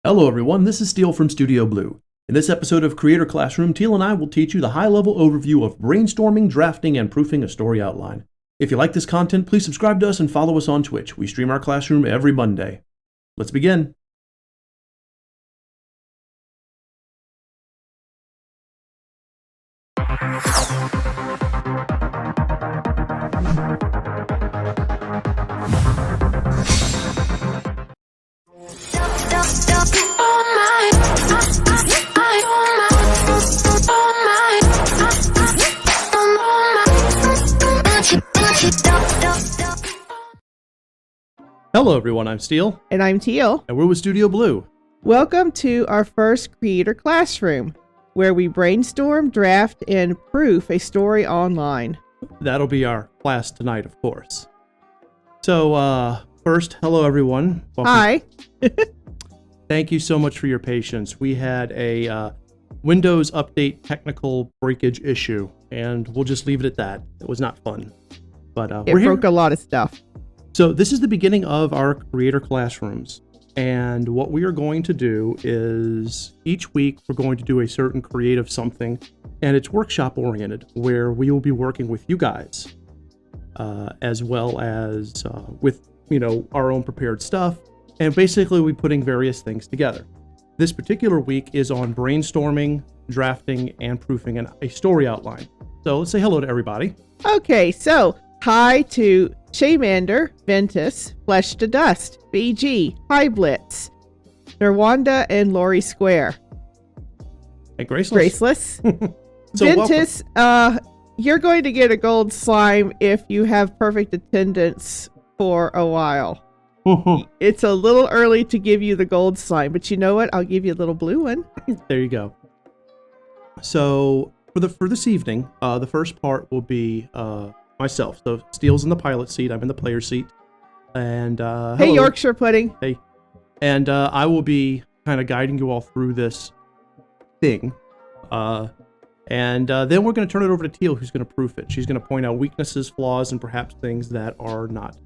Hello everyone, this is Steele from Studio Blue. In this episode of Creator Classroom, Teal and I will teach you the high-level overview of brainstorming, drafting, and proofing a story outline. If you like this content, please subscribe to us and follow us on Twitch. We stream our classroom every Monday. Let's begin. Hello everyone, I'm Steele. And I'm Teal. And we're with Studio Blue. Welcome to our first Creator Classroom, where we brainstorm, draft, and proof a story online. That'll be our class tonight, of course. So, first, hello everyone. Welcome. Hi. Thank you so much for your patience. We had a Windows Update technical breakage issue, and we'll just leave it at that. It was not fun. But it broke a lot of stuff. So this is the beginning of our Creator Classrooms. And what we are going to do is each week we're going to do a certain creative something, and it's workshop oriented, where we will be working with you guys, as well as with, our own prepared stuff. And basically we're putting various things together. This particular week is on brainstorming, drafting, and proofing a story outline. So let's say hello to everybody. Okay, so hi to Shaymander, Ventus, Flesh to Dust, BG, Hyblitz, Nerwanda, and Lori Square. And Graceless. So Ventus, you're going to get a gold slime if you have perfect attendance for a while. It's a little early to give you the gold slime, but you know what? I'll give you a little blue one. There you go. So for this evening, the first part will be myself. So Steele's in the pilot seat. I'm in the player seat. And hey, hello. Yorkshire pudding. Hey. And I will be kind of guiding you all through this thing. And then we're going to turn it over to Teal, who's going to proof it. She's going to point out weaknesses, flaws, and perhaps things that are not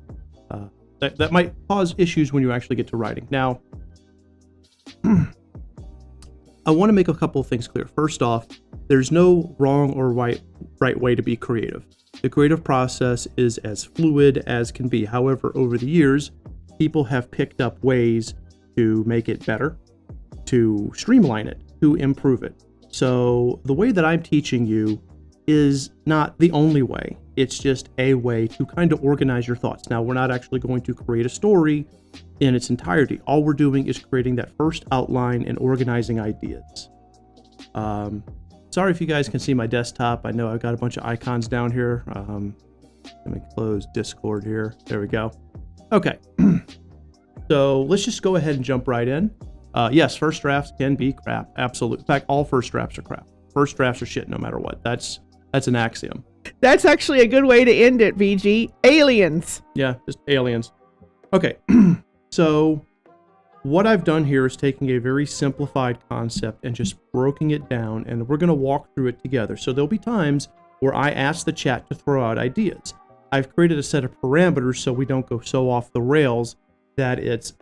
that might cause issues when you actually get to writing. Now, I want to make a couple of things clear. First off, there's no wrong or right way to be creative. The creative process is as fluid as can be. However, over the years, people have picked up ways to make it better, to streamline it, to improve it. So the way that I'm teaching you is not the only way. It's just a way to kind of organize your thoughts. Now, we're not actually going to create a story in its entirety. All we're doing is creating that first outline and organizing ideas. Sorry if you guys can see my desktop. I know I've got a bunch of icons down here. Let me close Discord here. There we go. Okay. So let's just go ahead and jump right in. Yes, first drafts can be crap. Absolutely. In fact, all first drafts are crap. First drafts are shit no matter what. That's an axiom. That's actually a good way to end it, VG. Aliens. Yeah, just aliens. Okay. So what I've done here is taking a very simplified concept and just broken it down, and we're going to walk through it together. So there'll be times where I ask the chat to throw out ideas. I've created a set of parameters so we don't go so off the rails that it's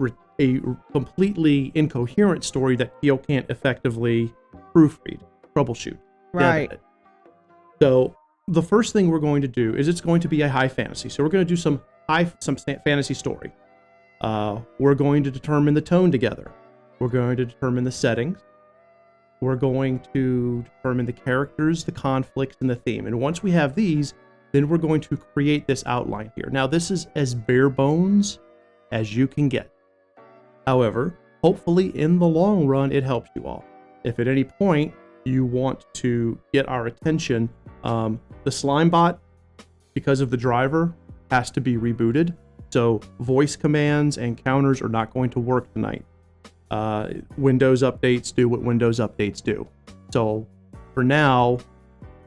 a completely incoherent story that Theo can't effectively proofread, troubleshoot. Right. So the first thing we're going to do is it's going to be a high fantasy. So we're going to do some fantasy story. We're going to determine the tone together. We're going to determine the settings. We're going to determine the characters, the conflicts, and the theme. And once we have these, then we're going to create this outline here. Now, this is as bare bones as you can get. However, hopefully in the long run, it helps you all. If at any point you want to get our attention, the slime bot, because of the driver, has to be rebooted. So voice commands and counters are not going to work tonight. Windows updates do what Windows updates do. So for now,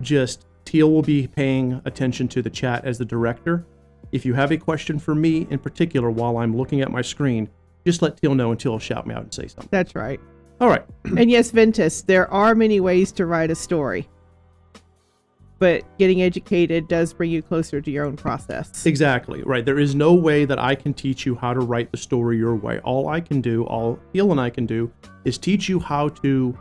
just Teal will be paying attention to the chat as the director. If you have a question for me in particular while I'm looking at my screen, just let Teal know and Teal will shout me out and say something. That's right. All right. And yes, Ventus, there are many ways to write a story. but getting educated does bring you closer to your own process. Exactly, right. There is no way that I can teach you how to write the story your way. All Heel and I can do is teach you how to...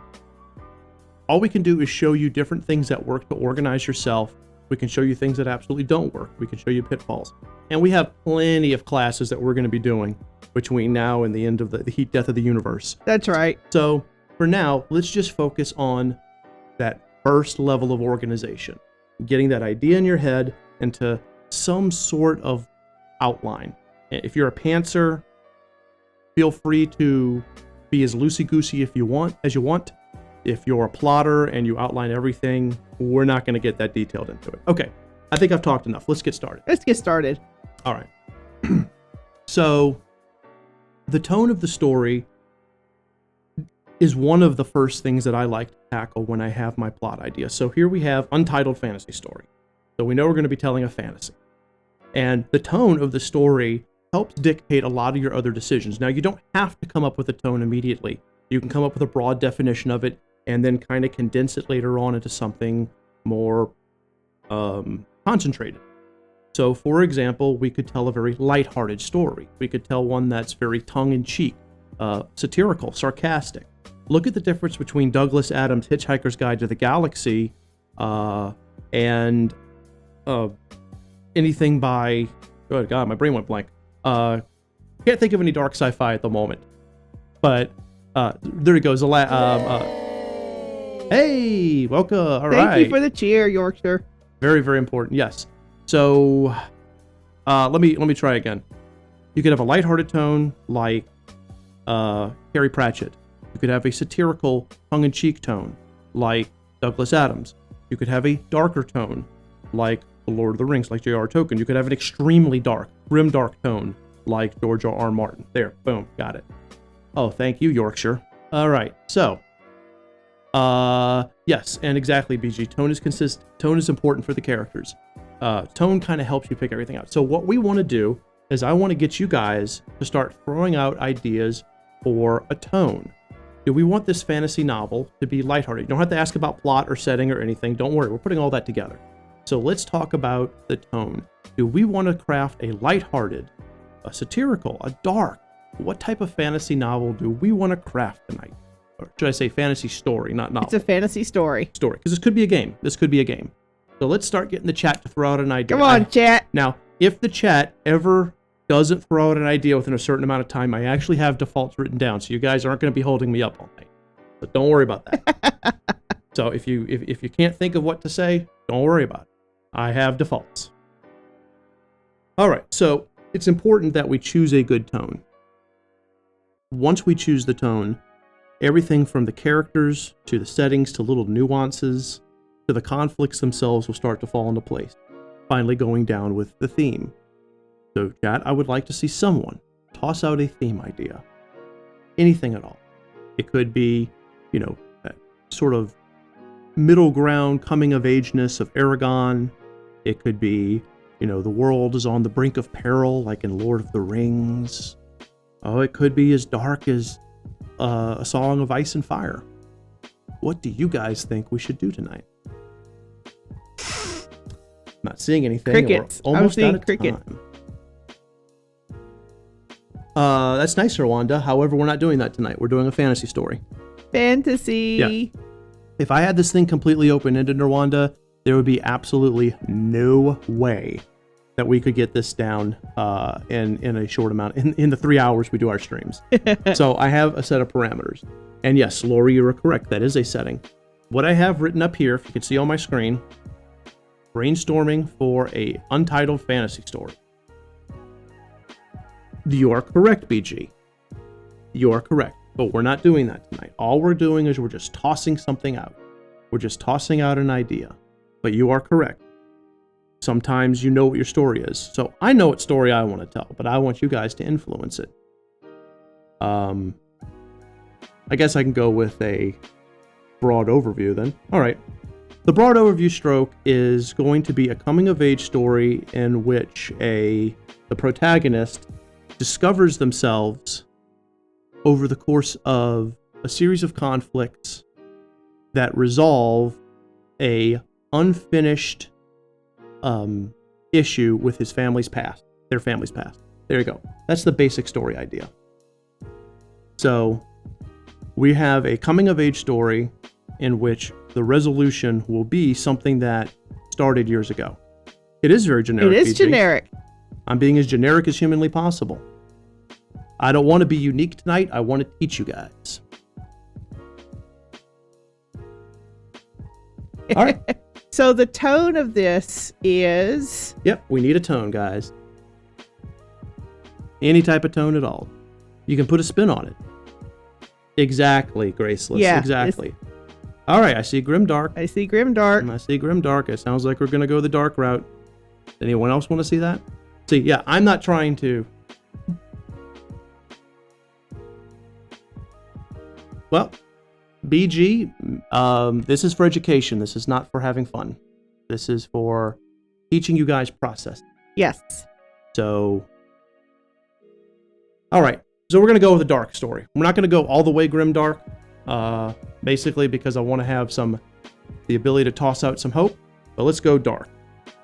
All we can do is show you different things that work to organize yourself. We can show you things that absolutely don't work. We can show you pitfalls. And we have plenty of classes that we're going to be doing between now and the end of the heat death of the universe. That's right. So for now, let's just focus on that first level of organization, getting that idea in your head into some sort of outline. If you're a pantser, feel free to be as loosey-goosey as you want. If you're a plotter and you outline everything, we're not going to get that detailed into it. Okay, I think I've talked enough. Let's get started. All right. So the tone of the story is one of the first things that I like to tackle when I have my plot idea. So here we have Untitled Fantasy Story. So we know we're going to be telling a fantasy. And the tone of the story helps dictate a lot of your other decisions. Now, you don't have to come up with a tone immediately. You can come up with a broad definition of it and then kind of condense it later on into something more concentrated. So, for example, we could tell a very lighthearted story. We could tell one that's very tongue-in-cheek, satirical, sarcastic. Look at the difference between Douglas Adams' Hitchhiker's Guide to the Galaxy and anything by... Oh, God, my brain went blank. Can't think of any dark sci-fi at the moment. But there it goes. Hey, welcome. All right. Thank you for the cheer, Yorkshire. Very, very important. Yes. So let me try again. You could have a lighthearted tone like Carrie Pratchett. You could have a satirical, tongue-in-cheek tone like Douglas Adams. You could have a darker tone like The Lord of the Rings, like J.R.R. Tolkien. You could have an extremely dark, grim dark tone like George R.R. Martin. There, boom, got it. Oh, thank you, Yorkshire. All right, so yes, and exactly, BG. Tone is important for the characters. Tone kind of helps you pick everything out. So what we want to do is I want to get you guys to start throwing out ideas for a tone. Do we want this fantasy novel to be lighthearted? You don't have to ask about plot or setting or anything. Don't worry, we're putting all that together. So let's talk about the tone. Do we want to craft a lighthearted, a satirical, a dark? What type of fantasy novel do we want to craft tonight? Or should I say fantasy story, not novel? It's a fantasy story. Story, because this could be a game. So let's start getting the chat to throw out an idea. Come on, chat. Now, if the chat ever doesn't throw out an idea within a certain amount of time, I actually have defaults written down, so you guys aren't going to be holding me up all night. But don't worry about that. So if you can't think of what to say, don't worry about it. I have defaults. All right, so it's important that we choose a good tone. Once we choose the tone, everything from the characters to the settings to little nuances to the conflicts themselves will start to fall into place, finally going down with the theme. So, chat, I would like to see someone toss out a theme idea. Anything at all. It could be, that sort of middle ground coming of ageness of Aragon. It could be, the world is on the brink of peril, like in Lord of the Rings. Oh, it could be as dark as a Song of Ice and Fire. What do you guys think we should do tonight? Not seeing anything. Crickets. Almost I'm seeing out of cricket. time. That's nice, Rwanda. However, we're not doing that tonight. We're doing a fantasy story. Fantasy. Yeah. If I had this thing completely open-ended, Rwanda, there would be absolutely no way that we could get this down in a short amount, in the 3 hours we do our streams. So I have a set of parameters. And yes, Lori, you are correct. That is a setting. What I have written up here, if you can see on my screen, brainstorming for a untitled fantasy story. You are correct, BG. You are correct. But we're not doing that tonight. All we're doing is we're just tossing something out. We're just tossing out an idea. But you are correct. Sometimes you know what your story is. So I know what story I want to tell, but I want you guys to influence it. I guess I can go with a broad overview then. All right. The broad overview stroke is going to be a coming-of-age story in which the protagonist discovers themselves over the course of a series of conflicts that resolve a unfinished issue with his family's past, their family's past. There you go. That's the basic story idea. So we have a coming of age story in which the resolution will be something that started years ago. It is very generic. It is BG. generic. I'm being as generic as humanly possible. I don't want to be unique tonight. I want to teach you guys. All right. So the tone of this is... Yep, we need a tone, guys. Any type of tone at all. You can put a spin on it. Exactly, Graceless. Yeah, exactly. All right, I see Grimdark. I see Grimdark. And I see Grimdark. It sounds like we're going to go the dark route. Anyone else want to see that? See, yeah, I'm not trying to... Well, BG, this is for education. This is not for having fun. This is for teaching you guys process. Yes. So, all right. So we're going to go with a dark story. We're not going to go all the way grimdark, basically because I want to have the ability to toss out some hope. But let's go dark.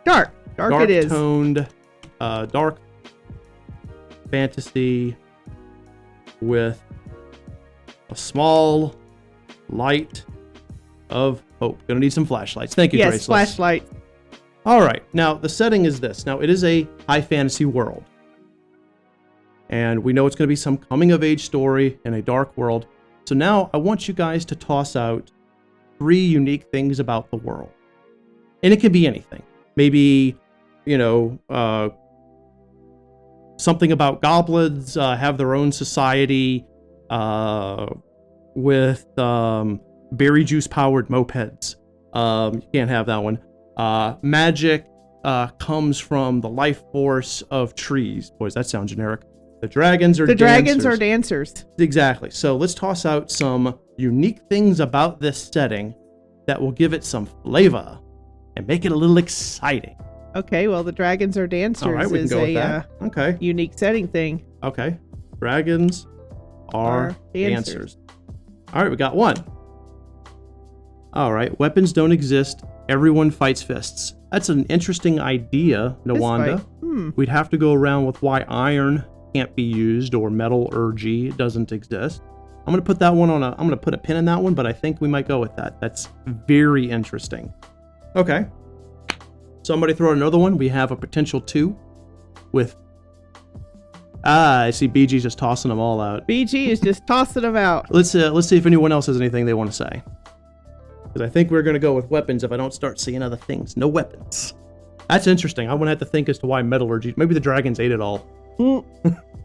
Dark it is. Dark-toned, dark fantasy with a small light of hope. Gonna need some flashlights. Thank you, Yes, Graceless. flashlight. All right. Now, the setting is this. Now, it is a high fantasy world. And we know it's going to be some coming-of-age story in a dark world. So now I want you guys to toss out 3 unique things about the world. And it can be anything. Maybe, something about goblins have their own society with berry juice-powered mopeds. You can't have that one. Magic comes from the life force of trees. Boys, that sounds generic. The dragons are dancers. The dragons are dancers. Exactly. So let's toss out some unique things about this setting that will give it some flavor and make it a little exciting. Okay, well, the dragons are dancers. All right, we can go with that. Okay. Unique setting thing. Okay. Dragons are dancers. All right, we got one. All right. Weapons don't exist. Everyone fights fists. That's an interesting idea, Nawanda. We'd have to go around with why iron can't be used or metallurgy doesn't exist. I'm going to put that one on I'm going to put a pin in that one, but I think we might go with that. That's very interesting. Okay. Somebody throw another one. We have a potential 2 with... I see BG just tossing them all out. BG is just tossing them out. Let's see if anyone else has anything they want to say. Because I think we're going to go with weapons if I don't start seeing other things. No weapons. That's interesting. I'm going to have to think as to why metallurgy... Maybe the dragons ate it all.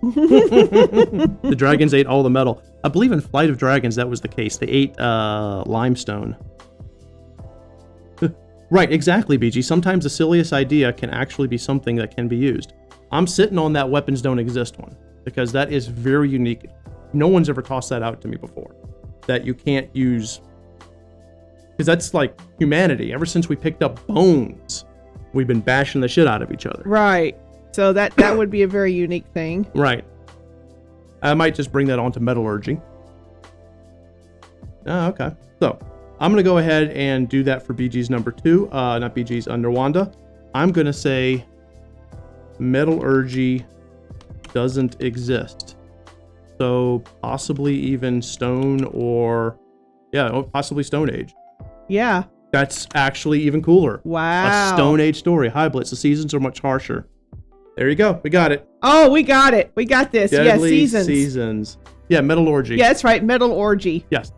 The dragons ate all the metal. I believe in Flight of Dragons that was the case. They ate limestone. Right, exactly, BG. Sometimes the silliest idea can actually be something that can be used. I'm sitting on that weapons don't exist one because that is very unique. No one's ever tossed that out to me before. That you can't use... Because that's like humanity. Ever since we picked up bones, we've been bashing the shit out of each other. Right. So that would be a very unique thing. Right. I might just bring that on to metallurgy. Oh, okay. So I'm going to go ahead and do that for BG's number 2. Not BG's, Nawanda. I'm going to say metallurgy doesn't exist. So possibly even stone or... Yeah, possibly Stone Age. Yeah. That's actually even cooler. Wow. A Stone Age story. Hyblitz. The seasons are much harsher. There you go. We got it. Oh, we got it. We got this. Deadly yeah, seasons. Yeah, metallurgy. Yeah, that's right. Metal orgy. Yes.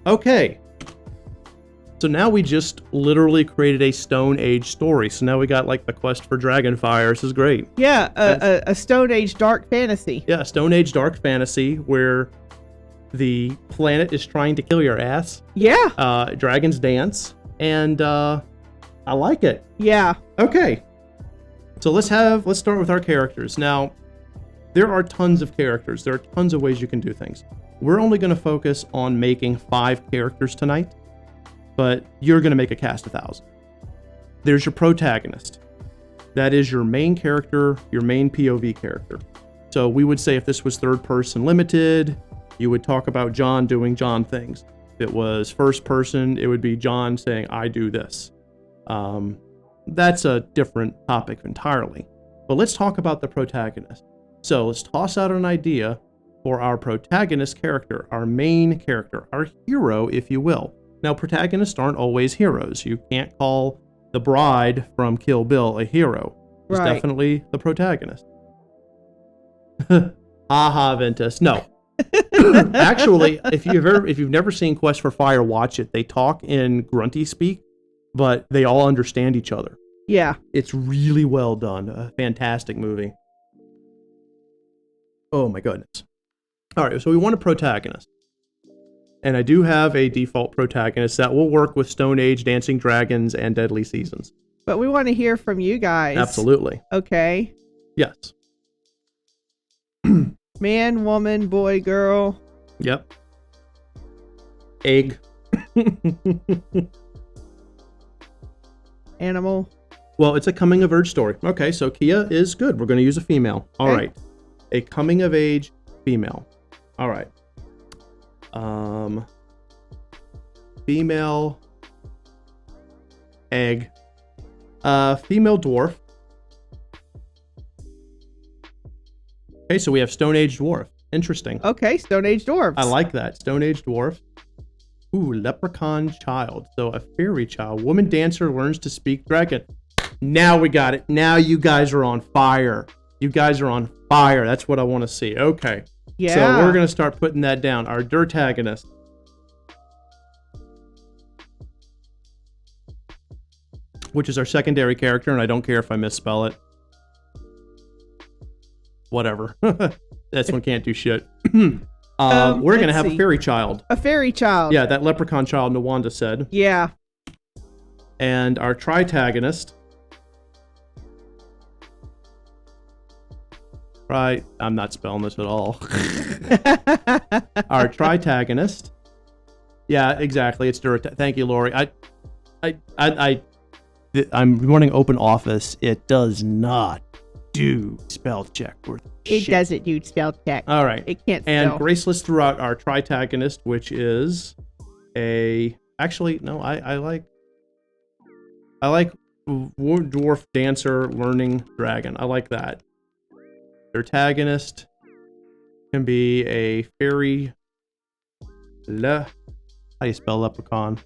Okay. So now we just literally created a Stone Age story. So now we got like the quest for Dragonfire. This is great. Yeah, a Stone Age dark fantasy. Yeah, a Stone Age dark fantasy where the planet is trying to kill your ass. Yeah. Dragons dance. And I like it. Yeah. Okay. So let's start with our characters. Now, there are tons of characters. There are tons of ways you can do things. We're only going to focus on making 5 characters tonight, but you're going to make a cast 1,000. There's your protagonist. That is your main character, your main POV character. So we would say if this was third person limited, you would talk about John doing John things. If it was first person, it would be John saying, I do this. That's a different topic entirely. But let's talk about the protagonist. So let's toss out an idea for our protagonist character, our main character, our hero, if you will. Now, protagonists aren't always heroes. You can't call the bride from Kill Bill a hero. It's Right. definitely the protagonist. Aha, Ventus. No. Actually, if you've never seen Quest for Fire, watch it. They talk in grunty speak, but they all understand each other. Yeah. It's really well done. A fantastic movie. Oh my goodness. All right, so we want a protagonist. And I do have a default protagonist that will work with Stone Age, Dancing Dragons, and Deadly Seasons. But we want to hear from you guys. Absolutely. Okay. Yes. Man, woman, boy, girl. Yep. Egg. Animal. Well, it's a coming of age story. Okay, so Kia is good. We're going to use a female. All Okay. right. A coming of age female. All right. Female egg. Female dwarf. Okay, so we have Stone Age dwarf. Interesting. Okay, Stone Age dwarves. I like that. Stone Age dwarf. Ooh, leprechaun child. So a fairy child. Woman dancer learns to speak dragon. Now we got it. Now you guys are on fire. You guys are on fire. That's what I want to see. Okay. Yeah. So we're going to start putting that down. Our dirtagonist. Which is our secondary character, and I don't care if I misspell it. Whatever. This one can't do shit. We're going to have a fairy child. A fairy child. Yeah, that leprechaun child Nawanda said. Yeah. And our tritagonist. Right, I'm not spelling this at all. Our tritagonist. Yeah, exactly. It's thank you, Lori. I'm running open office. It does not do spell check worth It shit. doesn't do spell check. All right. It can't And spell. graceless throughout our tritagonist, which is a actually no, I like dwarf dancer learning dragon. I like that. Their antagonist can be a fairy. How do you spell leprechaun?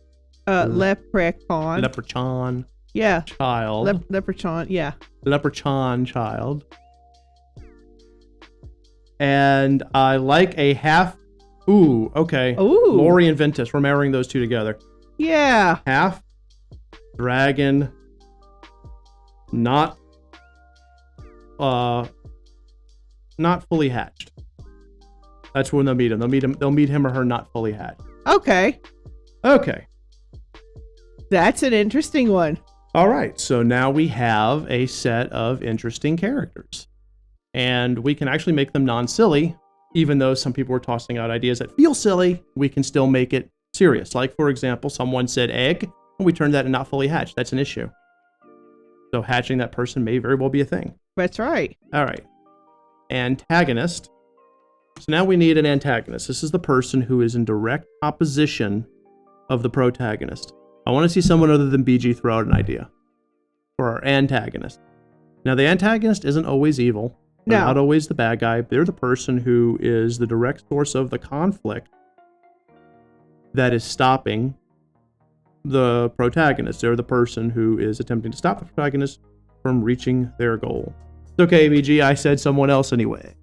Leprechaun. Leprechaun Yeah. child. Leprechaun. Yeah. Leprechaun child. And I like a half. Ooh, okay. Ooh. Lori and Ventus. We're marrying those two together. Yeah. Half dragon. Not fully hatched. That's when they'll meet him. They'll meet him or her not fully hatched. Okay. Okay. That's an interesting one. All right. So now we have a set of interesting characters. And we can actually make them non-silly, even though some people were tossing out ideas that feel silly, we can still make it serious. Like, for example, someone said egg, and we turned that into not fully hatched. That's an issue. So hatching that person may very well be a thing. That's right. All right. Antagonist. So now we need an antagonist. This is the person who is in direct opposition of the protagonist. I want to see someone other than BG throw out an idea for our antagonist. Now, the antagonist isn't always evil. They're No. not always the bad guy. They're the person who is the direct source of the conflict that is stopping the protagonist. They're the person who is attempting to stop the protagonist from reaching their goal. It's okay, BG. I said someone else anyway.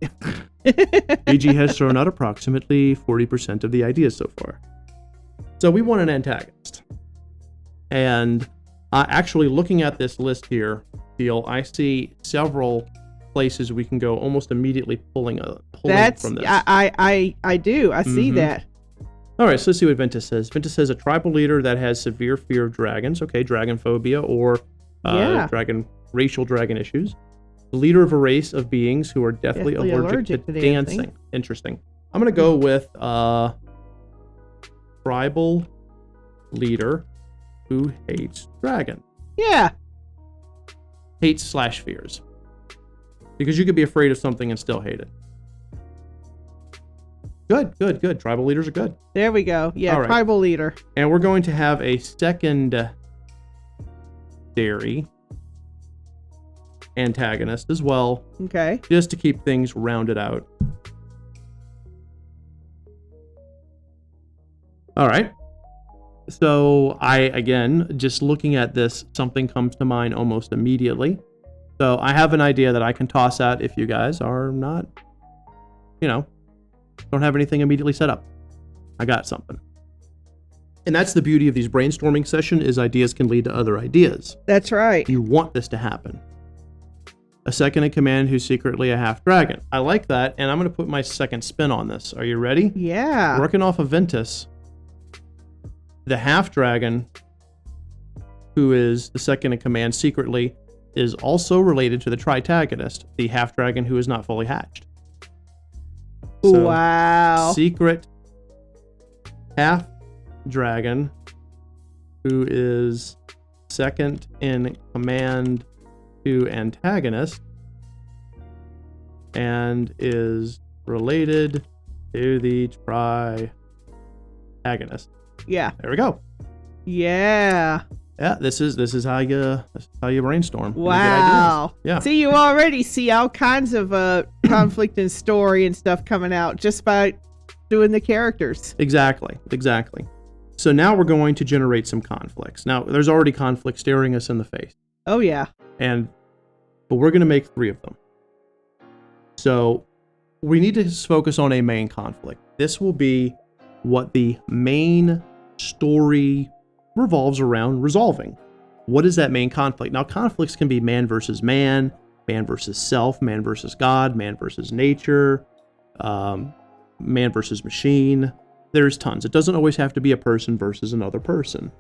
BG has thrown out approximately 40% of the ideas so far. So we want an antagonist. And actually looking at this list here, I see several places we can go almost immediately pulling from this. I do. I see Mhm. that. All right, so let's see what Ventus says. Ventus says a tribal leader that has severe fear of dragons. Okay, dragon phobia or Yeah. racial dragon issues. The leader of a race of beings who are deathly allergic to dancing. Interesting. I'm going to go with tribal leader who hates dragon. Yeah. Hates/fears. Because you could be afraid of something and still hate it. Good. Tribal leaders are good. There we go. Yeah. All right. Tribal leader. And we're going to have a second dairy antagonist as well, Okay. just to keep things rounded out. All right. So again, just looking at this, something comes to mind almost immediately. So I have an idea that I can toss out if you guys are not, don't have anything immediately set up. I got something. And that's the beauty of these brainstorming sessions, is ideas can lead to other ideas. That's right. You want this to happen. A second in command who's secretly a half dragon. I like that, and I'm going to put my second spin on this. Are you ready? Yeah. Working off of Ventus, the half dragon, who is the second in command secretly, is also related to the Protagonist, the half dragon who is not fully hatched. So, wow. Secret half dragon who is second in command to Antagonist and is related to the Protagonist. Yeah. There we go. Yeah. Yeah, this is how you brainstorm. Wow. Yeah. See, you already see all kinds of conflict and story and stuff coming out just by doing the characters. Exactly. So now we're going to generate some conflicts. Now, there's already conflict staring us in the face. Oh, yeah. But we're going to make 3 of them. So we need to focus on a main conflict. This will be what the main story revolves around resolving. What is that main conflict? Now, conflicts can be man versus man versus self, man versus God, man versus nature, man versus machine. There's tons. It doesn't always have to be a person versus another person.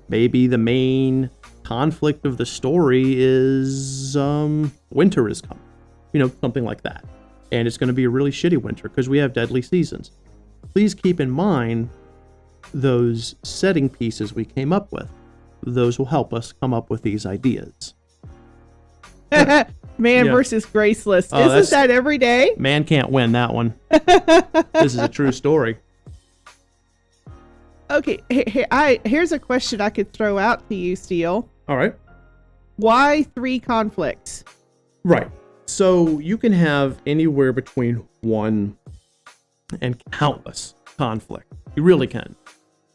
Maybe the main conflict of the story is winter is coming. Something like that. And it's going to be a really shitty winter because we have deadly seasons. Please keep in mind those setting pieces we came up with. Those will help us come up with these ideas. Man versus graceless. Isn't that every day? Man can't win that one. This is a true story. Okay, here's a question I could throw out to you, Steele. All right. Why 3 conflicts? Right. So you can have anywhere between 1 and countless conflict. You really can.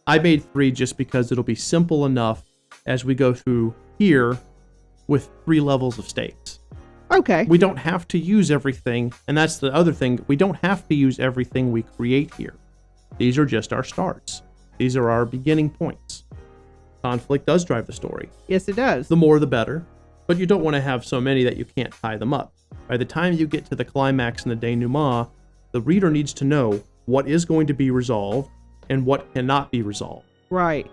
I made 3 just because it'll be simple enough as we go through here with 3 levels of stakes. Okay. We don't have to use everything, and that's the other thing. We don't have to use everything we create here. These are just our starts. These are our beginning points. Conflict does drive the story. Yes, it does. The more, the better. But you don't want to have so many that you can't tie them up. By the time you get to the climax and the denouement, the reader needs to know what is going to be resolved and what cannot be resolved. Right.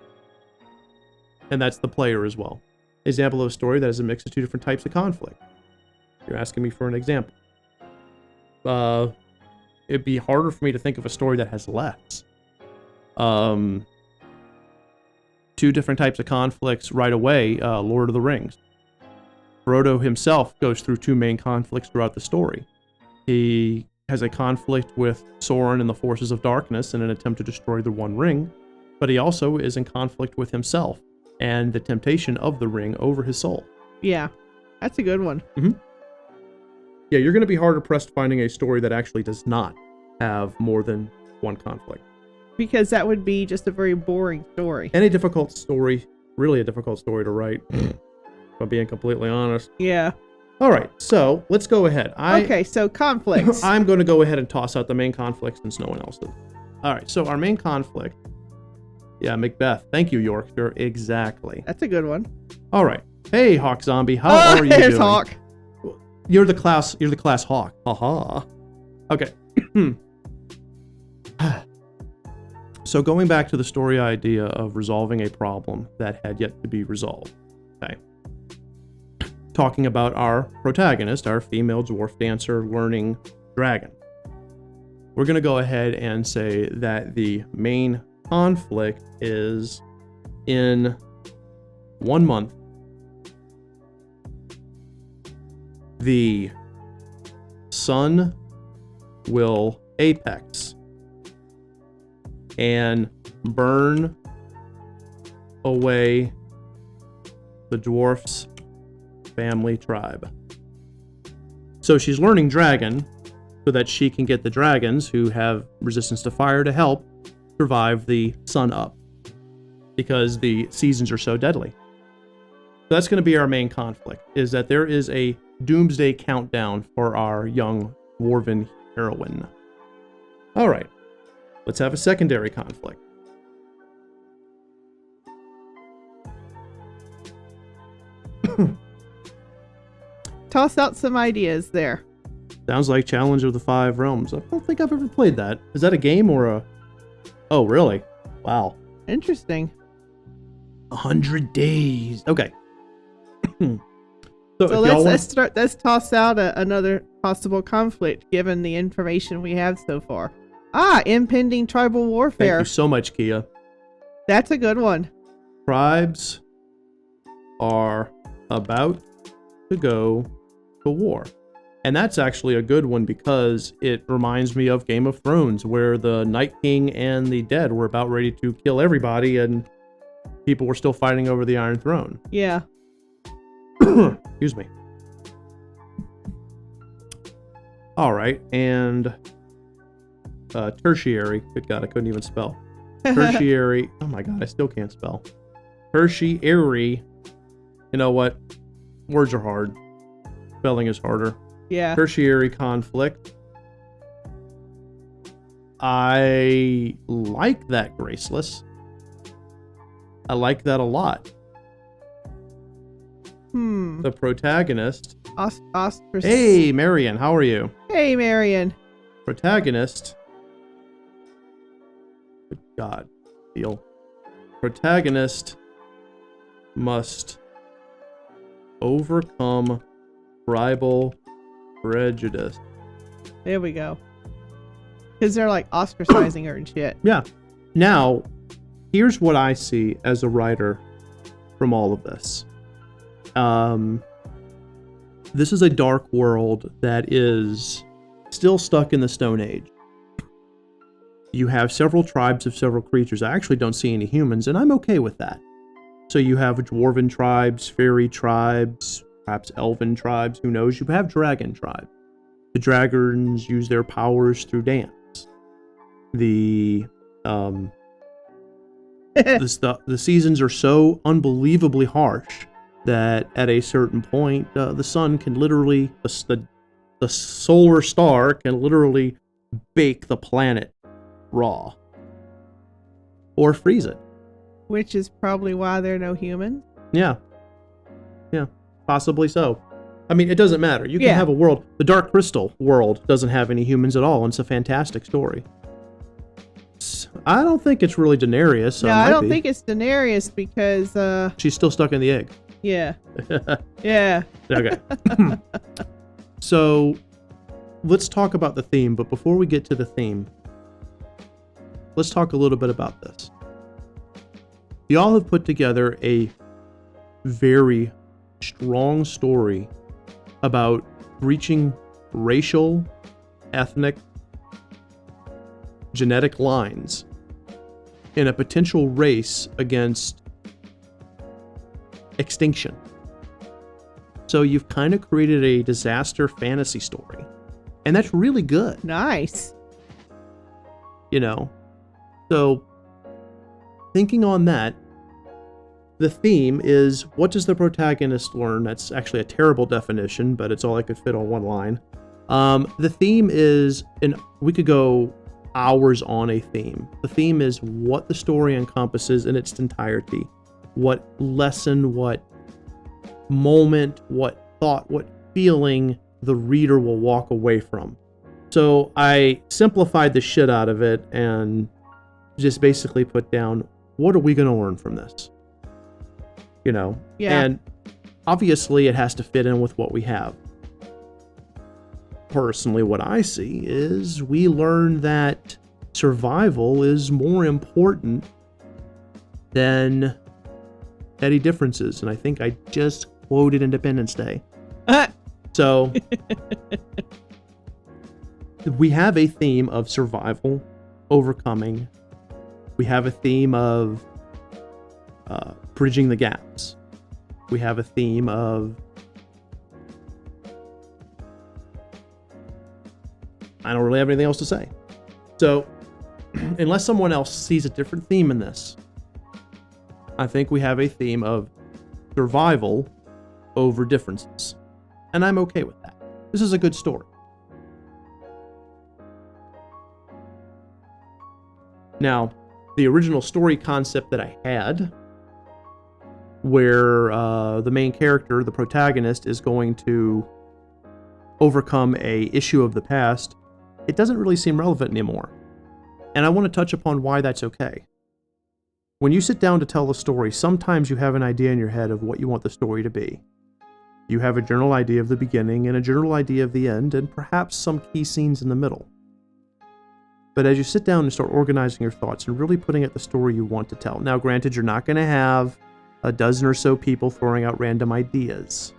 And that's the player as well. Example of a story that has a mix of 2 different types of conflict. You're asking me for an example. It'd be harder for me to think of a story that has less. 2 different types of conflicts right away. Lord of the Rings. Frodo himself goes through 2 main conflicts throughout the story. He has a conflict with Sauron and the forces of darkness in an attempt to destroy the One Ring, but he also is in conflict with himself and the temptation of the ring over his soul. Yeah, that's a good one. Mm-hmm. Yeah, you're going to be harder pressed finding a story that actually does not have more than 1 conflict. Because that would be just a very boring story. And a difficult story, really a difficult story to write, if I'm being completely honest. Yeah. All right, so let's go ahead. Okay, so conflicts. I'm going to go ahead and toss out the main conflict since no one else did. All right, so our main conflict. Yeah, Macbeth. Thank you, Yorkshire. Exactly. That's a good one. All right. Hey, Hawk Zombie. How are you there's doing? Hawk. You're the class Hawk. Haha. Okay. So going back to the story idea of resolving a problem that had yet to be resolved. Okay. Talking about our protagonist, our female dwarf dancer learning dragon. We're going to go ahead and say that the main conflict is in 1 month. The sun will apex and burn away the dwarf's family tribe. So she's learning dragon so that she can get the dragons who have resistance to fire to help survive the sun up, because the seasons are so deadly. So that's going to be our main conflict, is that there is a doomsday countdown for our young dwarven heroine. All right, let's have a secondary conflict. Toss out some ideas there. Sounds like Challenge of the Five Realms. I don't think I've ever played that. Is that a game or a... Oh, really? Wow. Interesting. 100 days. Okay. So let's toss out another possible conflict given the information we have so far. Impending tribal warfare. Thank you so much, Kia. That's a good one. Tribes are about to go to war. And that's actually a good one because it reminds me of Game of Thrones, where the Night King and the dead were about ready to kill everybody and people were still fighting over the Iron Throne. Yeah. Excuse me. All right, and tertiary. Good God, I couldn't even spell. Tertiary. Oh my God, I still can't spell. Tertiary. You know what? Words are hard. Spelling is harder. Yeah. Tertiary conflict. I like that, Graceless. I like that a lot. The protagonist. Hey, Marion, how are you? Hey, Marion. Protagonist. Good God. Feel. Protagonist must overcome tribal prejudice. There we go. Because they're like ostracizing her and shit. Yeah. Now, here's what I see as a writer from all of this. This is a dark world that is still stuck in the Stone Age. You have several tribes of several creatures. I actually don't see any humans, and I'm okay with that. So you have dwarven tribes, fairy tribes, perhaps elven tribes, who knows? You have dragon tribes. The dragons use their powers through dance. The seasons are so unbelievably harsh that at a certain point, the sun can literally, the solar star can literally bake the planet raw. Or freeze it. Which is probably why there are no humans. Yeah. Yeah, possibly so. I mean, it doesn't matter. You can have a world. The Dark Crystal world doesn't have any humans at all, and it's a fantastic story. I don't think it's really Daenerys. So no, I don't think it's Daenerys because... she's still stuck in the egg. Yeah. Yeah. Okay. So, let's talk about the theme, but before we get to the theme, let's talk a little bit about this. Y'all have put together a very strong story about breaching racial, ethnic, genetic lines in a potential race against extinction. So you've kind of created a disaster fantasy story. And that's really good. Nice. You know? So, thinking on that, the theme is, what does the protagonist learn? That's actually a terrible definition, but it's all I could fit on one line. The theme is, and we could go hours on a theme. The theme is what the story encompasses in its entirety. What lesson, what moment, what thought, what feeling the reader will walk away from. So I simplified the shit out of it and just basically put down, what are we going to learn from this? You know? Yeah. And obviously it has to fit in with what we have. Personally, what I see is we learn that survival is more important than petty differences. And I think I just quoted Independence Day. So we have a theme of survival, overcoming. We have a theme of bridging the gaps. We have a theme of, I don't really have anything else to say. So, unless someone else sees a different theme in this, I think we have a theme of survival over differences. And I'm okay with that. This is a good story. Now, the original story concept that I had, where the main character, the protagonist, is going to overcome a issue of the past, it doesn't really seem relevant anymore. And I want to touch upon why that's okay. When you sit down to tell a story, sometimes you have an idea in your head of what you want the story to be. You have a general idea of the beginning and a general idea of the end, and perhaps some key scenes in the middle. But as you sit down and start organizing your thoughts and really putting out the story you want to tell. Now, granted, you're not going to have a dozen or so people throwing out random ideas.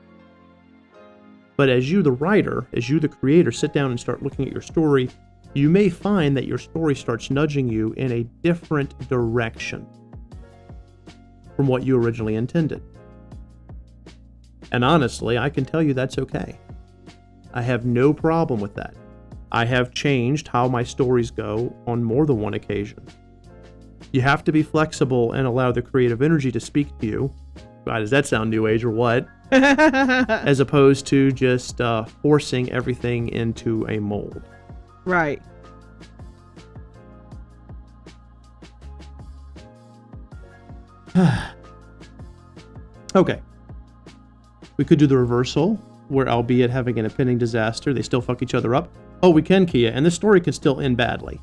But as you, the writer, as you, the creator, sit down and start looking at your story, you may find that your story starts nudging you in a different direction from what you originally intended. And honestly, I can tell you that's okay. I have no problem with that. I have changed how my stories go on more than one occasion. You have to be flexible and allow the creative energy to speak to you. God, does that sound new age or what? As opposed to just forcing everything into a mold. Right. Okay. We could do the reversal, where albeit having an impending disaster, they still fuck each other up. Oh, we can, Kia, and this story can still end badly.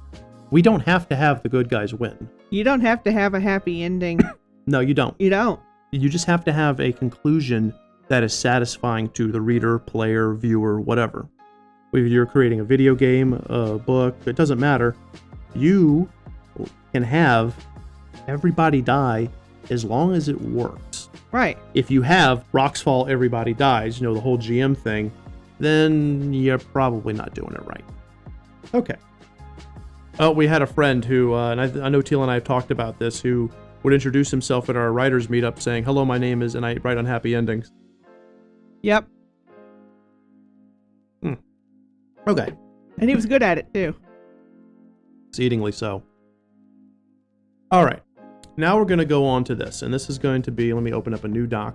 We don't have to have the good guys win. You don't have to have a happy ending. No, you don't. You don't. You just have to have a conclusion that is satisfying to the reader, player, viewer, whatever. Whether you're creating a video game, a book, it doesn't matter. You can have everybody die as long as it works. Right. If you have rocks fall, everybody dies, the whole GM thing, then you're probably not doing it right. Okay. Oh, we had a friend who, and I know Teal and I have talked about this, who would introduce himself at our writers meetup saying, "Hello, my name is," and I write on happy endings. Yep. Okay. And he was good at it too. Exceedingly so. All right. Now we're going to go on to this, and this is going to be, let me open up a new doc,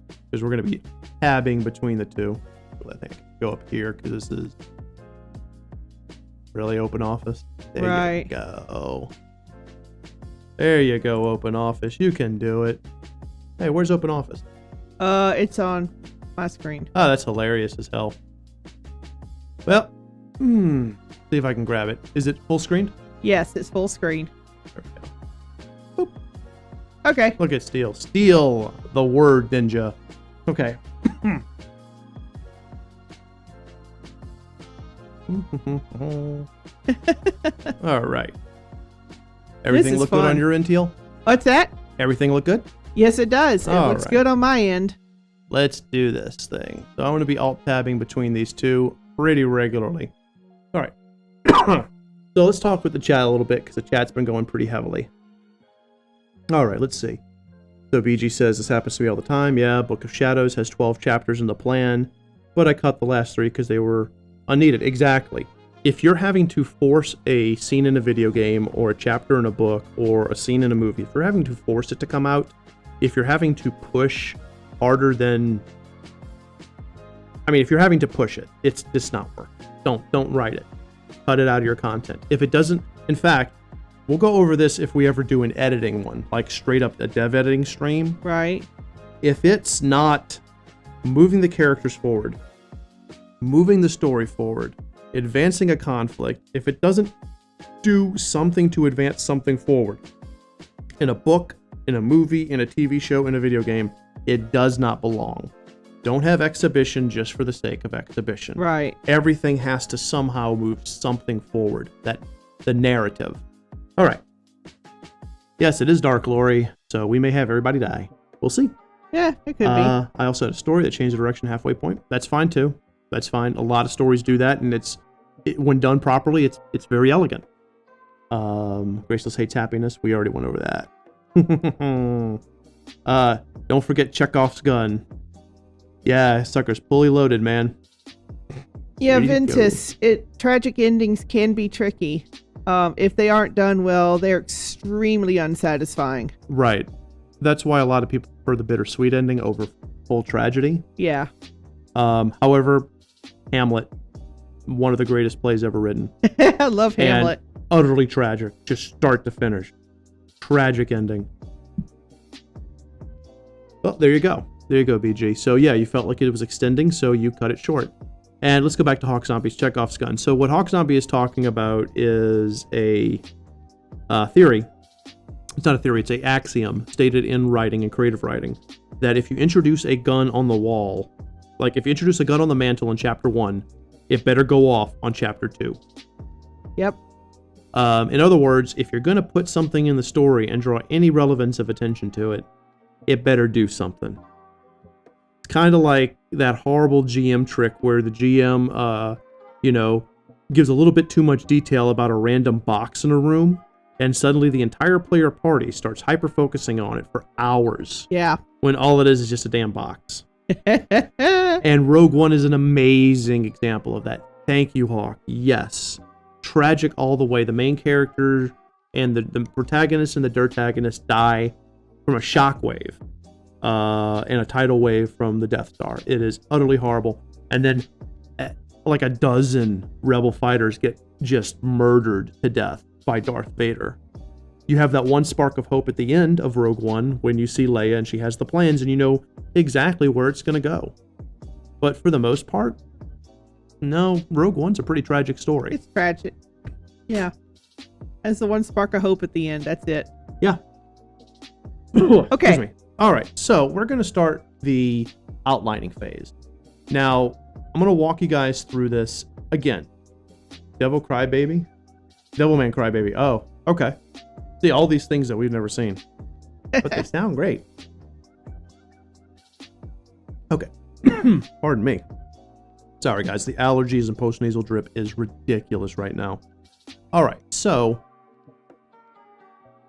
because we're going to be tabbing between the two. So I think I can go up here, because this is really open office. There Right. you go. There you go, open office. You can do it. Hey, where's open office? It's on my screen. Oh, that's hilarious as hell. Well, see if I can grab it. Is it full screen? Yes, it's full screen. There we go. Okay. Look at Steel. Steel, the word ninja. Okay. All right. Everything is look good on fun. your end, Teal? What's that? Everything look good? Yes, it does. It All looks right. good on my end. Let's do this thing. So I'm going to be alt-tabbing between these two pretty regularly. All right. So let's talk with the chat a little bit, because the chat's been going pretty heavily. All right, let's see. So BG says, this happens to me all the time. Yeah, Book of Shadows has 12 chapters in the plan, but I cut the last 3 because they were unneeded. Exactly. If you're having to force a scene in a video game, or a chapter in a book, or a scene in a movie, if you're having to force it to come out, if you're having to push harder than... if you're having to push it, it's just not work. Don't write it. Cut it out of your content. If it doesn't... In fact, we'll go over this if we ever do an editing one, like straight up a dev editing stream. Right. If it's not moving the characters forward, moving the story forward, advancing a conflict, if it doesn't do something to advance something forward, in a book, in a movie, in a TV show, in a video game, it does not belong. Don't have exhibition just for the sake of exhibition. Right. Everything has to somehow move something forward. The narrative. All right. Yes, it is Dark Glory, so we may have everybody die. We'll see. Yeah, it could be. I also had a story that changed the direction halfway point. That's fine too. That's fine. A lot of stories do that, and when done properly, it's very elegant. Graceless hates happiness. We already went over that. Don't forget Chekhov's gun. Yeah, sucker's fully loaded, man. Yeah, Ventus, tragic endings can be tricky. If they aren't done well, they're extremely unsatisfying. Right. That's why a lot of people prefer the bittersweet ending over full tragedy. Yeah. However, Hamlet, one of the greatest plays ever written. I love Hamlet. And utterly tragic, just start to finish. Tragic ending. Well, there you go. There you go, BG. So yeah, you felt like it was extending, so you cut it short. And let's go back to Hawk Zombie's Chekhov's gun. So what Hawk Zombie is talking about is a theory. It's not a theory, it's an axiom stated in writing and creative writing that if you introduce a gun on the wall, like if you introduce a gun on the mantle in chapter 1, it better go off on chapter 2. Yep. In other words, if you're going to put something in the story and draw any relevance of attention to it, it better do something. It's kind of like that horrible GM trick where the GM, gives a little bit too much detail about a random box in a room, and suddenly the entire player party starts hyper-focusing on it for hours. Yeah. When all it is just a damn box. And Rogue One is an amazing example of that. Thank you, Hawk. Yes. Tragic all the way. The main character and the protagonist and the dirtagonist die from a shockwave and a tidal wave from the Death Star. It is utterly horrible. And then like a dozen rebel fighters get just murdered to death by Darth Vader. You have that one spark of hope at the end of Rogue One when you see Leia and she has the plans and you know exactly where it's going to go. But for the most part, no, Rogue One's a pretty tragic story. It's tragic. Yeah. As the one spark of hope at the end, that's it. Yeah. Okay. Excuse me. All right, so we're going to start the outlining phase. Now, I'm going to walk you guys through this again. Devilman Crybaby. Oh, okay. See, all these things that we've never seen. But they sound great. Okay. Pardon me. Sorry, guys. The allergies and post-nasal drip is ridiculous right now. All right, so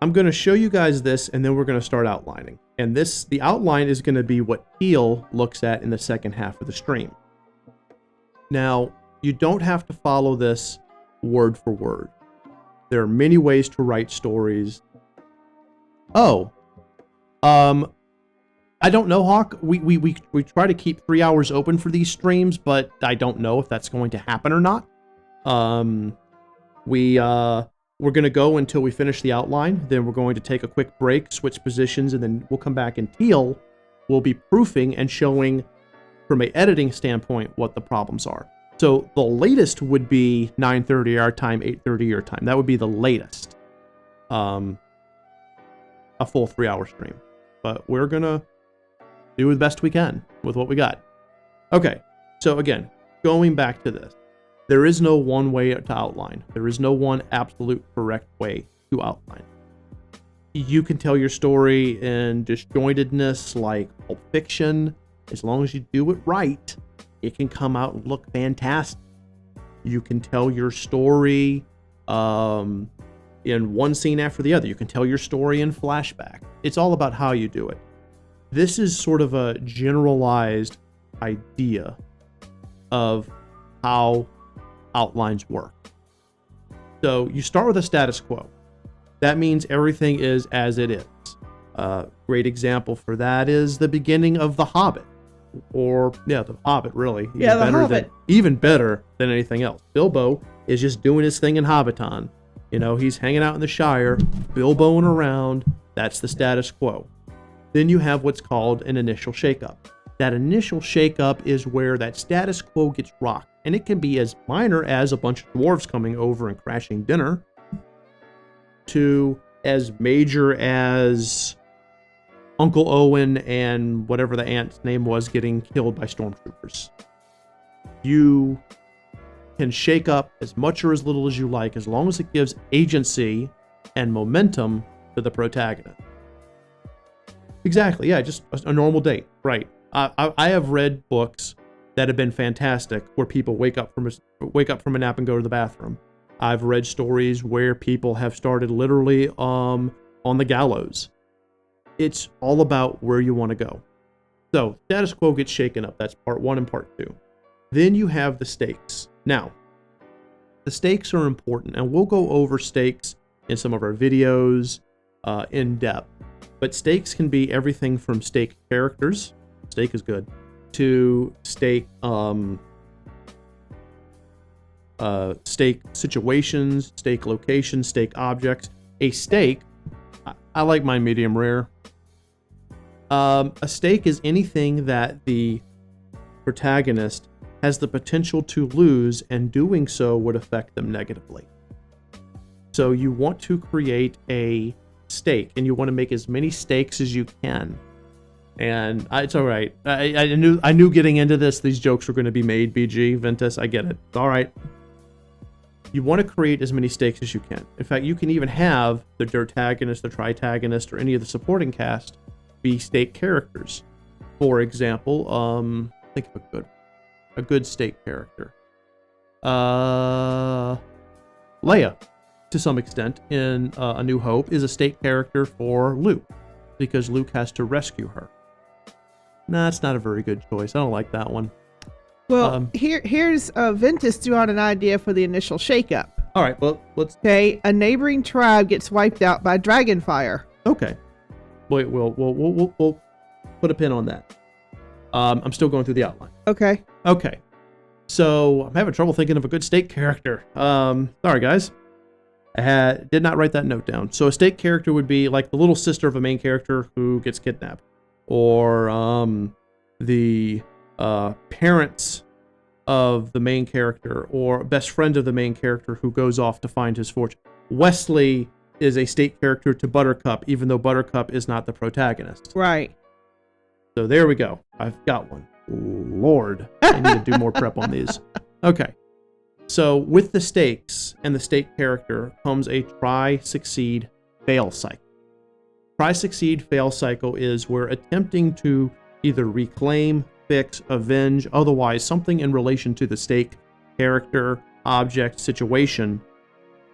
I'm going to show you guys this, and then we're going to start outlining. And the outline is going to be what Teal looks at in the second half of the stream. Now, you don't have to follow this word for word. There are many ways to write stories. I don't know, Hawk. We try to keep 3 hours open for these streams, but I don't know if that's going to happen or not. We're going to go until we finish the outline. Then we're going to take a quick break, switch positions, and then we'll come back, and Teal will be proofing and showing from an editing standpoint what the problems are. So the latest would be 9:30 our time, 8:30 your time. That would be the latest. A full 3 hour stream. But we're going to do the best we can with what we got. Okay, so again, going back to this. There is no one way to outline. There is no one absolute correct way to outline. You can tell your story in disjointedness like Pulp Fiction. As long as you do it right, it can come out and look fantastic. You can tell your story in one scene after the other. You can tell your story in flashback. It's all about how you do it. This is sort of a generalized idea of how outlines work. So you start with a status quo. That means everything is as it is. Great example for that is the beginning of The Hobbit. The Hobbit, really. Even better than anything else. Bilbo is just doing his thing in Hobbiton. He's hanging out in the Shire, Bilboing around. That's the status quo. Then you have what's called an initial shakeup. That initial shakeup is where that status quo gets rocked. And it can be as minor as a bunch of dwarves coming over and crashing dinner, to as major as Uncle Owen and whatever the aunt's name was getting killed by stormtroopers. You can shake up as much or as little as you like, as long as it gives agency and momentum to the protagonist. Exactly, yeah, just a normal date, right. I have read books that have been fantastic, where people wake up from a nap and go to the bathroom. I've read stories where people have started literally on the gallows. it's all about where you want to go. So status quo gets shaken up. That's part 1 and part 2. Then you have the stakes. Now, the stakes are important, and we'll go over stakes in some of our videos in depth. But stakes can be everything from stake characters, stake is good, to stake stake situations, stake locations, stake objects. A stake, I like mine medium rare. A stake is anything that the protagonist has the potential to lose, and doing so would affect them negatively. So you want to create a stake, and you want to make as many stakes as you can. And it's all right. I knew getting into this, these jokes were going to be made. BG, Ventus, I get it. It's all right. You want to create as many stakes as you can. In fact, you can even have the Dirtagonist, the Tritagonist, or any of the supporting cast be stake characters. For example, think of a good stake character. Leia, to some extent, in A New Hope, is a stake character for Luke, because Luke has to rescue her. Nah, it's not a very good choice. I don't like that one. Well, here's Ventus threw out an idea for the initial shakeup. All right, well, let's... Okay, a neighboring tribe gets wiped out by dragon fire. Okay. Wait, we'll put a pin on that. I'm still going through the outline. Okay. Okay. So, I'm having trouble thinking of a good stake character. Sorry, guys. I did not write that note down. So, a stake character would be like the little sister of a main character who gets kidnapped. Or the parents of the main character, or best friend of the main character who goes off to find his fortune. Wesley is a stake character to Buttercup, even though Buttercup is not the protagonist. Right. So there we go. I've got one. Lord, I need to do more prep on these. Okay. So with the stakes and the stake character comes a try, succeed, fail cycle. Try, succeed, fail cycle is where attempting to either reclaim, fix, avenge, otherwise something in relation to the stake character, object, situation,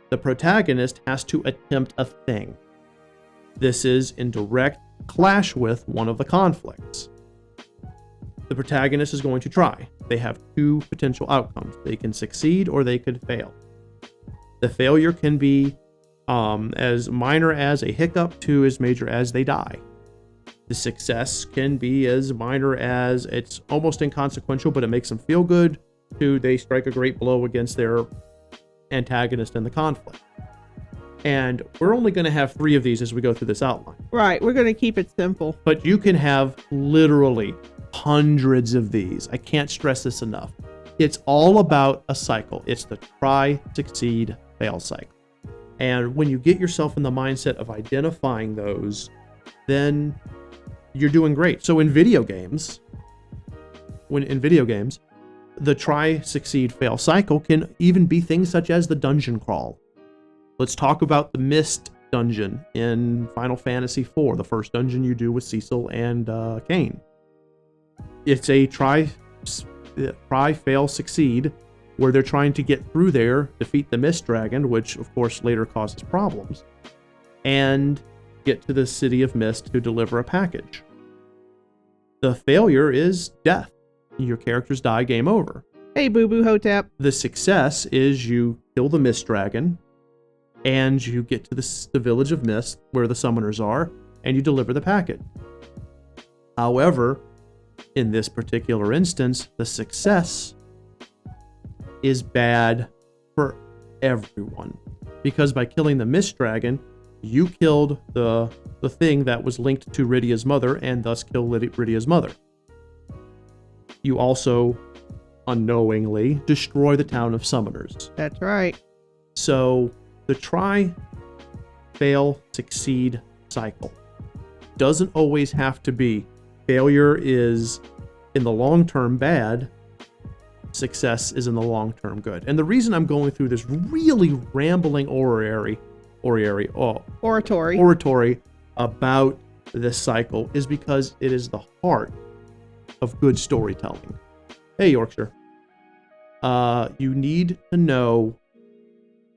the protagonist has to attempt a thing. This is in direct clash with one of the conflicts. The protagonist is going to try. They have 2 potential outcomes. They can succeed or they could fail. The failure can be as minor as a hiccup to as major as they die. The success can be as minor as it's almost inconsequential, but it makes them feel good, to they strike a great blow against their antagonist in the conflict. And we're only going to have 3 of these as we go through this outline. Right, we're going to keep it simple. But you can have literally hundreds of these. I can't stress this enough. It's all about a cycle. It's the try, succeed, fail cycle. And when you get yourself in the mindset of identifying those, then you're doing great. So in video games, the try, succeed, fail cycle can even be things such as the dungeon crawl. Let's talk about the Mist dungeon in Final Fantasy IV, the first dungeon you do with Cecil and Kain. It's a try, fail, succeed, where they're trying to get through there, defeat the Mist Dragon, which of course later causes problems, and get to the City of Mist to deliver a package. The failure is death. Your characters die, game over. Hey, Boo-Boo Hotep. The success is you kill the Mist Dragon, and you get to the Village of Mist, where the summoners are, and you deliver the package. However, in this particular instance, the success is bad for everyone, because by killing the Mist Dragon, you killed the thing that was linked to Rydia's mother, and thus killed Rydia's mother. You also unknowingly destroy the town of summoners. That's right. So the try, fail, succeed cycle doesn't always have to be failure is in the long term bad, success is in the long term good. And the reason I'm going through this really rambling oratory about this cycle is because it is the heart of good storytelling. Hey, Yorkshire. You need to know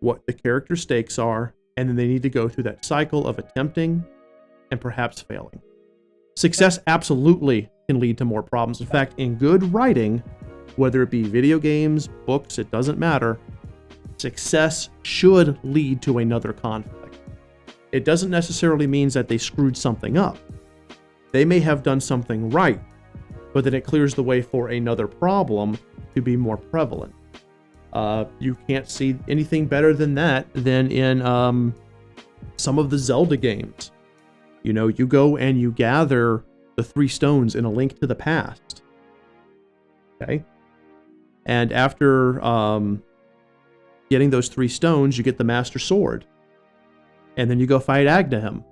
what the character stakes are, and then they need to go through that cycle of attempting and perhaps failing. Success absolutely can lead to more problems. In fact, in good writing, whether it be video games, books, it doesn't matter, success should lead to another conflict. It doesn't necessarily mean that they screwed something up. They may have done something right, but then it clears the way for another problem to be more prevalent. You can't see anything better than that than in some of the Zelda games. You know, you go and you gather the 3 stones in A Link to the Past. Okay? And after getting those 3 stones, you get the Master Sword. And then you go fight Aghanim.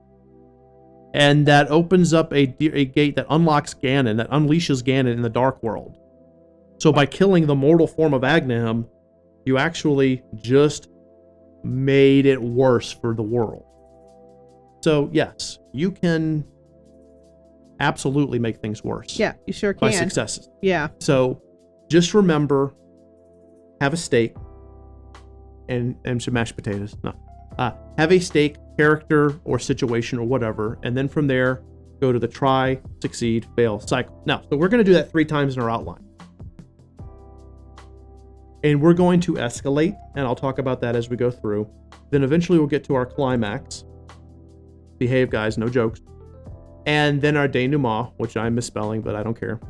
And that opens up a gate that unlocks Ganon, that unleashes Ganon in the Dark World. So by killing the mortal form of Aghanim, you actually just made it worse for the world. So yes, you can absolutely make things worse. Yeah, you sure can. By successes. Yeah. So just remember, have a steak and some mashed potatoes. No. Have a steak, character, or situation, or whatever, and then from there, go to the try, succeed, fail cycle. Now, so we're going to do that 3 times in our outline. And we're going to escalate, and I'll talk about that as we go through. Then eventually we'll get to our climax. Behave, guys, no jokes. And then our denouement, which I'm misspelling, but I don't care.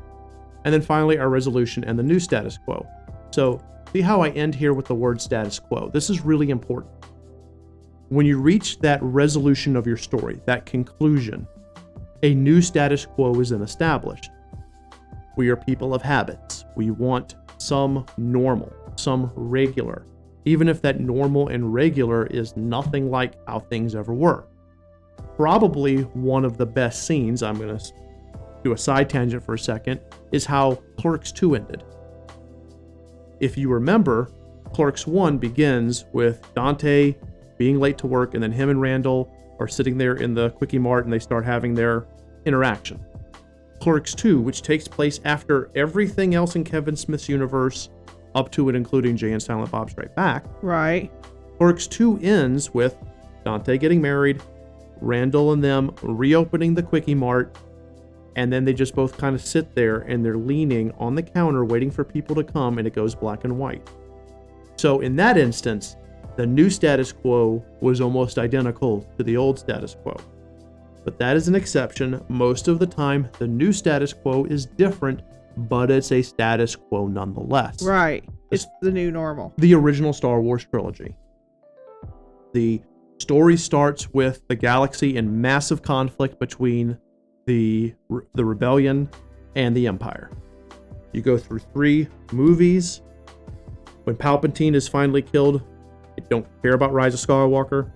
And then finally our resolution and the new status quo. So see how I end here with the word status quo. This is really important. When you reach that resolution of your story, that conclusion, a new status quo is then established. We are people of habits. We want some normal, some regular, even if that normal and regular is nothing like how things ever were. Probably one of the best scenes, I'm going to do a side tangent for a second, is how Clerks 2 ended. If you remember, Clerks 1 begins with Dante being late to work, and then him and Randall are sitting there in the Quickie Mart and they start having their interaction. Clerks 2, which takes place after everything else in Kevin Smith's universe, up to and including Jay and Silent Bob Strike Back. Right. Clerks 2 ends with Dante getting married, Randall and them reopening the Quickie Mart, and then they just both kind of sit there and they're leaning on the counter waiting for people to come, and it goes black and white. So in that instance, the new status quo was almost identical to the old status quo. But that is an exception. Most of the time, the new status quo is different, but it's a status quo nonetheless. Right. It's the new normal. The original Star Wars trilogy. The story starts with the galaxy in massive conflict between the rebellion and the Empire. You go through 3 movies. When Palpatine is finally killed, I don't care about Rise of Skywalker.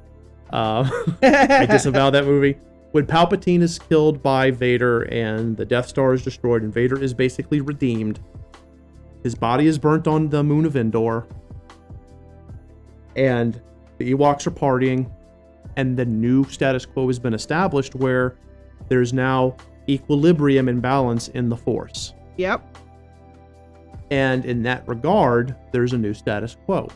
I disavow that movie. When Palpatine is killed by Vader and the Death Star is destroyed and Vader is basically redeemed, his body is burnt on the moon of Endor, and the Ewoks are partying, and the new status quo has been established where there's now equilibrium and balance in the Force. Yep. And in that regard, there's a new status quo.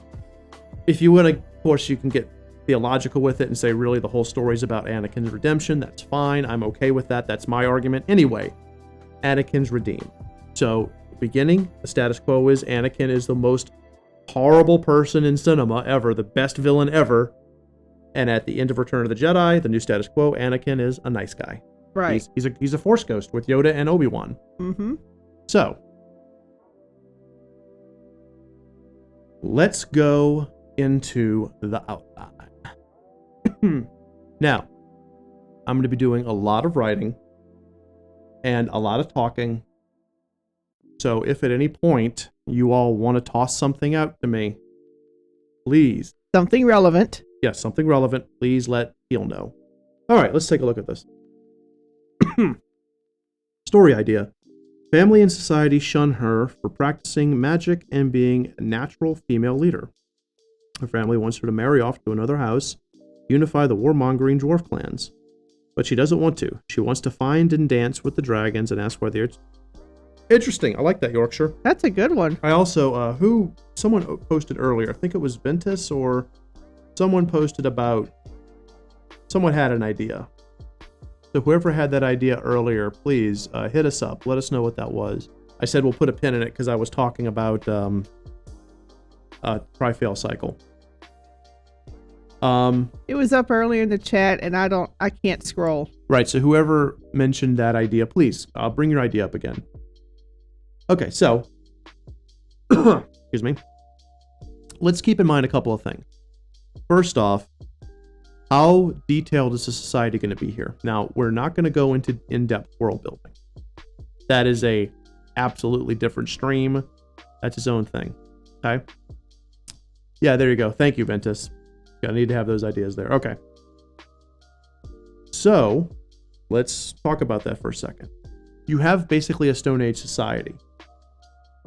If you want to, of course, you can get theological with it and say, really, the whole story is about Anakin's redemption. That's fine. I'm okay with that. That's my argument. Anyway, Anakin's redeemed. So, beginning, the status quo is Anakin is the most horrible person in cinema ever, the best villain ever. And at the end of Return of the Jedi, the new status quo, Anakin is a nice guy. Right. He's a Force ghost with Yoda and Obi-Wan. Mm-hmm. So, let's go into the outline. Now, I'm going to be doing a lot of writing and a lot of talking. So if at any point you all want to toss something out to me, please. Something relevant. Yes, something relevant. Please let Teal know. All right, let's take a look at this. Story idea. Family and society shun her for practicing magic and being a natural female leader. Her family wants her to marry off to another house, unify the warmongering dwarf clans. But she doesn't want to. She wants to find and dance with the dragons and ask why they're... Interesting. I like that, Yorkshire. That's a good one. I also, someone posted earlier, I think it was Ventus, or someone posted about, someone had an idea. So whoever had that idea earlier, please hit us up. Let us know what that was. I said we'll put a pin in it because I was talking about try-fail cycle. It was up earlier in the chat, and I can't scroll. Right. So whoever mentioned that idea, please bring your idea up again. Okay. So, excuse me. Let's keep in mind a couple of things. First off, how detailed is the society going to be here? Now, we're not going to go into in-depth world building. That is a absolutely different stream. That's his own thing. Okay. Yeah, there you go. Thank you, Ventus. I need to have those ideas there. Okay. So, let's talk about that for a second. You have basically a Stone Age society.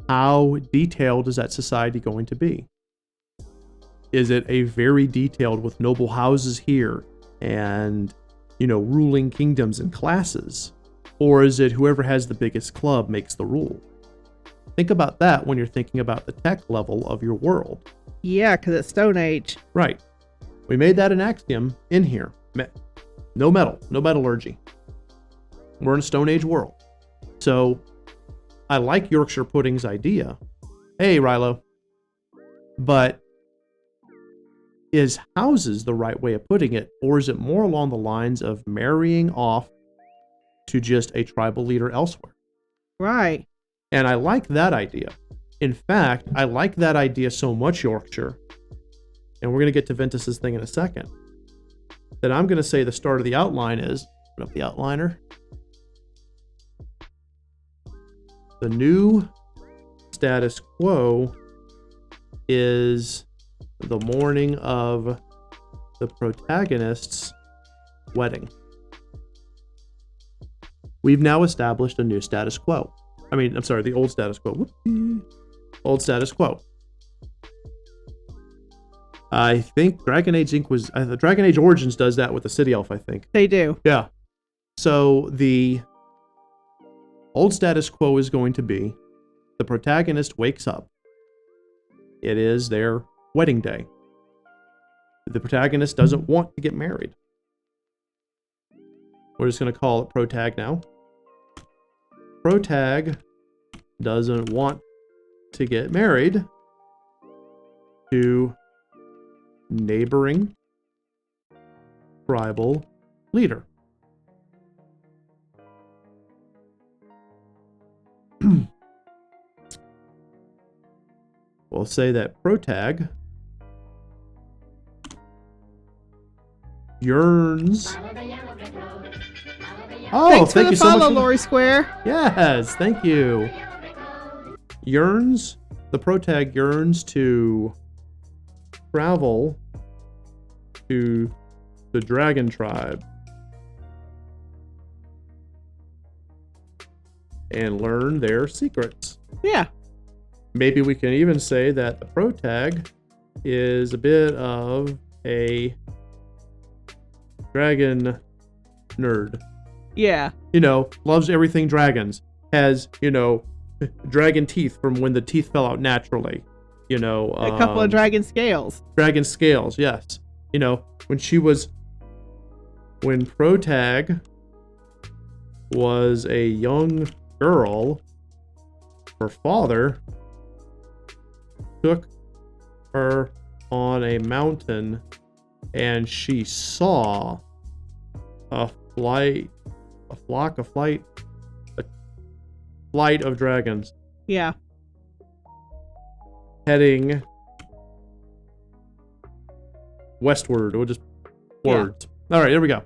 How detailed is that society going to be? Is it a very detailed with noble houses here and, ruling kingdoms and classes? Or is it whoever has the biggest club makes the rule? Think about that when you're thinking about the tech level of your world. Yeah, because it's Stone Age. Right. We made that an axiom in here. No metal, no metallurgy. We're in a Stone Age world. So I like Yorkshire Pudding's idea. Hey, Reillo. But is houses the right way of putting it? Or is it more along the lines of marrying off to just a tribal leader elsewhere? Right. And I like that idea. In fact, I like that idea so much, Yorkshire, and we're going to get to Ventus's thing in a second, that I'm going to say the start of the outline is, open up the outliner. The new status quo is the morning of the protagonist's wedding. We've now established a new status quo. The old status quo. Whoopsie. Old status quo. I think Dragon Age Inc. was... Dragon Age Origins does that with the City Elf, I think. They do. Yeah. So the old status quo is going to be the protagonist wakes up. It is their wedding day. The protagonist doesn't want to get married. We're just going to call it Protag now. Protag doesn't want to get married to neighboring tribal leader. We'll say that Protag yearns. Oh, thanks thank for you the so much. follow, Lori Square. Yes, thank you. Yearns. The Protag yearns to travel to the dragon tribe and learn their secrets. Yeah. Maybe we can even say that the Protag is a bit of a dragon nerd. Yeah. Loves everything dragons. Has, dragon teeth from when the teeth fell out naturally. A couple of dragon scales. Dragon scales, yes. When Protag was a young girl, her father took her on a mountain and she saw a flight of dragons. Yeah. Heading westward, or just words. Yeah. All right, here we go.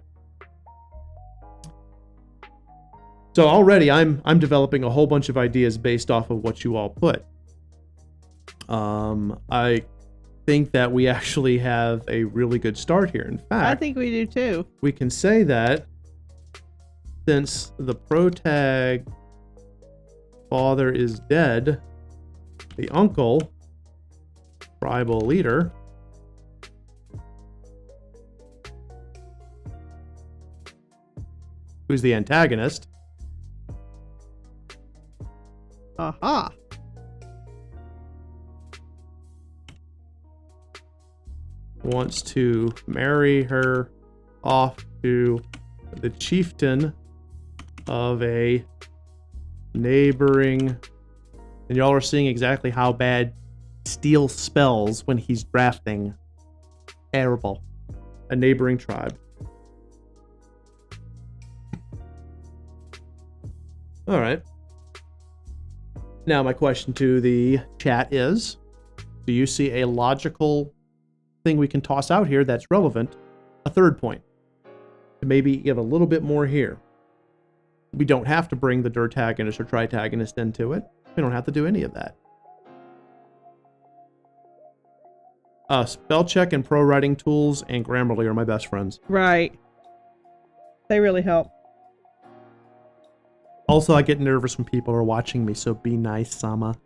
So already I'm developing a whole bunch of ideas based off of what you all put. I think that we actually have a really good start here. In fact, I think we do too. We can say that since the Protag father is dead, the uncle, tribal leader, who's the antagonist, Aha. wants to marry her off to the chieftain of a neighboring, and y'all are seeing exactly how bad Steel spells when he's drafting. Terrible. A neighboring tribe. All right. Now my question to the chat is, do you see a logical thing we can toss out here that's relevant? A third point. To maybe give a little bit more here. We don't have to bring the Dirtagonist or Tritagonist into it. We don't have to do any of that. Spell check and pro writing tools and Grammarly are my best friends. Right. They really help. Also, I get nervous when people are watching me, so be nice, Sama.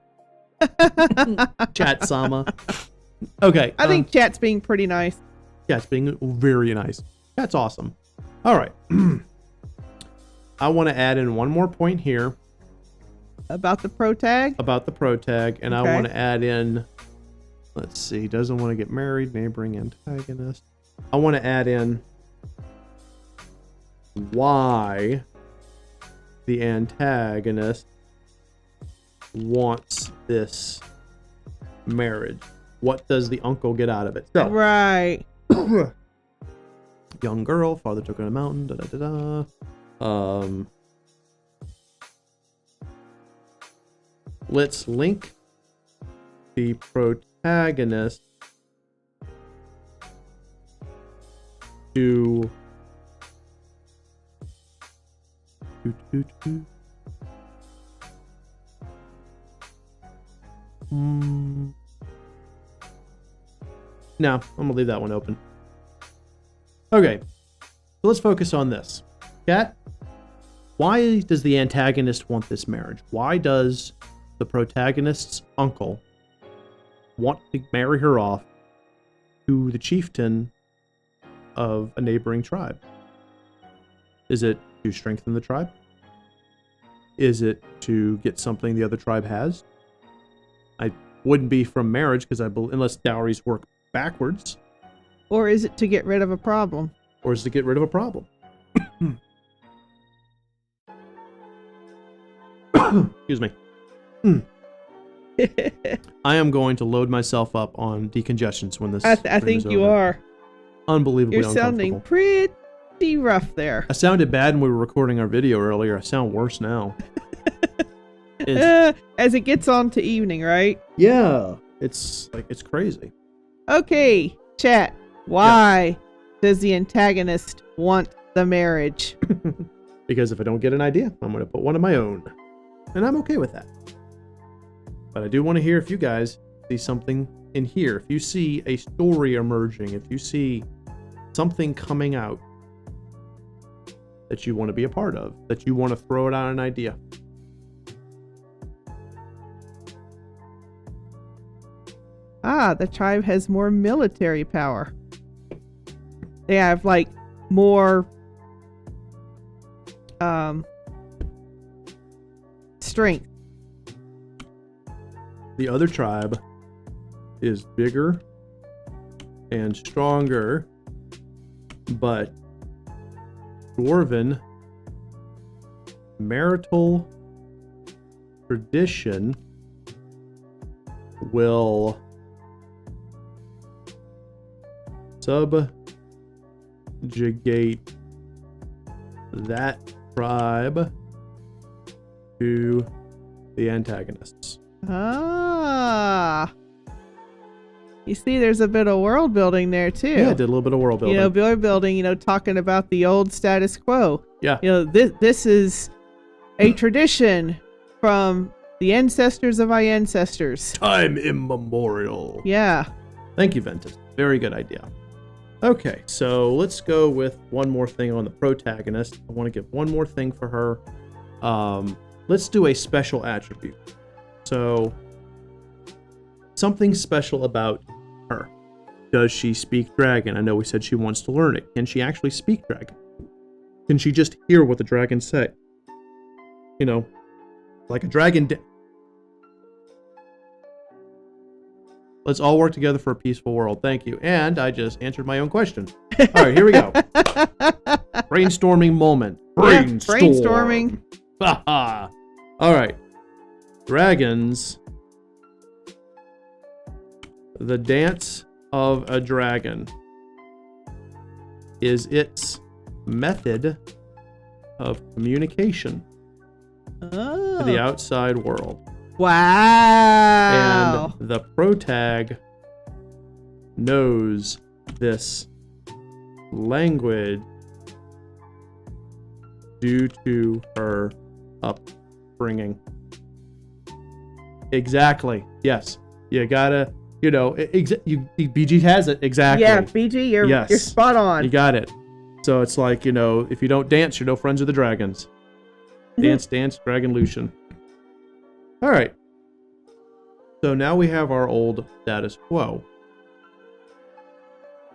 Chat, Sama. Okay. I think chat's being pretty nice. Chat's being very nice. That's awesome. All right. I want to add in one more point here. About the protag? About the protag, and Okay. I want to add in, let's see, doesn't want to get married, neighboring antagonist. I want to add in why the antagonist wants this marriage. What does the uncle get out of it? So, Right. young girl, father took her to a mountain, da da da da. Let's link the protagonist to No, I'm gonna leave that one open. Okay, so let's focus on this. Kat, why does the antagonist want this marriage? Why does the protagonist's uncle want to marry her off to the chieftain of a neighboring tribe? Is it to strengthen the tribe? Is it to get something the other tribe has? I wouldn't be from marriage because I believe, unless dowries work backwards. Or is it to get rid of a problem? Or is it to get rid of a problem? Excuse me. I am going to load myself up on decongestants when this. I stream think is you over. are. Unbelievably You're sounding uncomfortable. pretty rough there. I sounded bad when we were recording our video earlier. I sound worse now. It's, As it gets on to evening, right? yeah, it's crazy. Okay, chat. Why does the antagonist want the marriage? Because if I don't get an idea, I'm going to put one of my own. And I'm okay with that. But I do want to hear if you guys see something in here. If you see a story emerging, if you see something coming out that you want to be a part of, that you want to throw it out an idea. The tribe has more military power. They have like more strength. The other tribe is bigger and stronger, but Dwarven marital tradition will subjugate that tribe to the antagonists. You see, there's a bit of world building there too. Yeah, I did a little bit of world building. World building, talking about the old status quo. Yeah. This is a tradition from the ancestors of my ancestors. Time immemorial. Yeah. Thank you, Ventus. Very good idea. Okay, so let's go with one more thing on the protagonist. I want to give one more thing for her. Let's do a special attribute. So, something special about her. Does she speak dragon? I know we said she wants to learn it. Can she actually speak dragon? Can she just hear what the dragons say? Like a dragon. Let's all work together for a peaceful world. Thank you. And I just answered my own question. All right, here we go. Brainstorming moment. Yeah, Brainstorm. brainstorming. All right. Dragons. The dance of a dragon is its method of communication to the outside world. Wow. And the protag knows this language due to her upbringing. Exactly. Yes. You gotta, BG has it. Exactly. Yeah, BG, you're spot on. You got it. So it's like, if you don't dance, you're no friends with the dragons. Dance, Dragon Lucian. All right. So now we have our old status quo.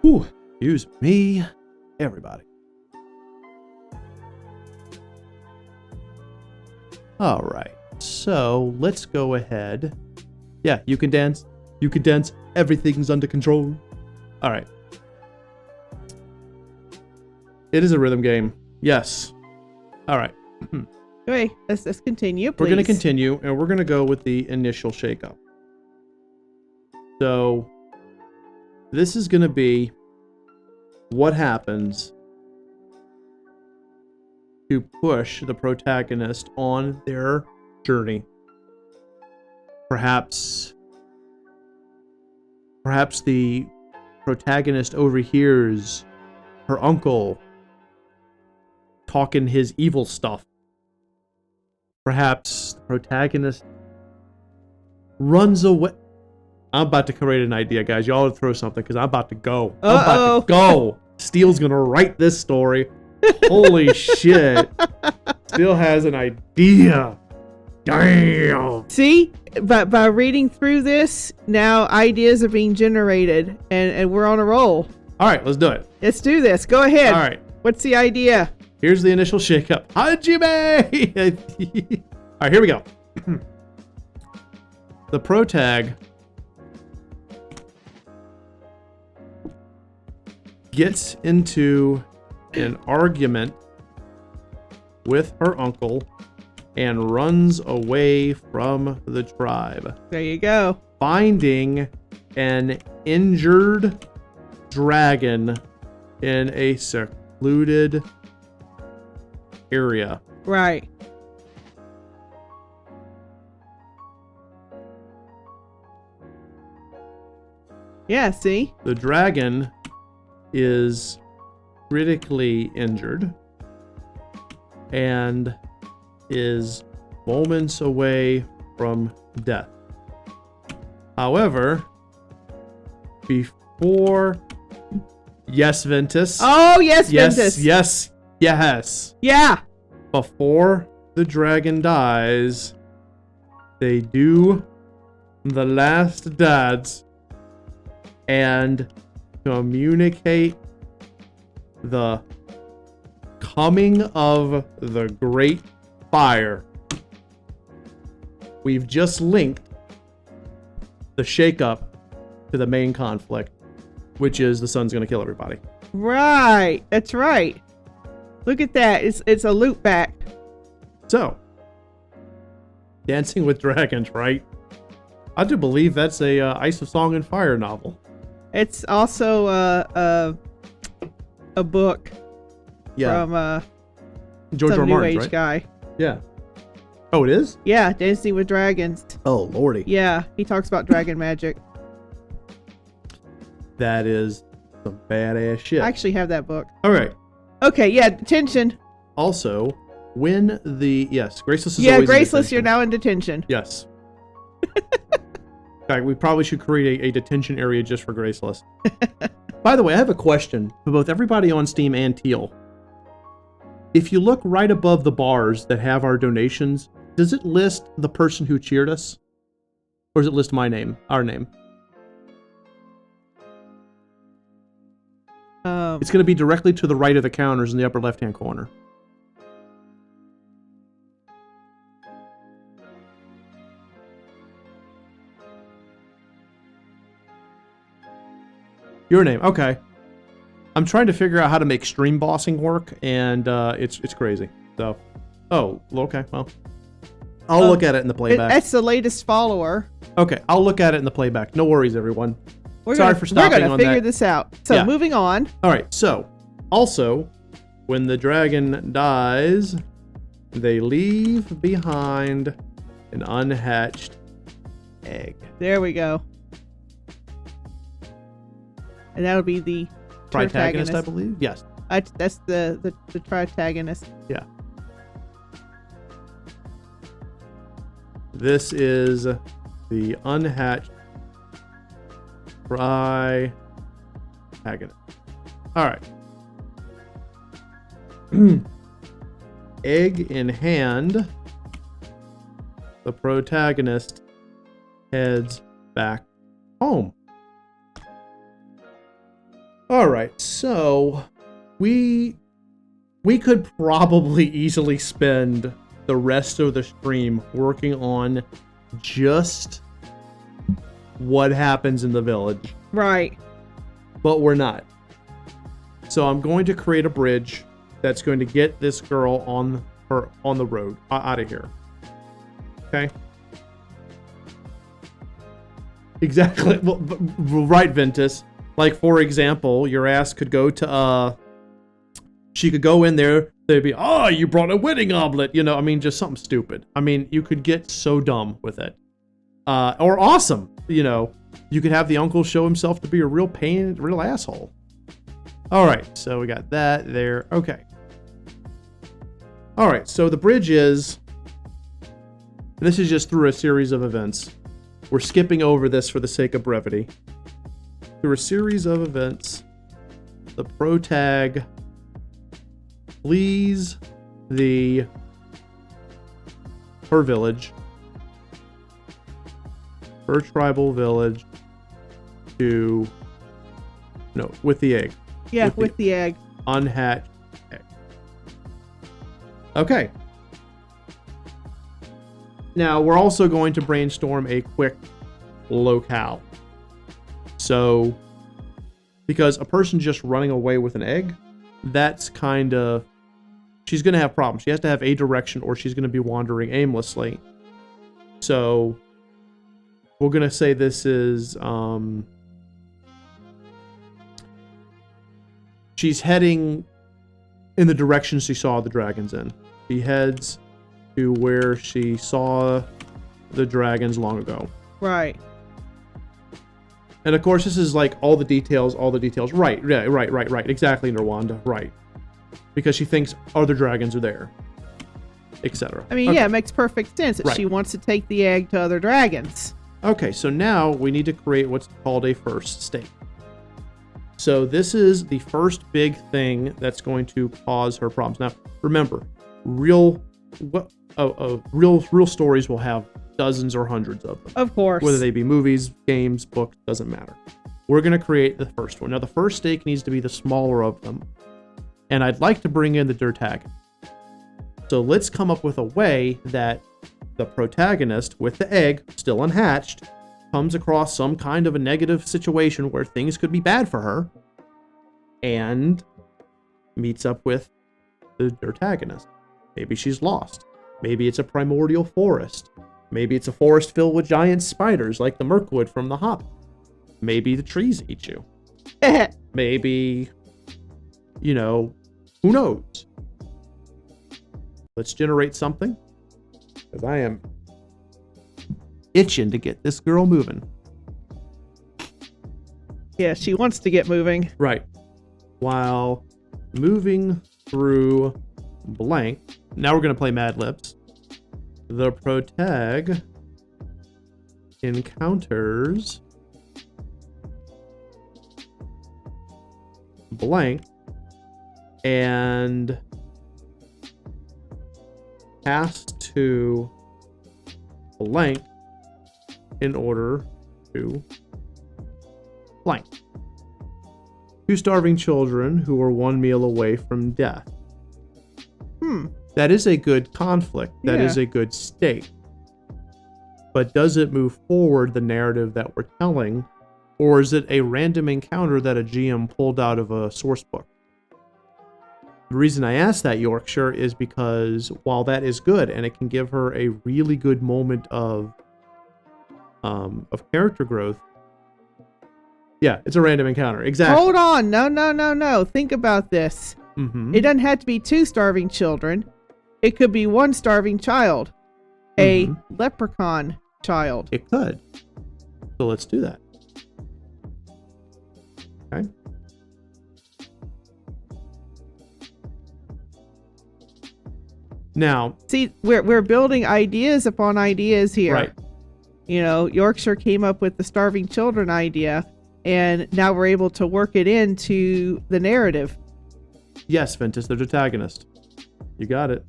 Whew. Excuse me, everybody. All right. So let's go ahead. Yeah, you can dance. You can dance. Everything's under control. All right. It is a rhythm game. Yes. All right. Okay, let's continue, please. We're going to continue, and we're going to go with the initial shakeup. So this is going to be what happens to push the protagonist on their journey. Perhaps the protagonist overhears her uncle talking his evil stuff. Perhaps the protagonist runs away. I'm about to create an idea, guys. Y'all throw something because I'm about to go. I'm about to go. Steele's going to write this story. Holy shit. Steele has an idea. Damn. See, but by reading through this, now ideas are being generated, and we're on a roll. All right, let's do it. Let's do this. Go ahead. All right. What's the idea? Here's the initial shakeup. Hajime! All right, here we go. The protag gets into an argument with her uncle and runs away from the tribe. There you go. Finding an injured dragon in a secluded area. Right. Yeah, see? The dragon is critically injured and is moments away from death. However, before... Yes, Ventus. Oh, yes, Ventus. Yes. Yeah. Before the dragon dies, they do the last dance and communicate the coming of the great fire. We've just linked the shakeup to the main conflict, which is the sun's going to kill everybody. Right. That's right. Look at that. It's a loop back. So, Dancing with Dragons, right? I do believe that's a Ice of Song and Fire novel. It's also a book from George some R. New Martin's, Age right? guy. Yeah. Oh, it is? Yeah, Dancing with Dragons. Oh, lordy. Yeah, he talks about dragon magic. That is some badass shit. I actually have that book. All right. Okay, yeah, detention. Also, when the... Yes, Graceless is Yeah, always in Graceless, detention. you're now in detention. Yes. In fact, we probably should create a detention area just for Graceless. By the way, I have a question for both everybody on Steam and Teal. If you look right above the bars that have our donations, does it list the person who cheered us? Or does it list my name, our name? It's going to be directly to the right of the counters in the upper left-hand corner. Your name, okay. I'm trying to figure out how to make stream bossing work, and it's crazy. So, okay, well, I'll look at it in the playback. That's the latest follower. Okay, I'll look at it in the playback. No worries, everyone. Sorry for stopping on that. We're going to figure this out. So, moving on. All right, so, also, when the dragon dies, they leave behind an unhatched egg. There we go. And that'll be the Protagonist, I believe. Yes. That's the Protagonist. Yeah. This is the unhatched Protagonist. All right. Egg in hand, the protagonist heads back home. All right, so we could probably easily spend the rest of the stream working on just what happens in the village. Right. But we're not. So I'm going to create a bridge that's going to get this girl on the road out of here. Okay? Exactly. Well, right, Ventus. Like, for example, your ass could go to, she could go in there, they'd be, oh, you brought a wedding omelet, you know, I mean, just something stupid. I mean, you could get so dumb with it. Or awesome, you know. You could have the uncle show himself to be a real real asshole. All right, so we got that there. Okay. All right, so the bridge is, this is just through a series of events. We're skipping over this for the sake of brevity. Through a series of events, the protag flees her village, her tribal village, with the egg. Yeah, with the egg. Unhatched egg. Okay. Now, we're also going to brainstorm a quick locale. So, because a person just running away with an egg, that's kind of, she's going to have problems. She has to have a direction or she's going to be wandering aimlessly. So, we're going to say this is, she's heading in the direction she saw the dragons in. She heads to where she saw the dragons long ago. Right. And of course, this is like all the details. Right. Exactly, Nirwanda. Right. Because she thinks other dragons are there, etc. I mean, okay. Yeah, it makes perfect sense that she wants to take the egg to other dragons. Okay, so now we need to create what's called a first state. So this is the first big thing that's going to cause her problems. Now, remember, real stories will have dozens or hundreds of them. Of course. Whether they be movies, games, books, doesn't matter. We're going to create the first one. Now, the first stake needs to be the smaller of them. And I'd like to bring in the Durtagon. So let's come up with a way that the protagonist with the egg, still unhatched, comes across some kind of a negative situation where things could be bad for her and meets up with the Durtagonist. Maybe she's lost. Maybe it's a primordial forest. Maybe it's a forest filled with giant spiders like the Mirkwood from The Hobbit. Maybe the trees eat you. Maybe, who knows? Let's generate something. Because I am itching to get this girl moving. Yeah, she wants to get moving. Right. While moving through blank. Now we're going to play Mad Libs. The protag encounters blank and has to blank in order to blank. 2 starving children who are 1 meal away from death. That is a good conflict. That is a good state. But does it move forward the narrative that we're telling Or is it a random encounter that a GM pulled out of a source book? The reason I ask that, Yorkshire, is because while that is good and it can give her a really good moment of character growth, yeah, it's a random encounter. Exactly. Hold on. No. Think about this. Mm-hmm. It doesn't have to be 2 starving children. It could be 1 starving child. A leprechaun child. It could. So let's do that. Okay. Now, see, we're building ideas upon ideas here. Right. You know, Yorkshire came up with the starving children idea, and now we're able to work it into the narrative. Yes, Ventus, the protagonist. You got it.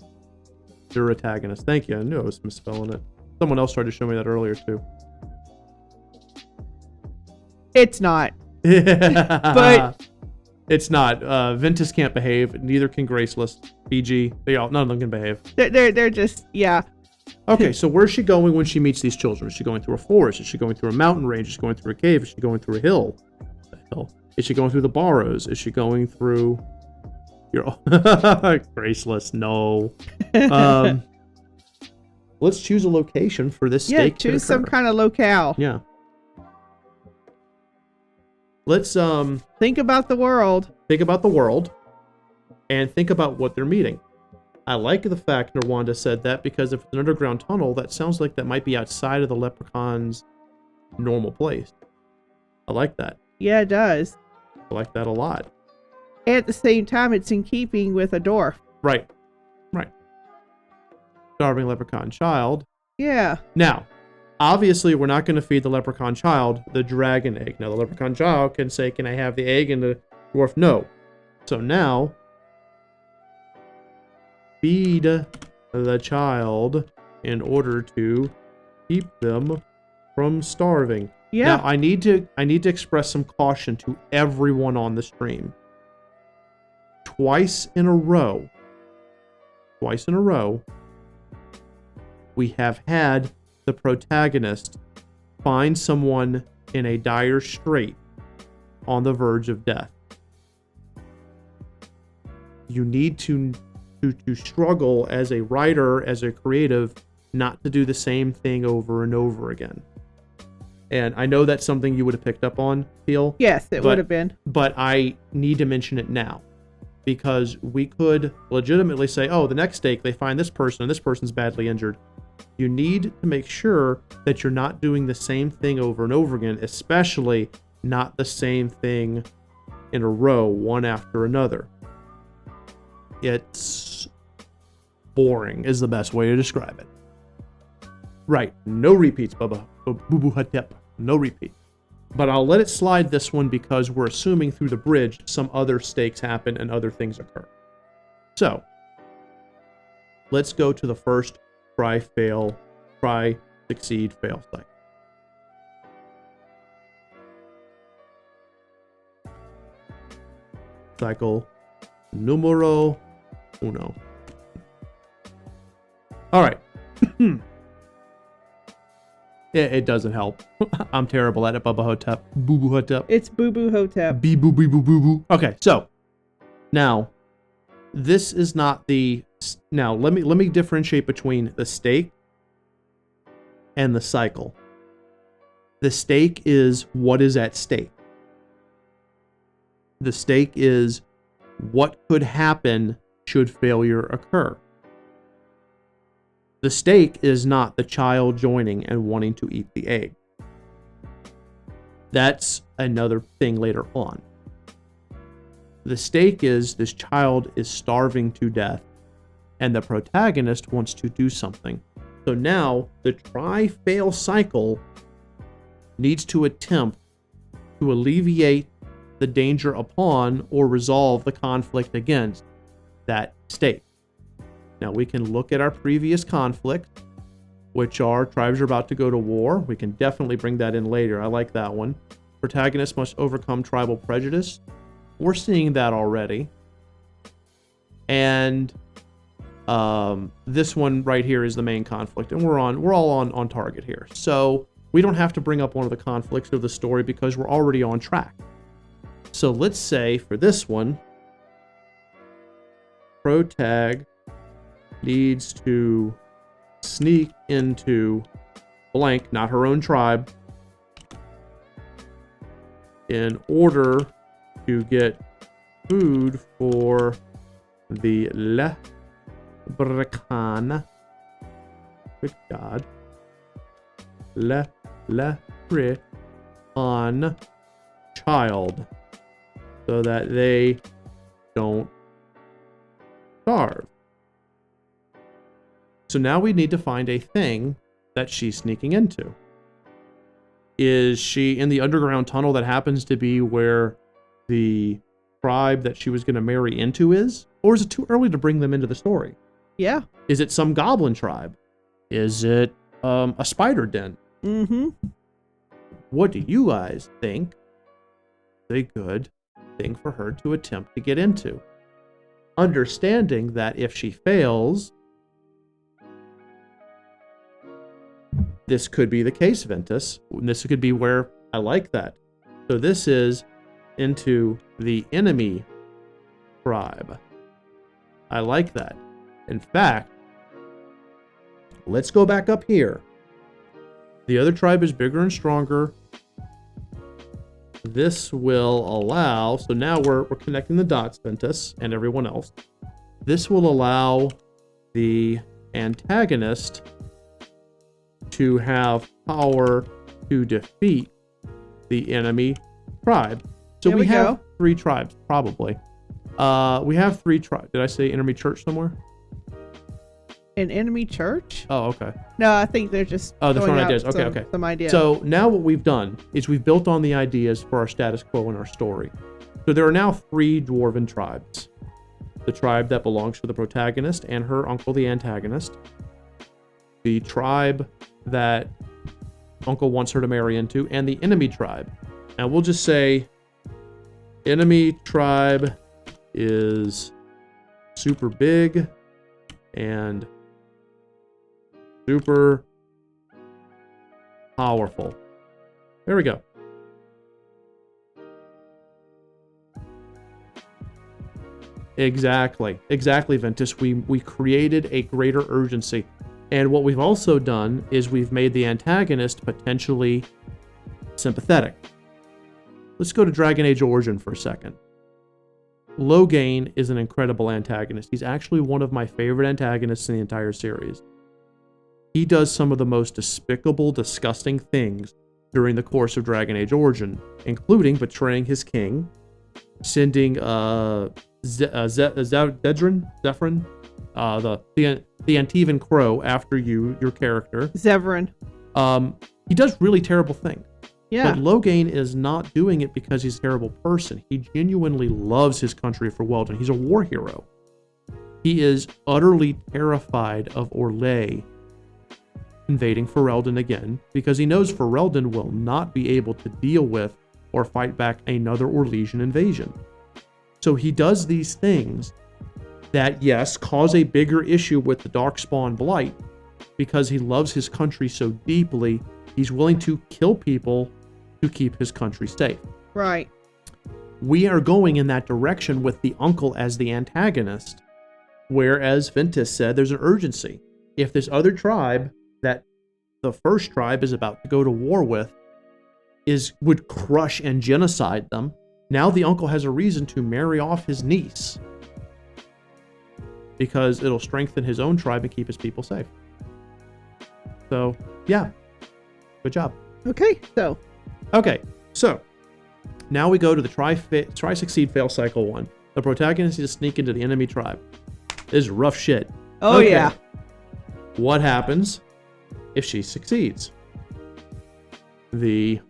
Your antagonist. Thank you. I knew I was misspelling it. Someone else tried to show me that earlier too. It's not. But it's not. Ventus can't behave. Neither can Graceless. BG. None of them can behave. They're just, yeah. Okay, so where's she going when she meets these children? Is she going through a forest? Is she going through a mountain range? Is she going through a cave? Is she going through a hill? Is she going through the Barrows? Is she going through your Graceless? No. Let's choose a location for this stake. Yeah, choose some kind of locale. Yeah. Let's think about the world. Think about the world and think about what they're meeting. I like the fact Nerwanda said that, because if it's an underground tunnel, that sounds like that might be outside of the leprechaun's normal place. I like that. Yeah, it does. I like that a lot. At the same time, it's in keeping with a dwarf. Right. Starving leprechaun child. Yeah. Now, obviously, we're not going to feed the leprechaun child the dragon egg. Now, the leprechaun child can say, "Can I have the egg?" And the dwarf, no. So now, feed the child in order to keep them from starving. Yeah. Now, I need to express some caution to everyone on the stream. Twice in a row, we have had the protagonist find someone in a dire strait on the verge of death. You need to struggle as a writer, as a creative, not to do the same thing over and over again. And I know that's something you would have picked up on, Phil. Yes, it would have been. But I need to mention it now, because we could legitimately say, oh, the next stake, they find this person and this person's badly injured. You need to make sure that you're not doing the same thing over and over again, especially not the same thing in a row, one after another. It's boring is the best way to describe it. Right, no repeats, Bubba. Boo-boo Hatep, no repeat. But I'll let it slide this one because we're assuming through the bridge some other stakes happen and other things occur. So, let's go to the first try, fail, try, succeed, fail cycle. Cycle numero uno. All right. It doesn't help. I'm terrible at it, Bubba Hotep. Boo Boo Hotep. It's Boo Boo Hotep. Bee boo bee boo boo boo. Okay, so now this is not the. Now let me differentiate between the stake and the cycle. The stake is what is at stake. The stake is what could happen should failure occur. The stake is not the child joining and wanting to eat the egg. That's another thing later on. The stake is this child is starving to death and the protagonist wants to do something. So now the try-fail cycle needs to attempt to alleviate the danger upon or resolve the conflict against that stake. Now we can look at our previous conflict, which are tribes are about to go to war. We can definitely bring that in later. I like that one. Protagonist must overcome tribal prejudice. We're seeing that already. And this one right here is the main conflict, and we're all on target here. So we don't have to bring up one of the conflicts of the story because we're already on track. So let's say for this one, Protag needs to sneak into blank, not her own tribe, in order to get food for the Leprechaun. Good God. Leprechaun child. So that they don't starve. So now we need to find a thing that she's sneaking into. Is she in the underground tunnel that happens to be where the tribe that she was going to marry into is? Or is it too early to bring them into the story? Yeah. Is it some goblin tribe? Is it a spider den? Mm-hmm. What do you guys think is a good thing for her to attempt to get into? Understanding that if she fails, this could be the case, Ventus. This could be where I like that. So this is into the enemy tribe. I like that. In fact, let's go back up here. The other tribe is bigger and stronger. This will allow, so now we're connecting the dots, Ventus, and everyone else. This will allow the antagonist to have power to defeat the enemy tribe. So There we we have go. 3 tribes, probably. We have 3 tribes. Did I say enemy church somewhere? An enemy church? Oh, okay. No, I think they're just Oh, they're throwing out ideas. Okay. some ideas. So now what we've done is we've built on the ideas for our status quo in our story. So there are now 3 dwarven tribes. The tribe that belongs to the protagonist and her uncle, the antagonist. The tribe that uncle wants her to marry into, and the enemy tribe. And we'll just say enemy tribe is super big and super powerful. There we go. Exactly, Ventus. We created a greater urgency. And what we've also done is we've made the antagonist potentially sympathetic. Let's go to Dragon Age Origin for a second. Loghain is an incredible antagonist. He's actually one of my favorite antagonists in the entire series. He does some of the most despicable, disgusting things during the course of Dragon Age Origin, including betraying his king, sending Zephyrin, the Antivan Crow after your character. Zevran. He does really terrible things. Yeah. But Loghain is not doing it because he's a terrible person. He genuinely loves his country for Weldon. He's a war hero. He is utterly terrified of Orlais invading Ferelden again because he knows Ferelden will not be able to deal with or fight back another Orlesian invasion. So he does these things that, yes, cause a bigger issue with the Darkspawn Blight because he loves his country so deeply, he's willing to kill people to keep his country safe. Right. We are going in that direction with the uncle as the antagonist, whereas Ventus said there's an urgency. If this other tribe that the first tribe is about to go to war with would crush and genocide them, now the uncle has a reason to marry off his niece because it'll strengthen his own tribe and keep his people safe. So, yeah. Good job. Okay, so now we go to the try succeed fail cycle 1. The protagonist needs to sneak into the enemy tribe. This is rough shit. Oh, okay. Yeah. What happens if she succeeds? The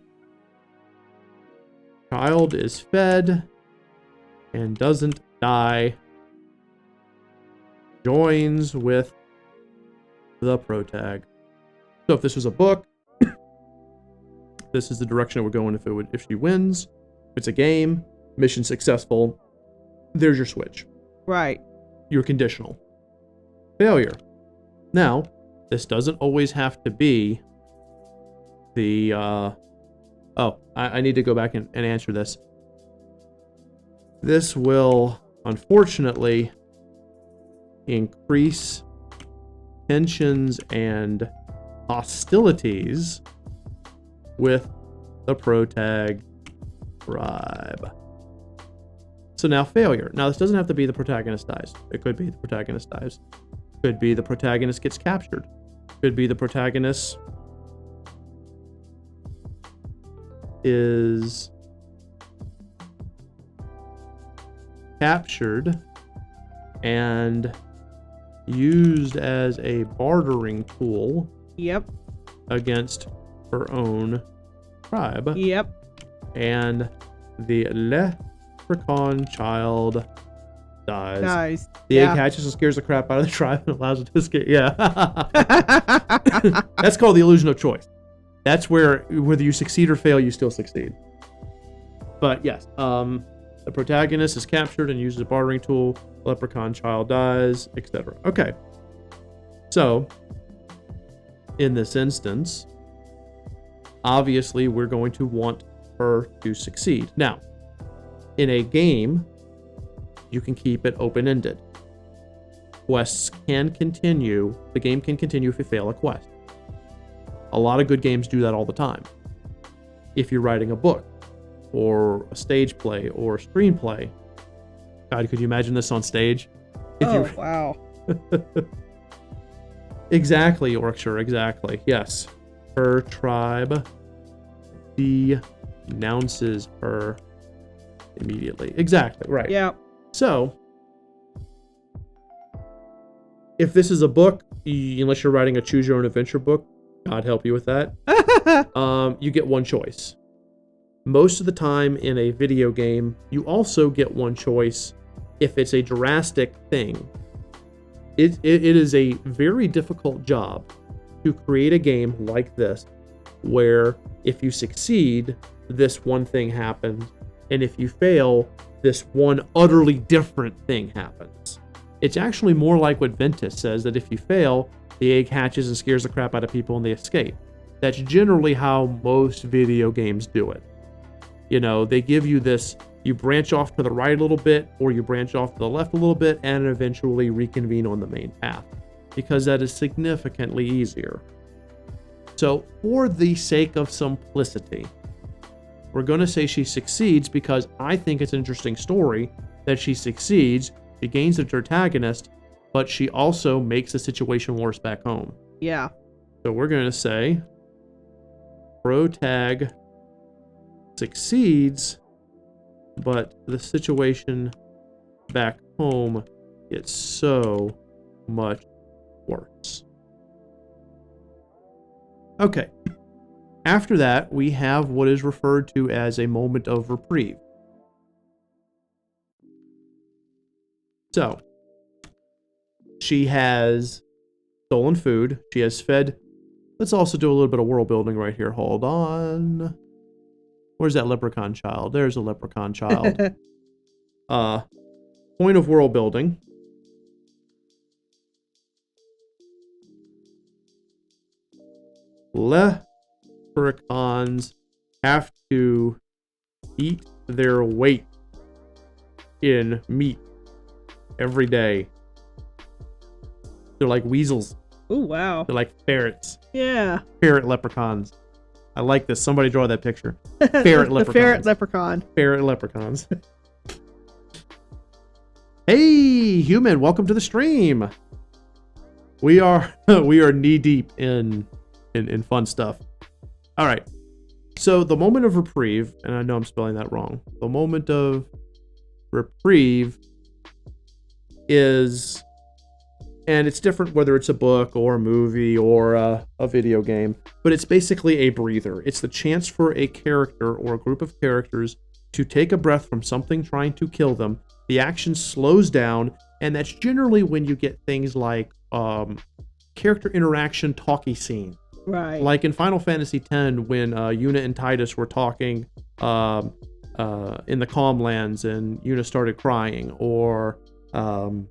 child is fed and doesn't die. Joins with the protag. So if this was a book, this is the direction we're going if she wins. If it's a game, mission successful, there's your switch. Right. Your conditional. Failure. Now, this doesn't always have to be the I need to go back and answer this. This will unfortunately increase tensions and hostilities with the protag tribe. So now failure. Now this doesn't have to be the protagonist dies. It could be the protagonist dies. Could be the protagonist gets captured. Could be the protagonist is captured and used as a bartering tool. Yep. Against her own tribe. Yep. And the leprechaun child dies. The egg hatches and scares the crap out of the tribe and allows it to escape. Yeah. That's called the illusion of choice. That's where whether you succeed or fail, you still succeed. But yes, the protagonist is captured and used as a bartering tool. Leprechaun child dies, etc. Okay. So, in this instance, obviously we're going to want her to succeed. Now, in a game, you can keep it open-ended. Quests can continue. The game can continue if you fail a quest. A lot of good games do that all the time. If you're writing a book, or a stage play, or a screenplay. God, could you imagine this on stage? Wow. Exactly, Orkshire, exactly. Yes. Her tribe denounces her immediately. Exactly, right. Yeah. So, if this is a book, unless you're writing a choose your own adventure book, God help you with that, you get one choice. Most of the time in a video game, you also get one choice if it's a drastic thing. It is a very difficult job to create a game like this, where if you succeed, this one thing happens, and if you fail, this one utterly different thing happens. It's actually more like what Ventus says, that if you fail, the egg hatches and scares the crap out of people and they escape. That's generally how most video games do it. You know, they give you this, you branch off to the right a little bit, or you branch off to the left a little bit, and eventually reconvene on the main path, because that is significantly easier. So, for the sake of simplicity, we're going to say she succeeds because I think it's an interesting story that she succeeds, she gains the protagonist, but she also makes the situation worse back home. Yeah. So we're going to say protag succeeds, but the situation back home gets so much worse. Okay. After that, we have what is referred to as a moment of reprieve. So, she has stolen food. She has fed. Let's also do a little bit of world building right here. Hold on. Where's that leprechaun child? There's a leprechaun child. Point of world building. Leprechauns have to eat their weight in meat every day. They're like weasels. Oh, wow. They're like ferrets. Yeah. Ferret leprechauns. I like this. Somebody draw that picture. Ferret leprechauns. The ferret leprechaun. Ferret leprechauns. Hey, human, welcome to the stream. We are knee deep in fun stuff. All right. So the moment of reprieve, and I know I'm spelling that wrong. The moment of reprieve is, and it's different whether it's a book or a movie or a video game, but it's basically a breather. It's the chance for a character or a group of characters to take a breath from something trying to kill them. The action slows down, and that's generally when you get things like character interaction talkie scene. Right. Like in Final Fantasy X, when Yuna and Tidus were talking in the Calm Lands and Yuna started crying, or in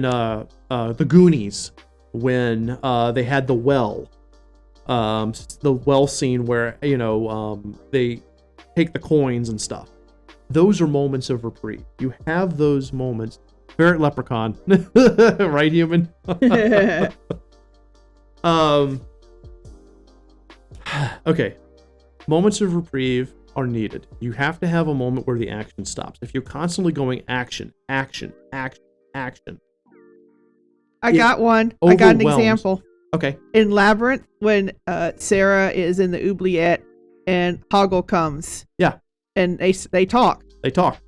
The Goonies when they had the well The well scene where, they take the coins and stuff. Those are moments of reprieve. You have those moments. Ferret leprechaun. Right, human? Okay. Moments of reprieve are needed. You have to have a moment where the action stops. If you're constantly going action, action, action, action. I got one. I got an example. Okay. In Labyrinth, when Sarah is in the oubliette and Hoggle comes. Yeah. And they talk. They talk.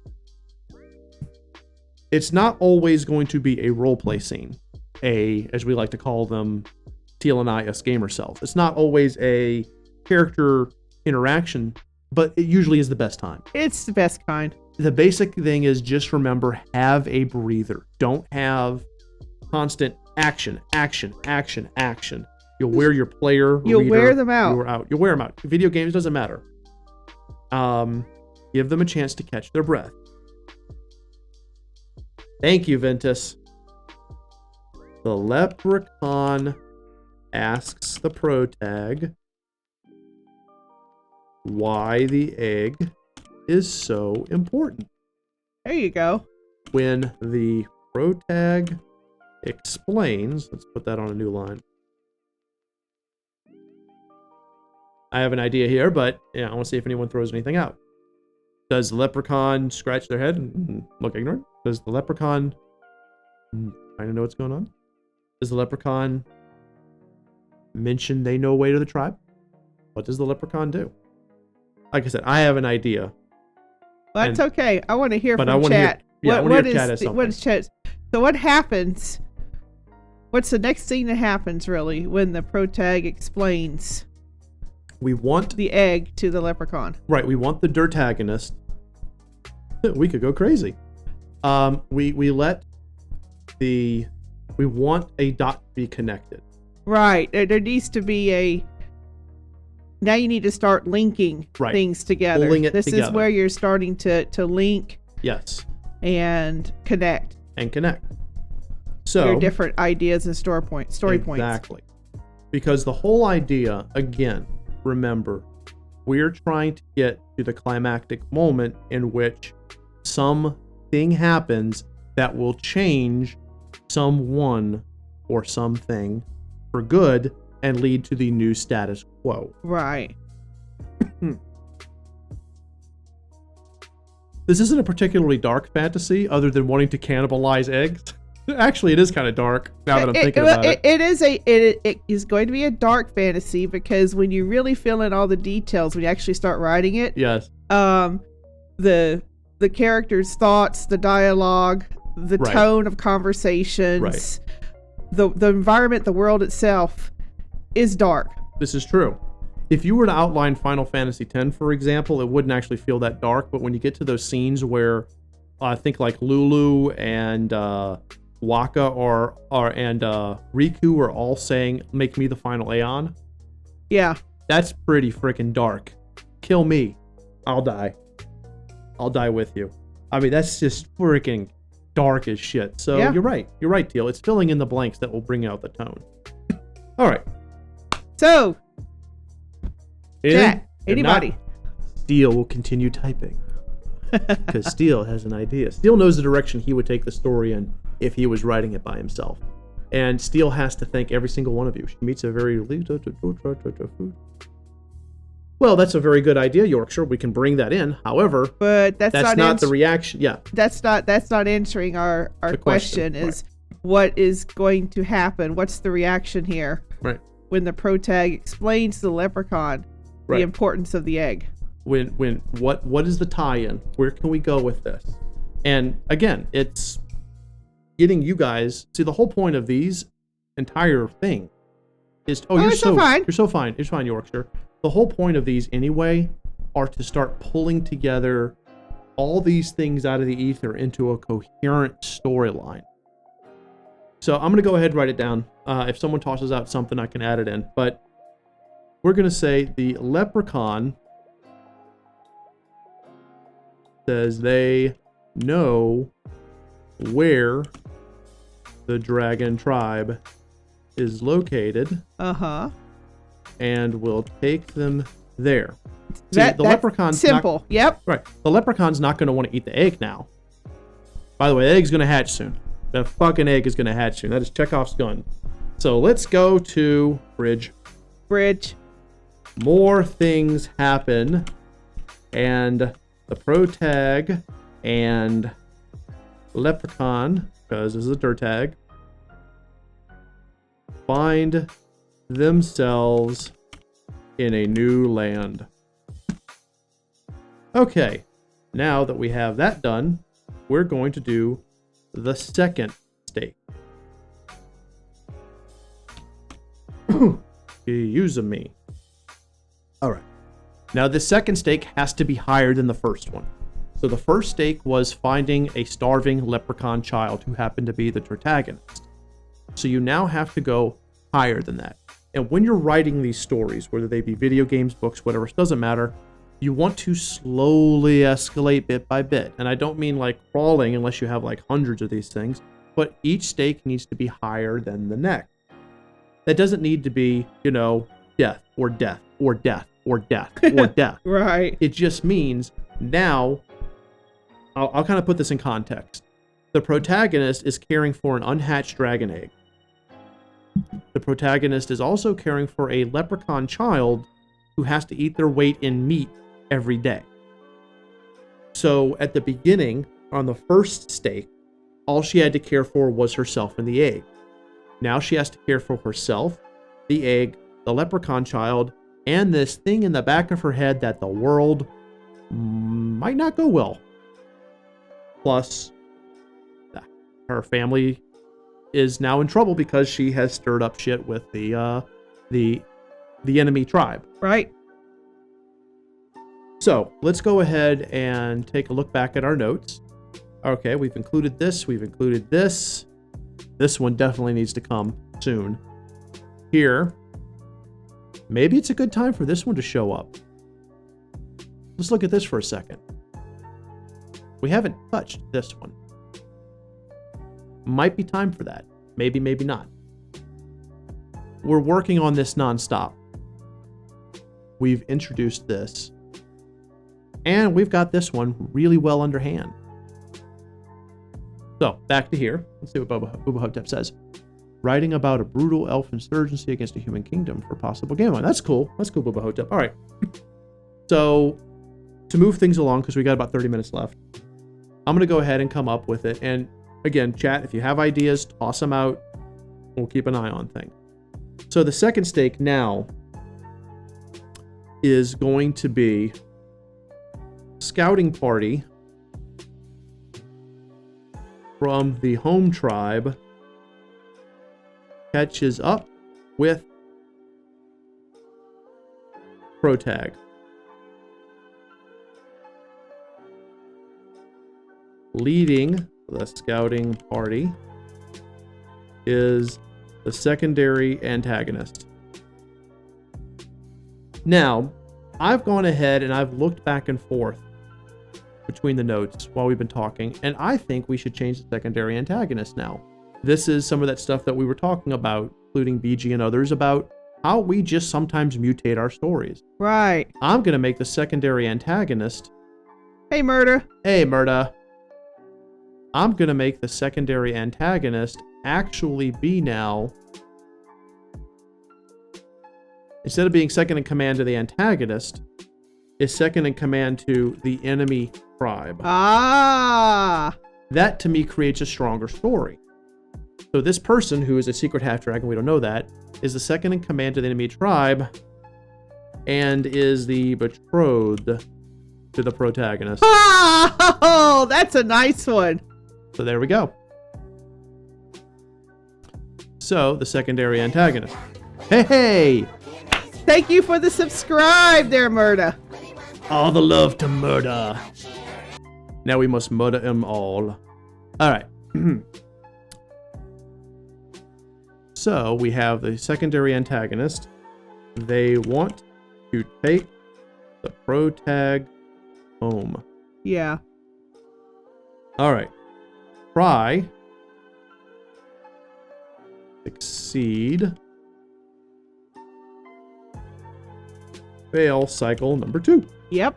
It's not always going to be a roleplay scene, as we like to call them, Teal and I, us gamer selves. It's not always a character interaction, but it usually is the best time. It's the best kind. The basic thing is just remember, have a breather. Don't have constant action, action, action, action. You'll wear your player. You'll wear them out. You'll wear them out. Video games doesn't matter. Give them a chance to catch their breath. Thank you, Ventus. The leprechaun asks the protag why the egg is so important. There you go. When the protag explains, let's put that on a new line. I have an idea here, but I want to see if anyone throws anything out. Does the leprechaun scratch their head and look ignorant? Does the leprechaun kind of know what's going on? Does the leprechaun mention they know way to the tribe? What does the leprechaun do? Like I said, I have an idea. Well, that's okay. I want to hear from chat. What is chat? So what happens? What's the next scene that happens, really, when the protag explains? We want the egg to the leprechaun. Right. We want the Dirtagonist. We could go crazy. We want a dot to be connected. Right. There needs to be now you need to start linking things together. Pulling it this together. Is where you're starting to link. Yes. And connect. So your different ideas and story points. Exactly. Because the whole idea, again, remember, we're trying to get to the climactic moment in which something happens that will change someone or something for good and lead to the new status quo. Right. This isn't a particularly dark fantasy other than wanting to cannibalize eggs. Actually, it is kind of dark now that I'm thinking about it. It is going to be a dark fantasy because when you really fill in all the details, when you actually start writing it, yes, the characters' thoughts, the dialogue, the tone of conversations, the environment, the world itself is dark. This is true. If you were to outline Final Fantasy X, for example, it wouldn't actually feel that dark. But when you get to those scenes where I think like Lulu and Waka and Riku are all saying, "Make me the final Aeon." Yeah. That's pretty freaking dark. Kill me. I'll die. I'll die with you. I mean, that's just freaking dark as shit. So You're right. You're right, Teal. It's filling in the blanks that will bring out the tone. All right. So, chat, anybody? Steel will continue typing. Because Steele has an idea. Steele knows the direction he would take the story in if he was writing it by himself. And Steele has to thank every single one of you. She meets a very... Well, that's a very good idea, Yorkshire. We can bring that in. However, but that's not the reaction. Yeah. That's not answering our question is what is going to happen? What's the reaction here? Right. When the protag explains to the leprechaun the importance of the egg. What is the tie-in? Where can we go with this? And again, it's getting you guys. See, the whole point of these entire thing is you're so fine. You're so fine. You're fine, Yorkshire. The whole point of these anyway are to start pulling together all these things out of the ether into a coherent storyline. So I'm going to go ahead and write it down. If someone tosses out something, I can add it in. But we're going to say the leprechaun says they know where the dragon tribe is located. Uh-huh. and we'll take them there. See, That's leprechaun's simple. the That's leprechaun's simple. Yep. Right. The leprechaun's not going to want to eat the egg now. By the way, the egg's going to hatch soon. The fucking egg is going to hatch soon. That is Chekhov's gun. So let's go to bridge. Bridge. More things happen. And the protag and leprechaun, because this is a dirt tag, find themselves in a new land. Okay, now that we have that done, we're going to do the second stake. Excuse me. All right. Now, the second stake has to be higher than the first one. So the first stake was finding a starving leprechaun child who happened to be the protagonist. So you now have to go higher than that. And when you're writing these stories, whether they be video games, books, whatever, it doesn't matter, you want to slowly escalate bit by bit. And I don't mean like crawling unless you have like hundreds of these things, but each stake needs to be higher than the next. That doesn't need to be, death or death or death or death or death. Right. It just means now, I'll kind of put this in context. The protagonist is caring for an unhatched dragon egg. The protagonist is also caring for a leprechaun child who has to eat their weight in meat every day. So at the beginning, on the first stake, all she had to care for was herself and the egg. Now she has to care for herself, the egg, the leprechaun child, and this thing in the back of her head that the world might not go well. Plus, her family is now in trouble because she has stirred up shit with the enemy tribe. Right. So let's go ahead and take a look back at our notes. Okay, we've included this. We've included this. This one definitely needs to come soon. Here, maybe it's a good time for this one to show up. Let's look at this for a second. We haven't touched this one. Might be time for that. Maybe, maybe not. We're working on this nonstop. We've introduced this. And we've got this one really well underhand. So, back to here. Let's see what Bubba Hotep says. Writing about a brutal elf insurgency against a human kingdom for possible gameplay. That's cool. That's cool, Bubba Hotep. All right. So, to move things along, because we got about 30 minutes left, I'm going to go ahead and come up with it. And again, chat, if you have ideas, toss them out. We'll keep an eye on things. So, the second stake now is going to be scouting party from the home tribe catches up with protag. Leading the scouting party is the secondary antagonist. Now, I've gone ahead and I've looked back and forth between the notes while we've been talking, and I think we should change the secondary antagonist now. This is some of that stuff that we were talking about, including BG and others, about how we just sometimes mutate our stories. Right. I'm going to make the secondary antagonist... Hey, Murda. Hey, Murda. I'm going to make the secondary antagonist actually be now... Instead of being second in command to the antagonist, is second in command to the enemy tribe. Ah! That, to me, creates a stronger story. So this person, who is a secret half-dragon, we don't know that, is the second in command to the enemy tribe and is the betrothed to the protagonist. Oh, that's a nice one. So there we go. So, the secondary antagonist. Hey! Thank you for the subscribe there, Murda. All the love to murder. Now we must murder them all. Alright. So, we have the secondary antagonist. They want to take the protag home. Yeah. Alright. Try. Succeed. fail cycle number 2. Yep.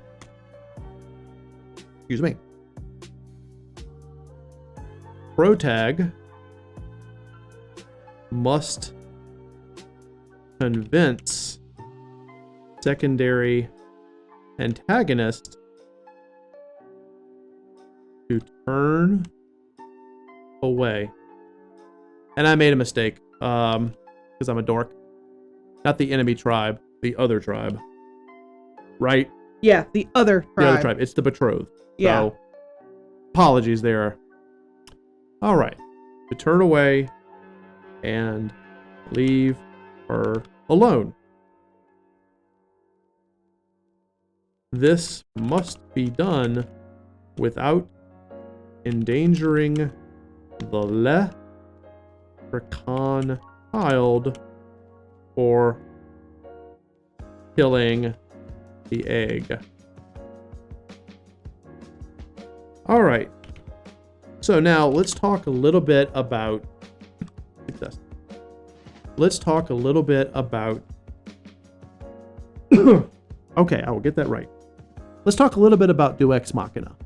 Excuse me. Protag must convince secondary antagonist to turn away. And I made a mistake, because I'm a dork. Not the enemy tribe, the other tribe. Right? Yeah, the other tribe. The other tribe. It's the betrothed. Yeah. So, apologies there. All right. To turn away and leave her alone. This must be done without endangering the leprechaun child or killing the egg. All right. So now let's talk a little bit about success. Let's talk a little bit about okay, I will get that right. Let's talk a little bit about Deus Ex Machina.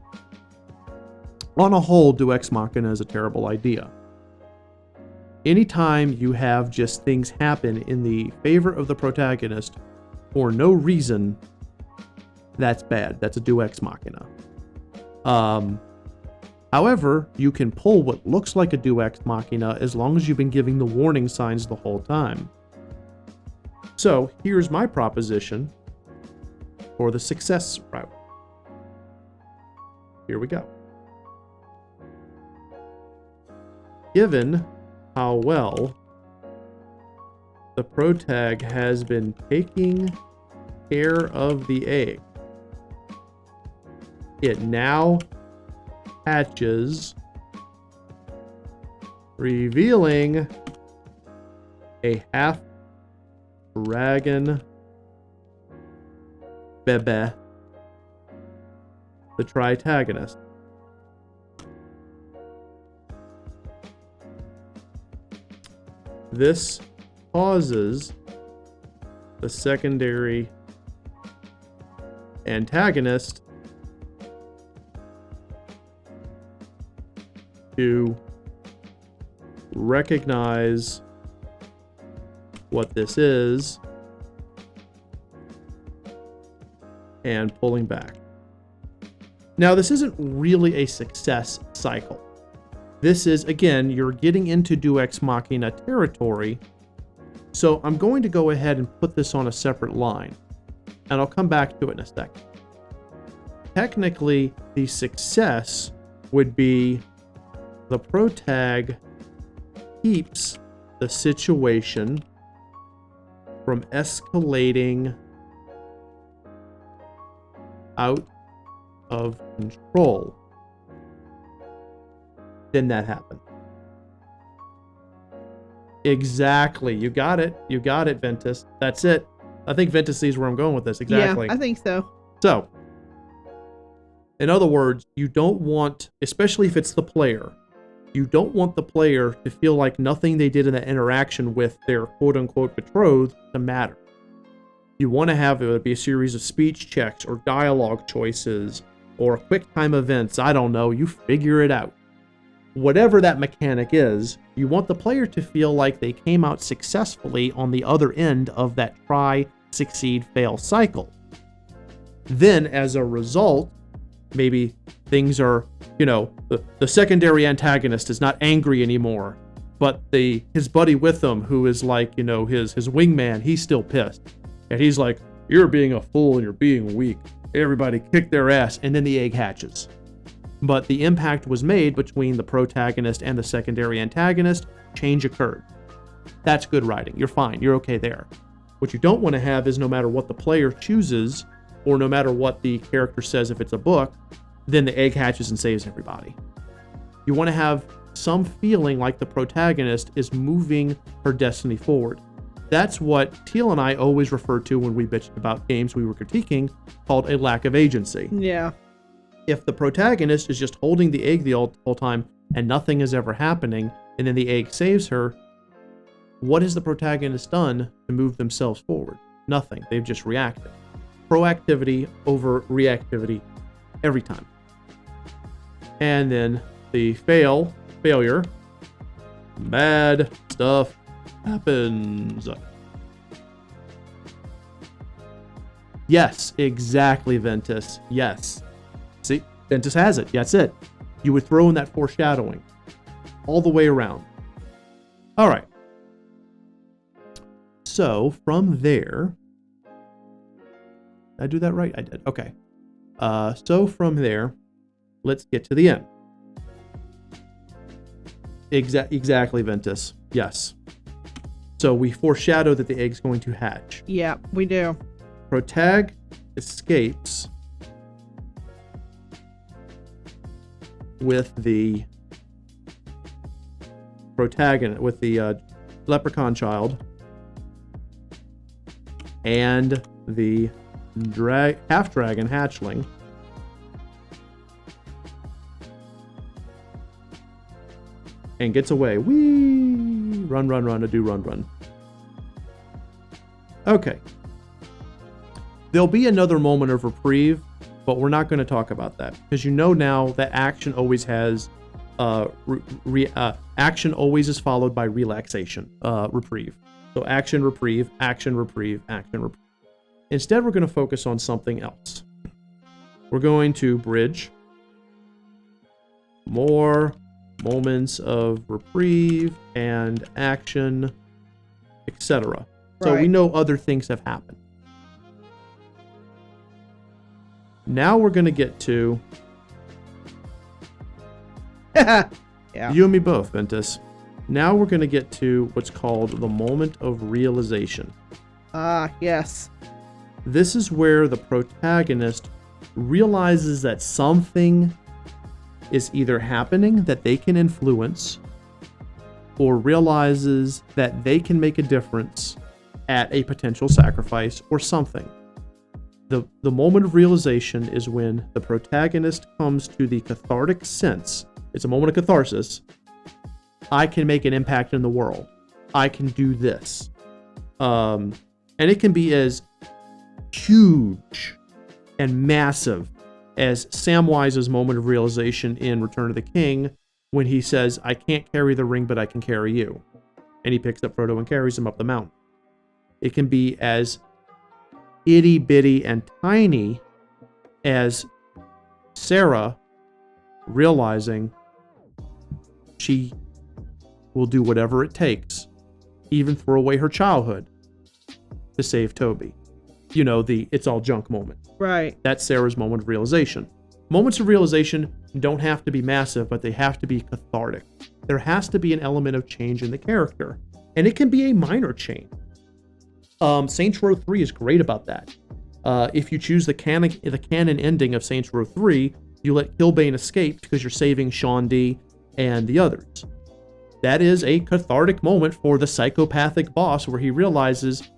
On a whole, Deus Ex Machina is a terrible idea. Anytime you have just things happen in the favor of the protagonist for no reason, that's bad. That's a Deus Ex Machina. However, you can pull what looks like a Deus Ex Machina as long as you've been giving the warning signs the whole time. So, here's my proposition for the success route. Here we go. Given how well the protag has been taking care of the egg, it now hatches, revealing a half-dragon bebe, the Protagonist. This causes the secondary antagonist to recognize what this is and pulling back. Now, this isn't really a success cycle. This is, again, you're getting into Deus Ex Machina territory. So I'm going to go ahead and put this on a separate line, and I'll come back to it in a second. Technically, the success would be the protag keeps the situation from escalating out of control. Then that happened. Exactly. You got it. You got it, Ventus. That's it. I think Ventus sees where I'm going with this. Exactly. Yeah, I think so. So, in other words, you don't want, especially if it's the player, you don't want the player to feel like nothing they did in that interaction with their quote-unquote betrothed to matter. You want to have it be a series of speech checks or dialogue choices or quick time events. I don't know. You figure it out. Whatever that mechanic is, you want the player to feel like they came out successfully on the other end of that try, succeed, fail cycle. Then, as a result, maybe things are, the secondary antagonist is not angry anymore, but his buddy with him, who is like, his wingman, he's still pissed. And he's like, you're being a fool and you're being weak. Everybody kick their ass, and then the egg hatches. But the impact was made between the protagonist and the secondary antagonist. Change occurred. That's good writing. You're fine. You're okay there. What you don't want to have is no matter what the player chooses, or no matter what the character says if it's a book, then the egg hatches and saves everybody. You want to have some feeling like the protagonist is moving her destiny forward. That's what Teal and I always refer to when we bitched about games we were critiquing, called a lack of agency. Yeah. If the protagonist is just holding the egg the whole time and nothing is ever happening, and then the egg saves her, what has the protagonist done to move themselves forward? Nothing. They've just reacted. proactivity over reactivity every time. And then the failure, bad stuff happens. Yes, exactly, Ventus. Yes. See, Ventus has it. That's it. You would throw in that foreshadowing all the way around. All right. So from there, did I do that right? I did. Okay. So from there, let's get to the end. Exactly, Ventus. Yes. So we foreshadow that the egg's going to hatch. Yeah, we do. Protag escapes with the protagonist, with the leprechaun child, and the half-dragon hatchling. And gets away. Whee! Run, run. Okay. There'll be another moment of reprieve, but we're not going to talk about that because you know now that action always has action always is followed by relaxation, reprieve. So action, reprieve, action, reprieve, action, reprieve. Instead, we're going to focus on something else. We're going to bridge more moments of reprieve and action, etc. So we know other things have happened. Now we're going to get to Yeah. You and me both, Ventus. Now we're going to get to what's called the moment of realization. Ah, yes. This is where the protagonist realizes that something is either happening that they can influence, or realizes that they can make a difference at a potential sacrifice or something. The moment of realization is when the protagonist comes to the cathartic sense. It's a moment of catharsis. I can make an impact in the world. I can do this. And it can be as huge and massive as Samwise's moment of realization in Return of the King when he says, I can't carry the ring, but I can carry you. And he picks up Frodo and carries him up the mountain. It can be as itty bitty and tiny as Sarah realizing she will do whatever it takes, even throw away her childhood, to save Toby. You know, the it's all junk moment. Right. That's Sarah's moment of realization. Moments of realization don't have to be massive, but they have to be cathartic. There has to be an element of change in the character. And it can be a minor change. Saints Row 3 is great about that. If you choose the canon ending of Saints Row 3, you let Kilbane escape because you're saving Sean D and the others. That is a cathartic moment for the psychopathic boss where he realizes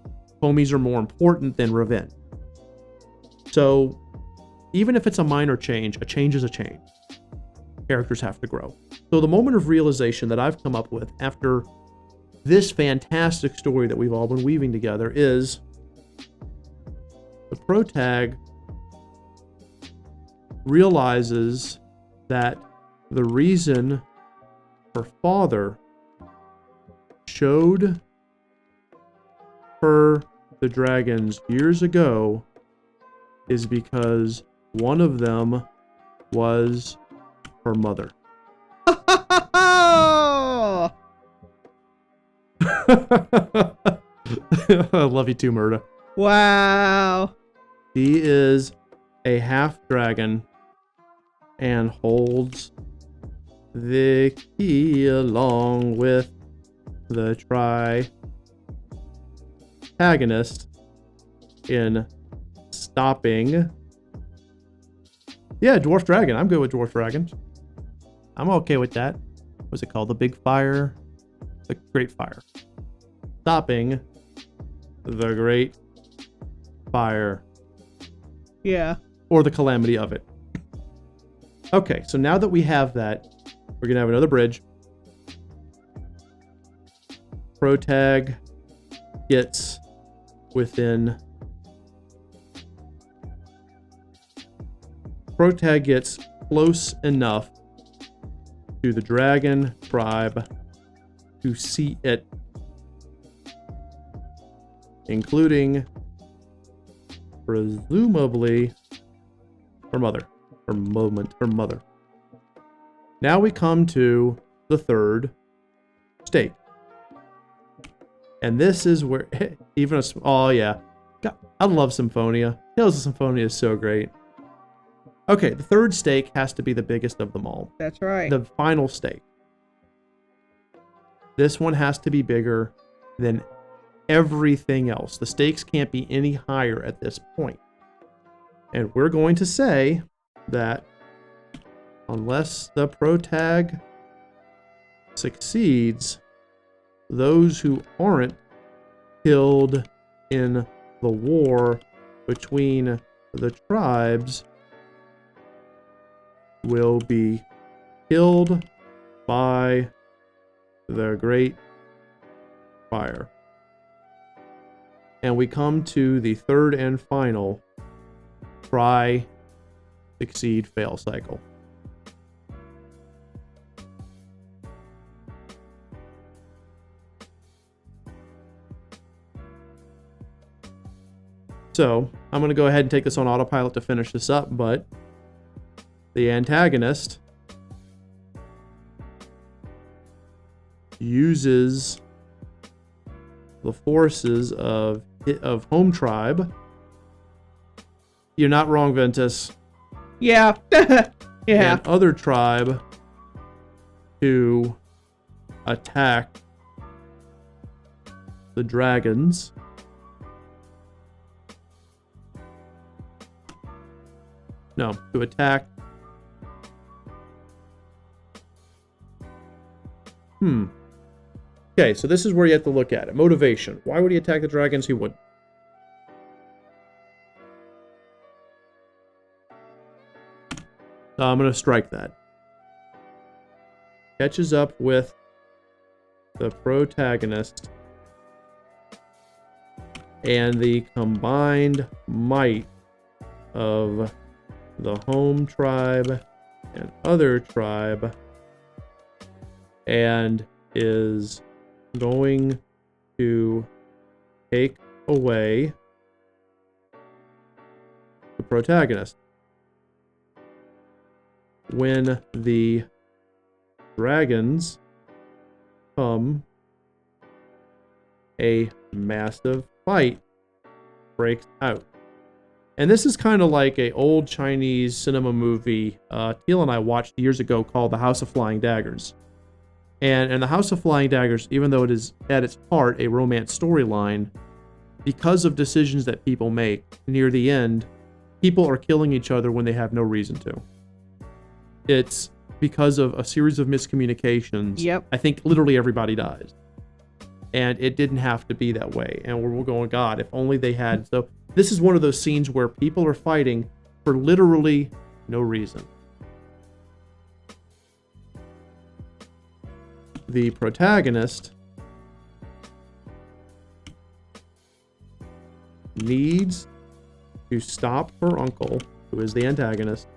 homies are more important than revenge. So even if it's a minor change, a change is a change. Characters have to grow. So the moment of realization that I've come up with after this fantastic story that we've all been weaving together is the protag realizes that the reason her father showed her the dragons years ago is because one of them was her mother. I love you too, Murda. Wow. He is a half dragon and holds the key along with the Antagonist in stopping. Yeah, Dwarf Dragon. I'm good with Dwarf Dragons. I'm okay with that. What's it called? The Big Fire? The Great Fire. Stopping the Great Fire. Yeah. Or the calamity of it. Okay, so now that we have that, we're going to have another bridge. Protag gets within protag gets close enough to the dragon tribe to see it, including presumably her mother. Now we come to the third stake. And this is where even oh yeah. God, I love Symphonia. Tales of Symphonia is so great. Okay, the third stake has to be the biggest of them all. That's right. The final stake. This one has to be bigger than everything else. The stakes can't be any higher at this point. And we're going to say that unless the protag succeeds, those who aren't killed in the war between the tribes will be killed by the Great Fire. And we come to the third and final try, succeed, fail cycle. So, I'm going to go ahead and take this on autopilot to finish this up, but the antagonist uses the forces of home tribe. You're not wrong, Ventus. Yeah. Yeah. And other tribe to attack the dragons. No, to attack. Okay, so this is where you have to look at it. Motivation. Why would he attack the dragons? He wouldn't. I'm going to strike that. Catches up with the protagonist and the combined might of the home tribe and other tribe, and is going to take away the protagonist. When the dragons come, a massive fight breaks out. And this is kind of like an old Chinese cinema movie Teal and I watched years ago called The House of Flying Daggers. And in The House of Flying Daggers, even though it is at its heart a romance storyline, because of decisions that people make near the end, people are killing each other when they have no reason to. It's because of a series of miscommunications. Yep. I think literally everybody dies. And it didn't have to be that way. And we're going, God, if only they had. So this is one of those scenes where people are fighting for literally no reason. The protagonist needs to stop her uncle, who is the antagonist,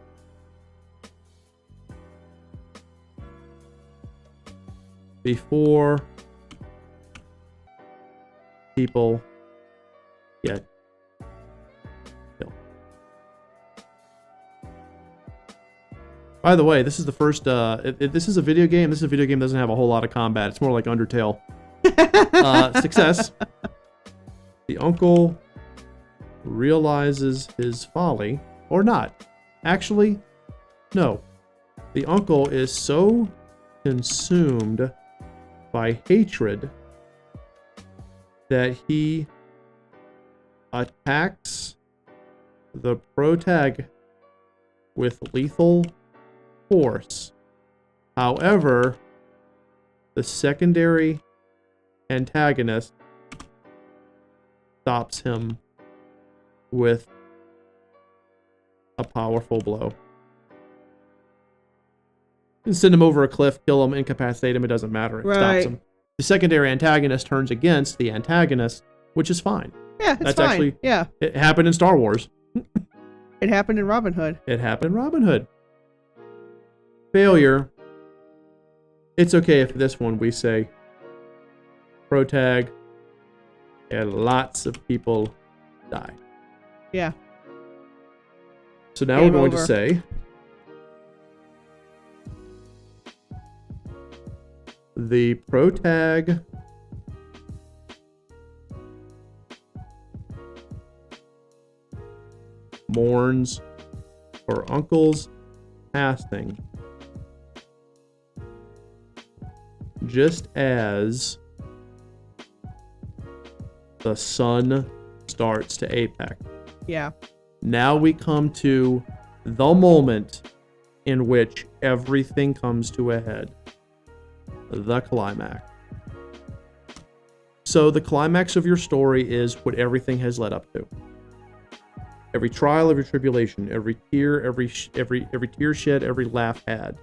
before people get killed. By the way, this is the first, this is a video game. This is a video game that doesn't have a whole lot of combat. It's more like Undertale. Success. The uncle realizes his folly, or not. Actually, no. The uncle is so consumed by hatred that he attacks the protag with lethal force. However, the secondary antagonist stops him with a powerful blow. You can send him over a cliff, kill him, incapacitate him, it doesn't matter. It stops him. The secondary antagonist turns against the antagonist, which is fine. Yeah, it's That's fine. actually, yeah. it happened in Star Wars. It happened in Robin Hood. It happened in Robin Hood. Failure. It's okay if this one we say protag and lots of people die. Yeah. So now Game we're going over. to say the protag mourns her uncle's passing, just as the sun starts to apex. Yeah. Now we come to the moment in which everything comes to a head. The climax. So the climax of your story is what everything has led up to. Every trial, every tribulation, every tear, every tear shed, every laugh had.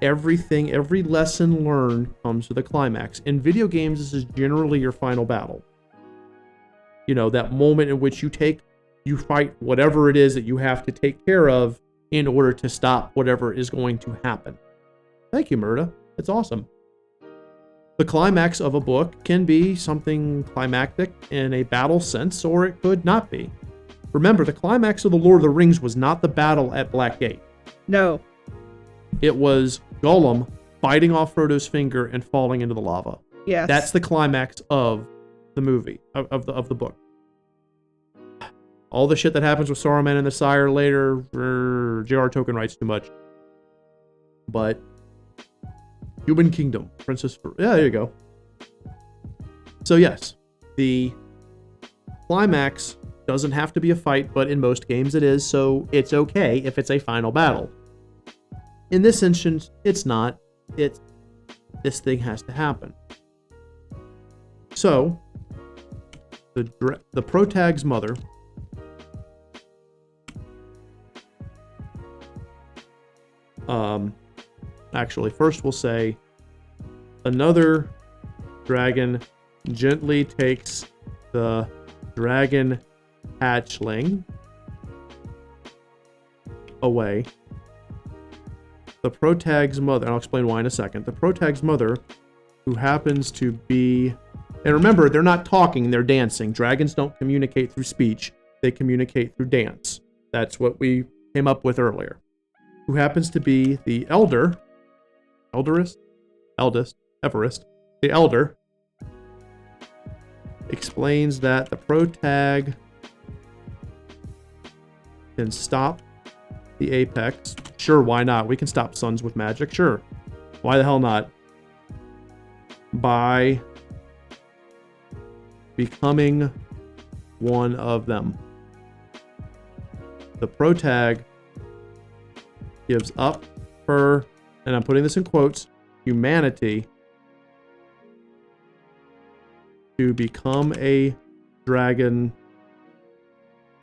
Everything, every lesson learned comes to the climax. In video games, this is generally your final battle. You know, that moment in which you fight whatever it is that you have to take care of in order to stop whatever is going to happen. Thank you, Murda. That's awesome. The climax of a book can be something climactic in a battle sense, or it could not be. Remember, the climax of The Lord of the Rings was not the battle at Blackgate. No. It was Gollum biting off Frodo's finger and falling into the lava. Yes. That's the climax of the movie, of the book. All the shit that happens with Saruman and the Sire later, J.R. Tolkien writes too much. But Human Kingdom, yeah, there you go. So yes, the climax doesn't have to be a fight, but in most games it is, so it's okay if it's a final battle. In this instance, it's not. This thing has to happen. So, the protag's mother actually, first we'll say another dragon gently takes the dragon hatchling away. The protag's mother, and I'll explain why in a second. The protag's mother, who happens to be, and remember, they're not talking, they're dancing. Dragons don't communicate through speech, they communicate through dance. That's what we came up with earlier. Who happens to be the Everest, the elder, explains that the protag can stop the apex. Sure, why not? We can stop suns with magic, sure. Why the hell not? By becoming one of them. The protag gives up her, and I'm putting this in quotes, humanity to become a dragon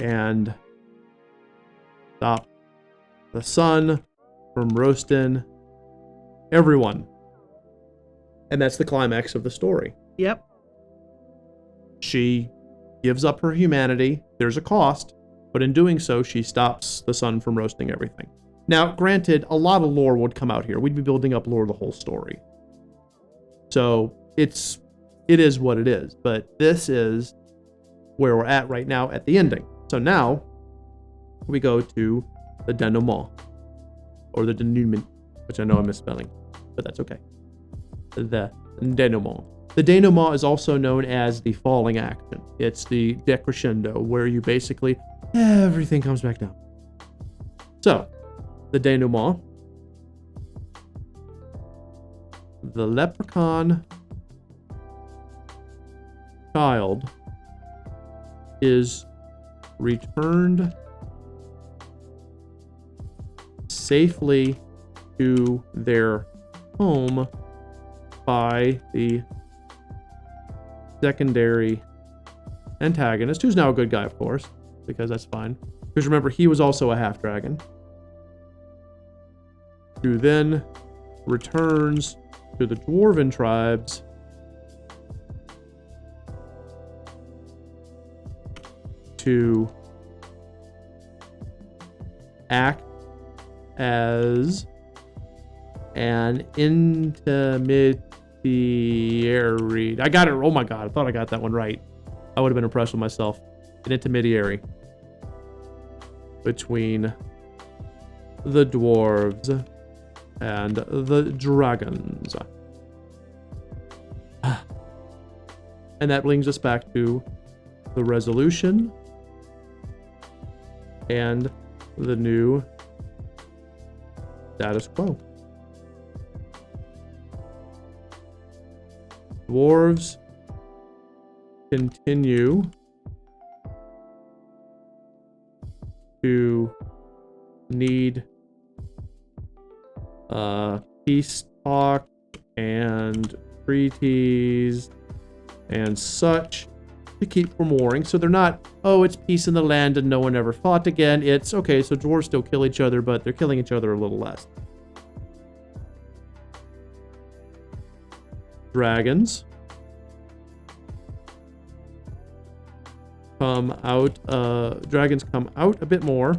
and stop the sun from roasting everyone. And that's the climax of the story. Yep. She gives up her humanity. There's a cost, but in doing so, she stops the sun from roasting everything. Now, granted, a lot of lore would come out here. We'd be building up lore the whole story. So it is what it is. But this is where we're at right now at the ending. So now we go to the denouement, or the denouement, which I know I'm misspelling, but that's okay. The denouement. The denouement is also known as the falling action. It's the decrescendo, where you basically, everything comes back down. So, the denouement. The leprechaun child is returned safely to their home by the secondary antagonist, who's now a good guy, of course, because that's fine. Because remember, he was also a half-dragon, who then returns to the dwarven tribes to act as an intermediary. I got it. Oh my god, I thought I got that one right. I would have been impressed with myself. An intermediary between the dwarves and the dragons. And that brings us back to the resolution and the new status quo. Dwarves continue to need peace talk and treaties and such to keep from warring. So they're not, oh, it's peace in the land and no one ever fought again. It's, okay, so dwarves still kill each other, but they're killing each other a little less. Dragons come out a bit more.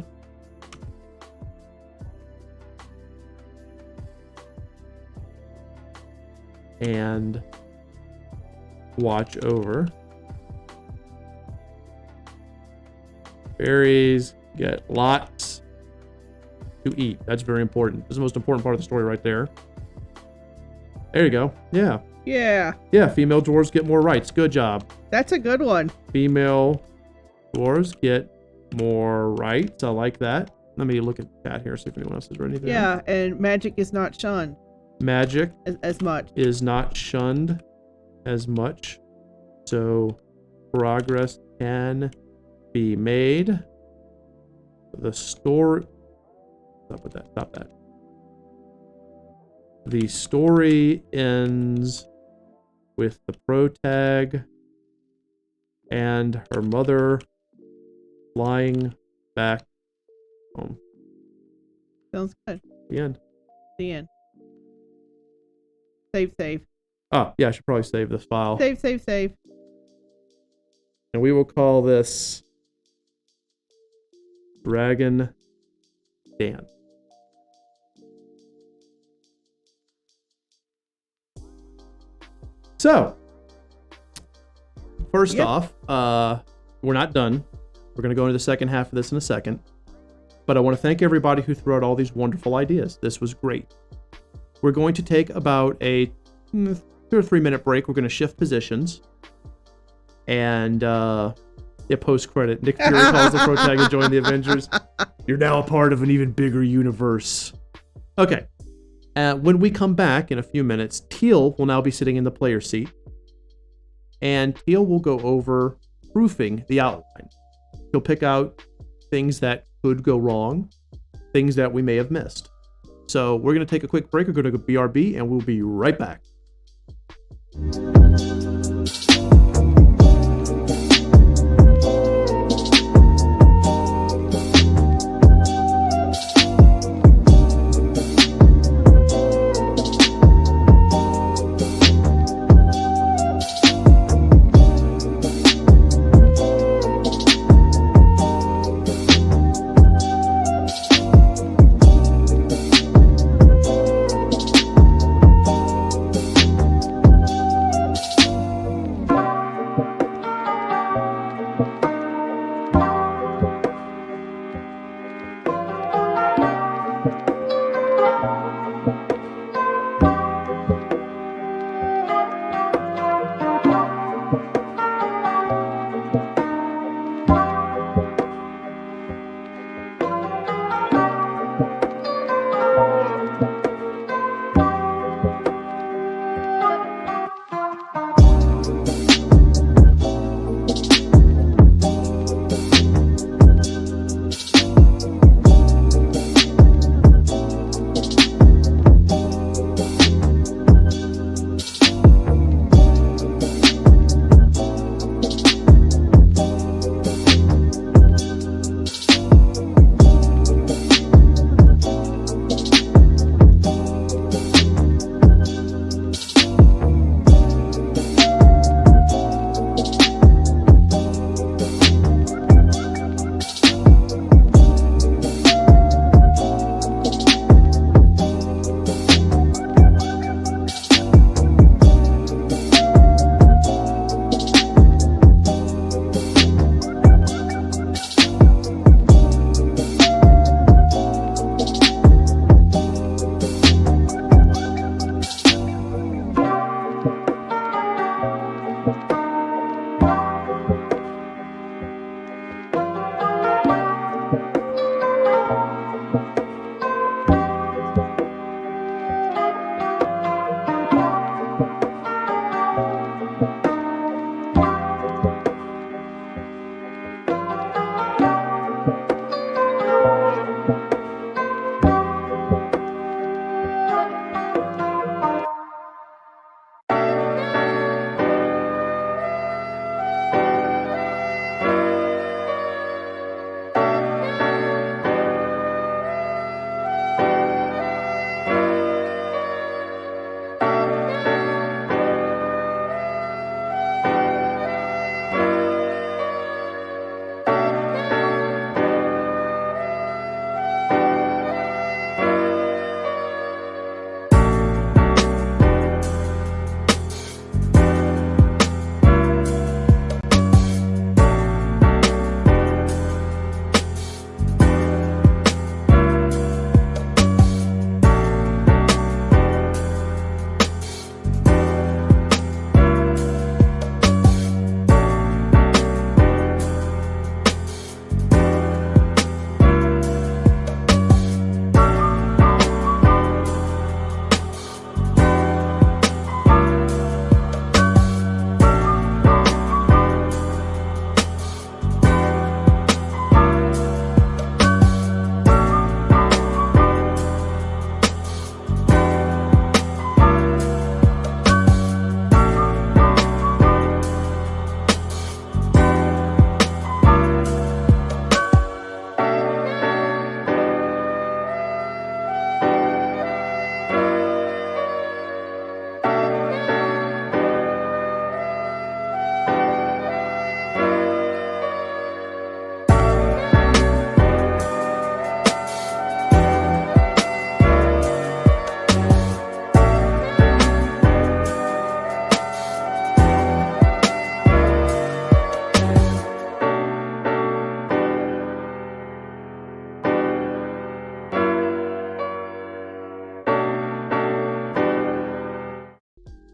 And watch over. Fairies get lots to eat. That's very important. That's the most important part of the story right there. There you go. Yeah. Yeah. Yeah, female dwarves get more rights. Good job. That's a good one. Female dwarves get more rights. I like that. Let me look at the chat here, see if anyone else has read anything. Yeah, and magic is not shunned. Magic as much. Is not shunned as much. So progress can be made. The story... Stop with that. Stop that. The story ends with the protag and her mother flying back home. Sounds good. The end. The end. Save. Oh, yeah, I should probably save this file. Save. And we will call this Dragon Dance. So, first off, we're not done. We're going to go into the second half of this in a second. But I want to thank everybody who threw out all these wonderful ideas. This was great. We're going to take about a 2 or 3 minute break. We're going to shift positions. And post-credit, Nick Fury calls the protagonist join the Avengers. You're now a part of an even bigger universe. Okay. When we come back in a few minutes, Teal will now be sitting in the player seat. And Teal will go over proofing the outline. He'll pick out things that could go wrong, things that we may have missed. So we're going to take a quick break. We're going to go BRB, and we'll be right back.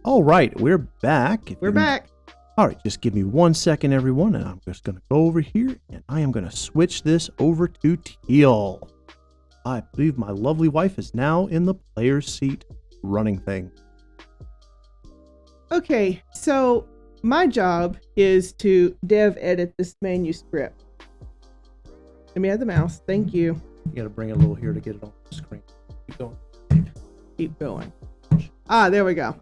All right, we're back. We're back. All right, just give me 1 second, everyone, and I'm just going to go over here, and I am going to switch this over to teal. I believe my lovely wife is now in the player's seat running thing. Okay, so my job is to dev edit this manuscript. Let me have the mouse. Thank you. You got to bring it a little here to get it on the screen. Keep going. Keep going. Ah, there we go.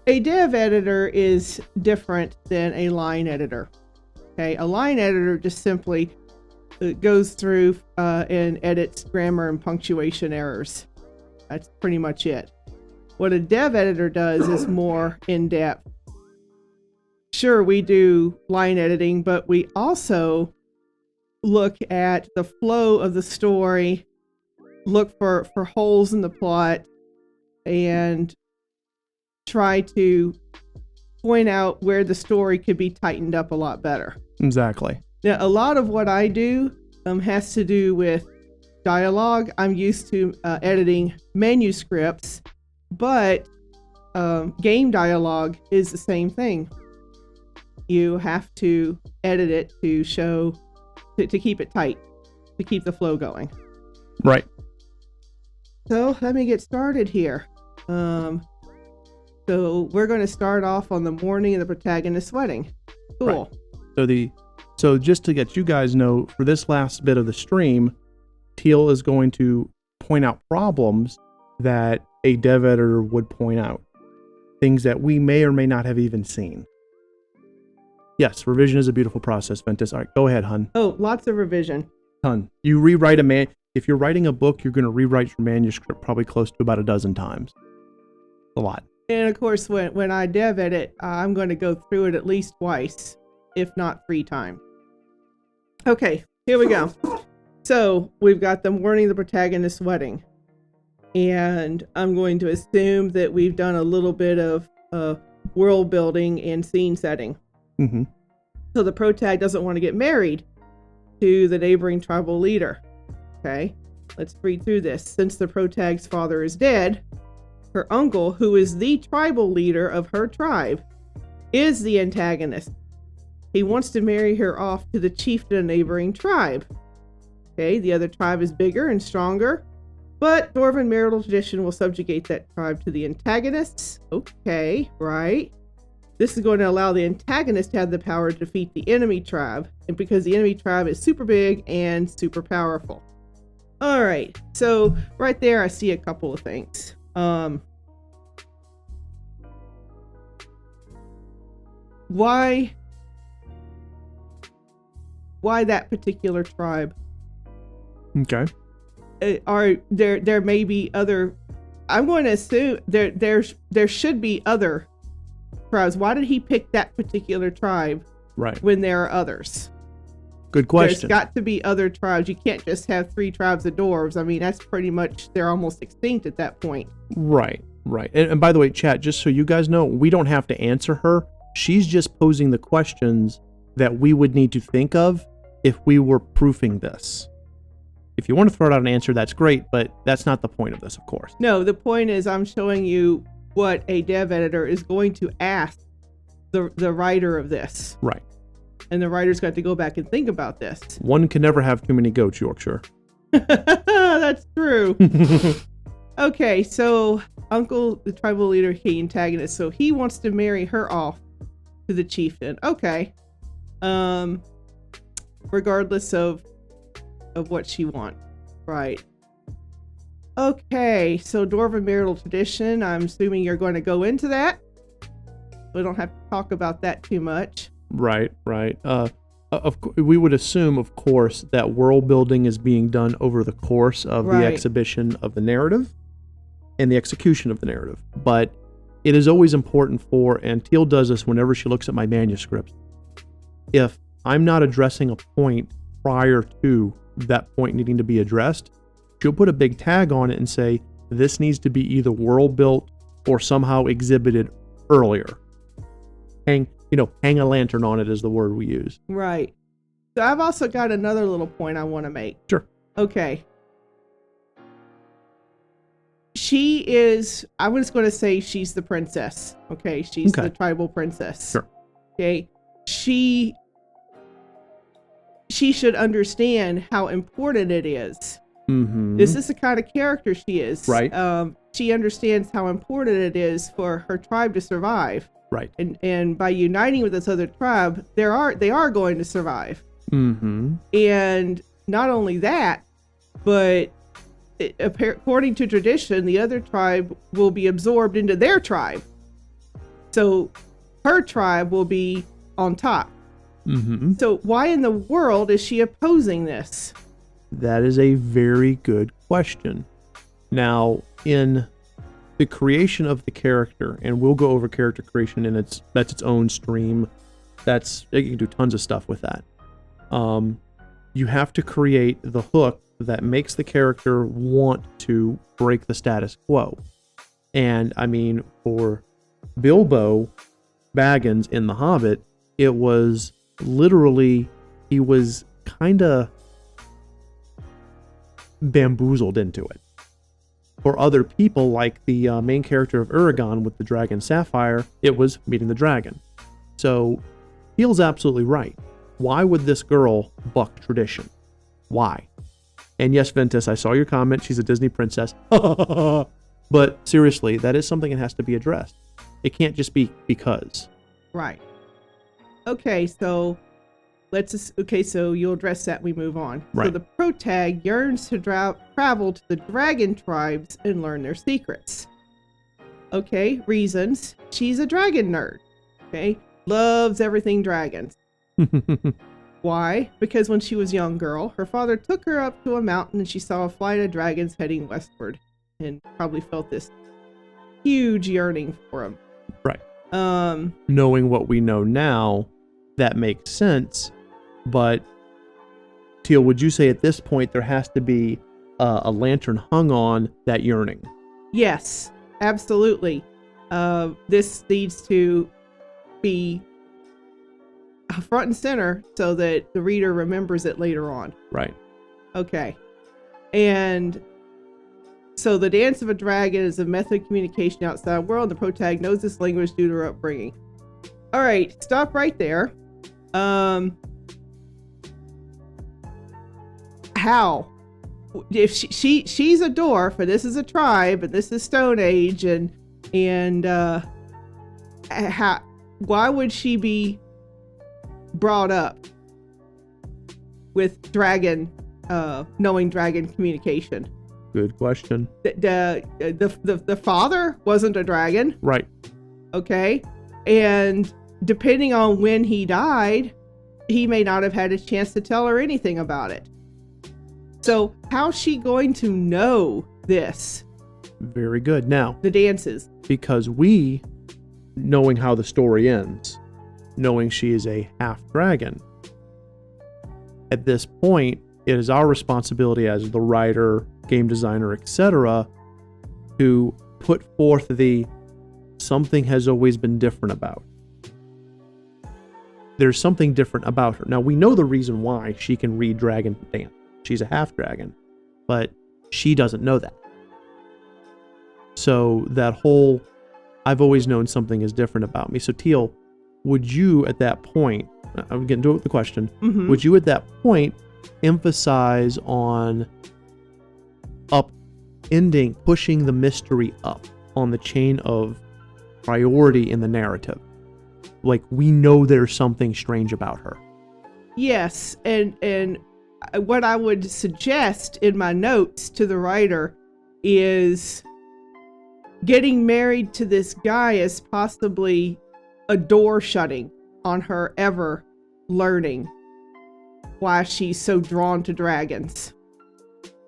A dev editor is different than a line editor. Okay, a line editor just simply goes through and edits grammar and punctuation errors. That's pretty much it. What a dev editor does is more in-depth. Sure, we do line editing, but we also look at the flow of the story, look for holes in the plot, and try to point out where the story could be tightened up a lot better. Exactly. Now, a lot of what I do has to do with dialogue. I'm used to editing manuscripts, but game dialogue is the same thing. You have to edit it to show, to keep it tight, to keep the flow going. Right. So let me get started here. So we're going to start off on the morning of the protagonist's wedding. Cool. Right. So just to get you guys know, for this last bit of the stream, Teal is going to point out problems that a dev editor would point out. Things that we may or may not have even seen. Yes, revision is a beautiful process, Ventus. All right, go ahead, hun. Oh, lots of revision. Hun. You rewrite if you're writing a book, you're going to rewrite your manuscript probably close to about 12 times. A lot. And of course, when I dev edit, I'm going to go through it at least twice, if not 3 times. Okay, here we go. So we've got the morning of the protagonist's wedding. And I'm going to assume that we've done a little bit of world building and scene setting. Mm-hmm. So the protag doesn't want to get married to the neighboring tribal leader. Okay, let's read through this. Since the protag's father is dead, her uncle, who is the tribal leader of her tribe, is the antagonist. He wants to marry her off to the chieftain of a neighboring tribe. Okay, the other tribe is bigger and stronger, but Dwarven marital tradition will subjugate that tribe to the antagonists. Okay, right. This is going to allow the antagonist to have the power to defeat the enemy tribe, and because the enemy tribe is super big and super powerful. All right, so right there I see a couple of things. Why that particular tribe? Okay. Are there may be other, I'm going to assume there should be other tribes. Why did he pick that particular tribe Right. when there are others? Good question. There's got to be other tribes. You can't just have 3 tribes of dwarves. I mean, that's pretty much, they're almost extinct at that point. Right. And by the way, chat, just so you guys know, we don't have to answer her. She's just posing the questions that we would need to think of if we were proofing this. If you want to throw out an answer, that's great, but that's not the point of this, of course. No, the point is I'm showing you what a dev editor is going to ask the writer of this. Right. And the writer's got to go back and think about this. One can never have too many goats, Yorkshire. That's true. Okay, so Uncle, the tribal leader, he antagonist, so he wants to marry her off to the chieftain. Okay. Regardless of what she wants. Right. Okay, so Dwarven marital tradition, I'm assuming you're going to go into that. We don't have to talk about that too much. Right. We would assume, of course, that world building is being done over the course of the exhibition of the narrative and the execution of the narrative. But it is always important for, and Teal does this whenever she looks at my manuscripts, if I'm not addressing a point prior to that point needing to be addressed, she'll put a big tag on it and say, this needs to be either world built or somehow exhibited earlier. Hang a lantern on it is the word we use. Right. So I've also got another little point I want to make. Sure. Okay. She is, I was going to say she's the princess. Okay. She's the tribal princess. Sure. Okay. She should understand how important it is. Mm-hmm. This is the kind of character she is. Right. She understands how important it is for her tribe to survive. Right. And by uniting with this other tribe, they are going to survive. Mm-hmm. And not only that, but according to tradition, the other tribe will be absorbed into their tribe. So her tribe will be on top. Mm-hmm. So why in the world is she opposing this? That is a very good question. Now, in the creation of the character, and we'll go over character creation, and that's its own stream. You can do tons of stuff with that. You have to create the hook that makes the character want to break the status quo. And I mean, for Bilbo Baggins in The Hobbit, it was literally, he was kind of bamboozled into it. For other people, like the main character of Aragon with the dragon Sapphire, it was meeting the dragon. So, Teal's absolutely right. Why would this girl buck tradition? Why? And yes, Ventus, I saw your comment. She's a Disney princess. But seriously, that is something that has to be addressed. It can't just be because. Right. Okay, so so you'll address that. We move on. Right. So the protag yearns to travel to the dragon tribes and learn their secrets. Okay, reasons. She's a dragon nerd. Okay, loves everything dragons. Why? Because when she was a young girl, her father took her up to a mountain and she saw a flight of dragons heading westward, and probably felt this huge yearning for them. Right. Knowing what we know now, that makes sense. But Teal, would you say at this point there has to be a lantern hung on that yearning? Yes, absolutely. This needs to be front and center so that the reader remembers it later on. Right. Okay. And so the dance of a dragon is a method of communication outside the world. The protag knows this language due to her upbringing. All right, stop right there. How? If she's a dwarf, and this is a tribe, and this is Stone Age, and how? Why would she be brought up with dragon, knowing dragon communication? Good question. The father wasn't a dragon. Right. Okay. And depending on when he died, he may not have had a chance to tell her anything about it. So how's she going to know this? Very good. Now, the dances. Because we, knowing how the story ends, knowing she is a half dragon, at this point, it is our responsibility as the writer, game designer, etc., to put forth the something has always been different about. There's something different about her. Now, we know the reason why she can read dragon dance. She's a half dragon, but she doesn't know that. So that whole, I've always known something is different about me. So Teal, would you at that point, I'm getting to the question, would you at that point emphasize on pushing the mystery up on the chain of priority in the narrative? Like, we know there's something strange about her. Yes, and what I would suggest in my notes to the writer is getting married to this guy as possibly a door shutting on her ever learning why she's so drawn to dragons.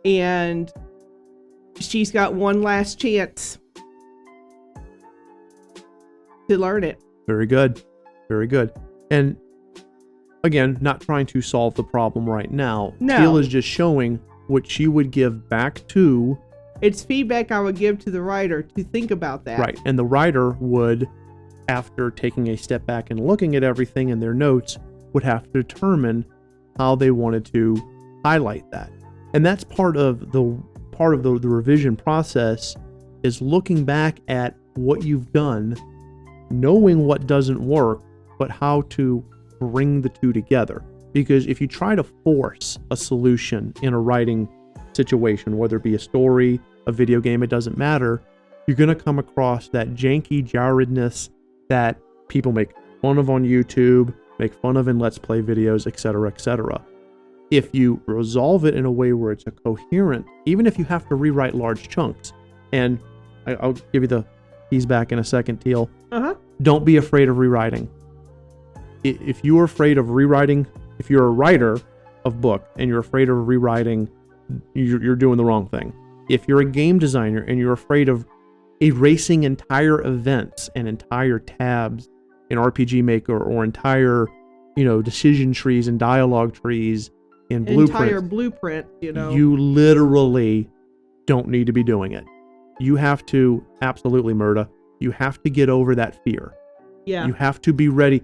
And she's got one last chance to learn it. Very good. Very good. And again, not trying to solve the problem right now. No. Teal is just showing what she would give back to... It's feedback I would give to the writer to think about that. Right. And the writer would, after taking a step back and looking at everything in their notes, would have to determine how they wanted to highlight that. And that's part of the revision process, is looking back at what you've done, knowing what doesn't work, but how to bring the two together. Because if you try to force a solution in a writing situation, whether it be a story, a video game, it doesn't matter, you're going to come across that janky jarredness that people make fun of on YouTube, make fun of in Let's Play videos, etc., etc. If you resolve it in a way where it's a coherent, even if you have to rewrite large chunks, and I'll give you the keys back in a second, Teal. Don't be afraid of rewriting. If you're afraid of rewriting, if you're a writer of book and you're afraid of rewriting, you're doing the wrong thing. If you're a game designer and you're afraid of erasing entire events and entire tabs in RPG Maker, or entire, decision trees and dialogue trees in blueprints, entire blueprint, you literally don't need to be doing it. You have to, absolutely, Murda, you have to get over that fear. Yeah. You have to be ready.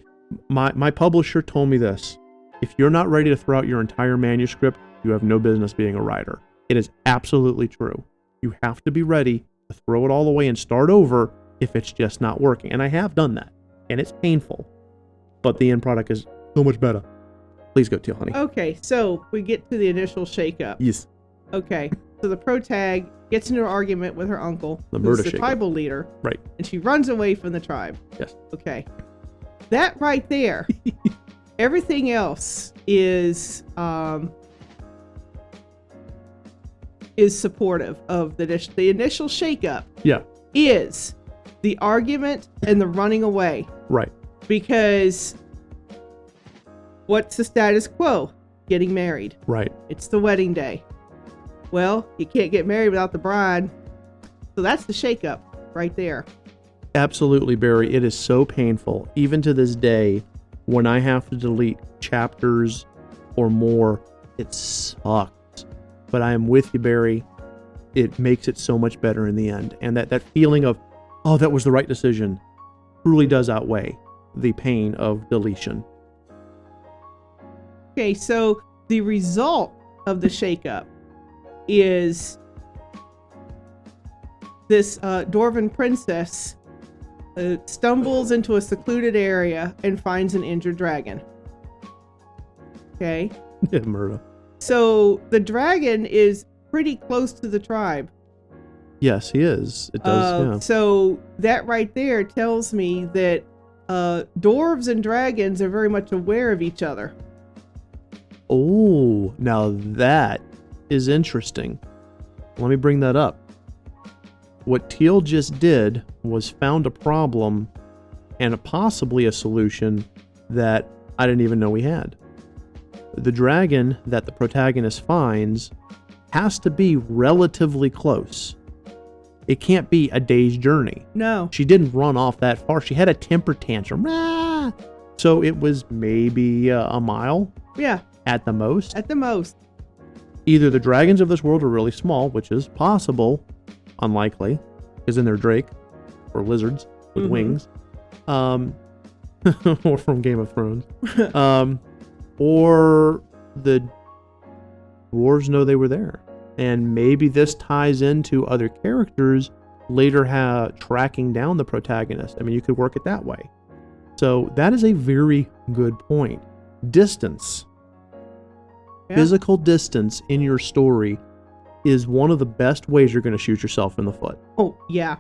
My publisher told me this: if you're not ready to throw out your entire manuscript, you have no business being a writer. It is absolutely true. You have to be ready to throw it all away and start over if it's just not working. And I have done that, and it's painful, but the end product is so much better. Please go, Teal, honey. Okay, so we get to the initial shakeup. Yes. Okay, so the protag gets into an argument with her uncle, who's the tribal leader. Right. And she runs away from the tribe. Yes. Okay. That right there, everything else is supportive of the initial shakeup. Yeah. Is the argument and the running away. Right. Because what's the status quo? Getting married. Right. It's the wedding day. Well, you can't get married without the bride. So that's the shakeup right there. Absolutely, Barry. It is so painful. Even to this day, when I have to delete chapters or more, it sucks. But I am with you, Barry. It makes it so much better in the end. And that feeling of, oh, that was the right decision, truly does outweigh the pain of deletion. Okay, so the result of the shakeup is this Dwarven princess stumbles into a secluded area and finds an injured dragon. Okay. Yeah, Murda. So the dragon is pretty close to the tribe. Yes, he is. It does, yeah. So that right there tells me that dwarves and dragons are very much aware of each other. Oh, now that is interesting. Let me bring that up. What Teal just did was found a problem and possibly a solution that I didn't even know we had. The dragon that the protagonist finds has to be relatively close. It can't be a day's journey. No. She didn't run off that far. She had a temper tantrum. Ah! So it was maybe a mile? Yeah. At the most? At the most. Either the dragons of this world are really small, which is possible, unlikely, because then they're drake, or lizards with wings, or from Game of Thrones, or the dwarves know they were there. And maybe this ties into other characters later tracking down the protagonist. I mean, you could work it that way. So that is a very good point. Distance. Yeah. Physical distance in your story is one of the best ways you're going to shoot yourself in the foot. Oh, yeah.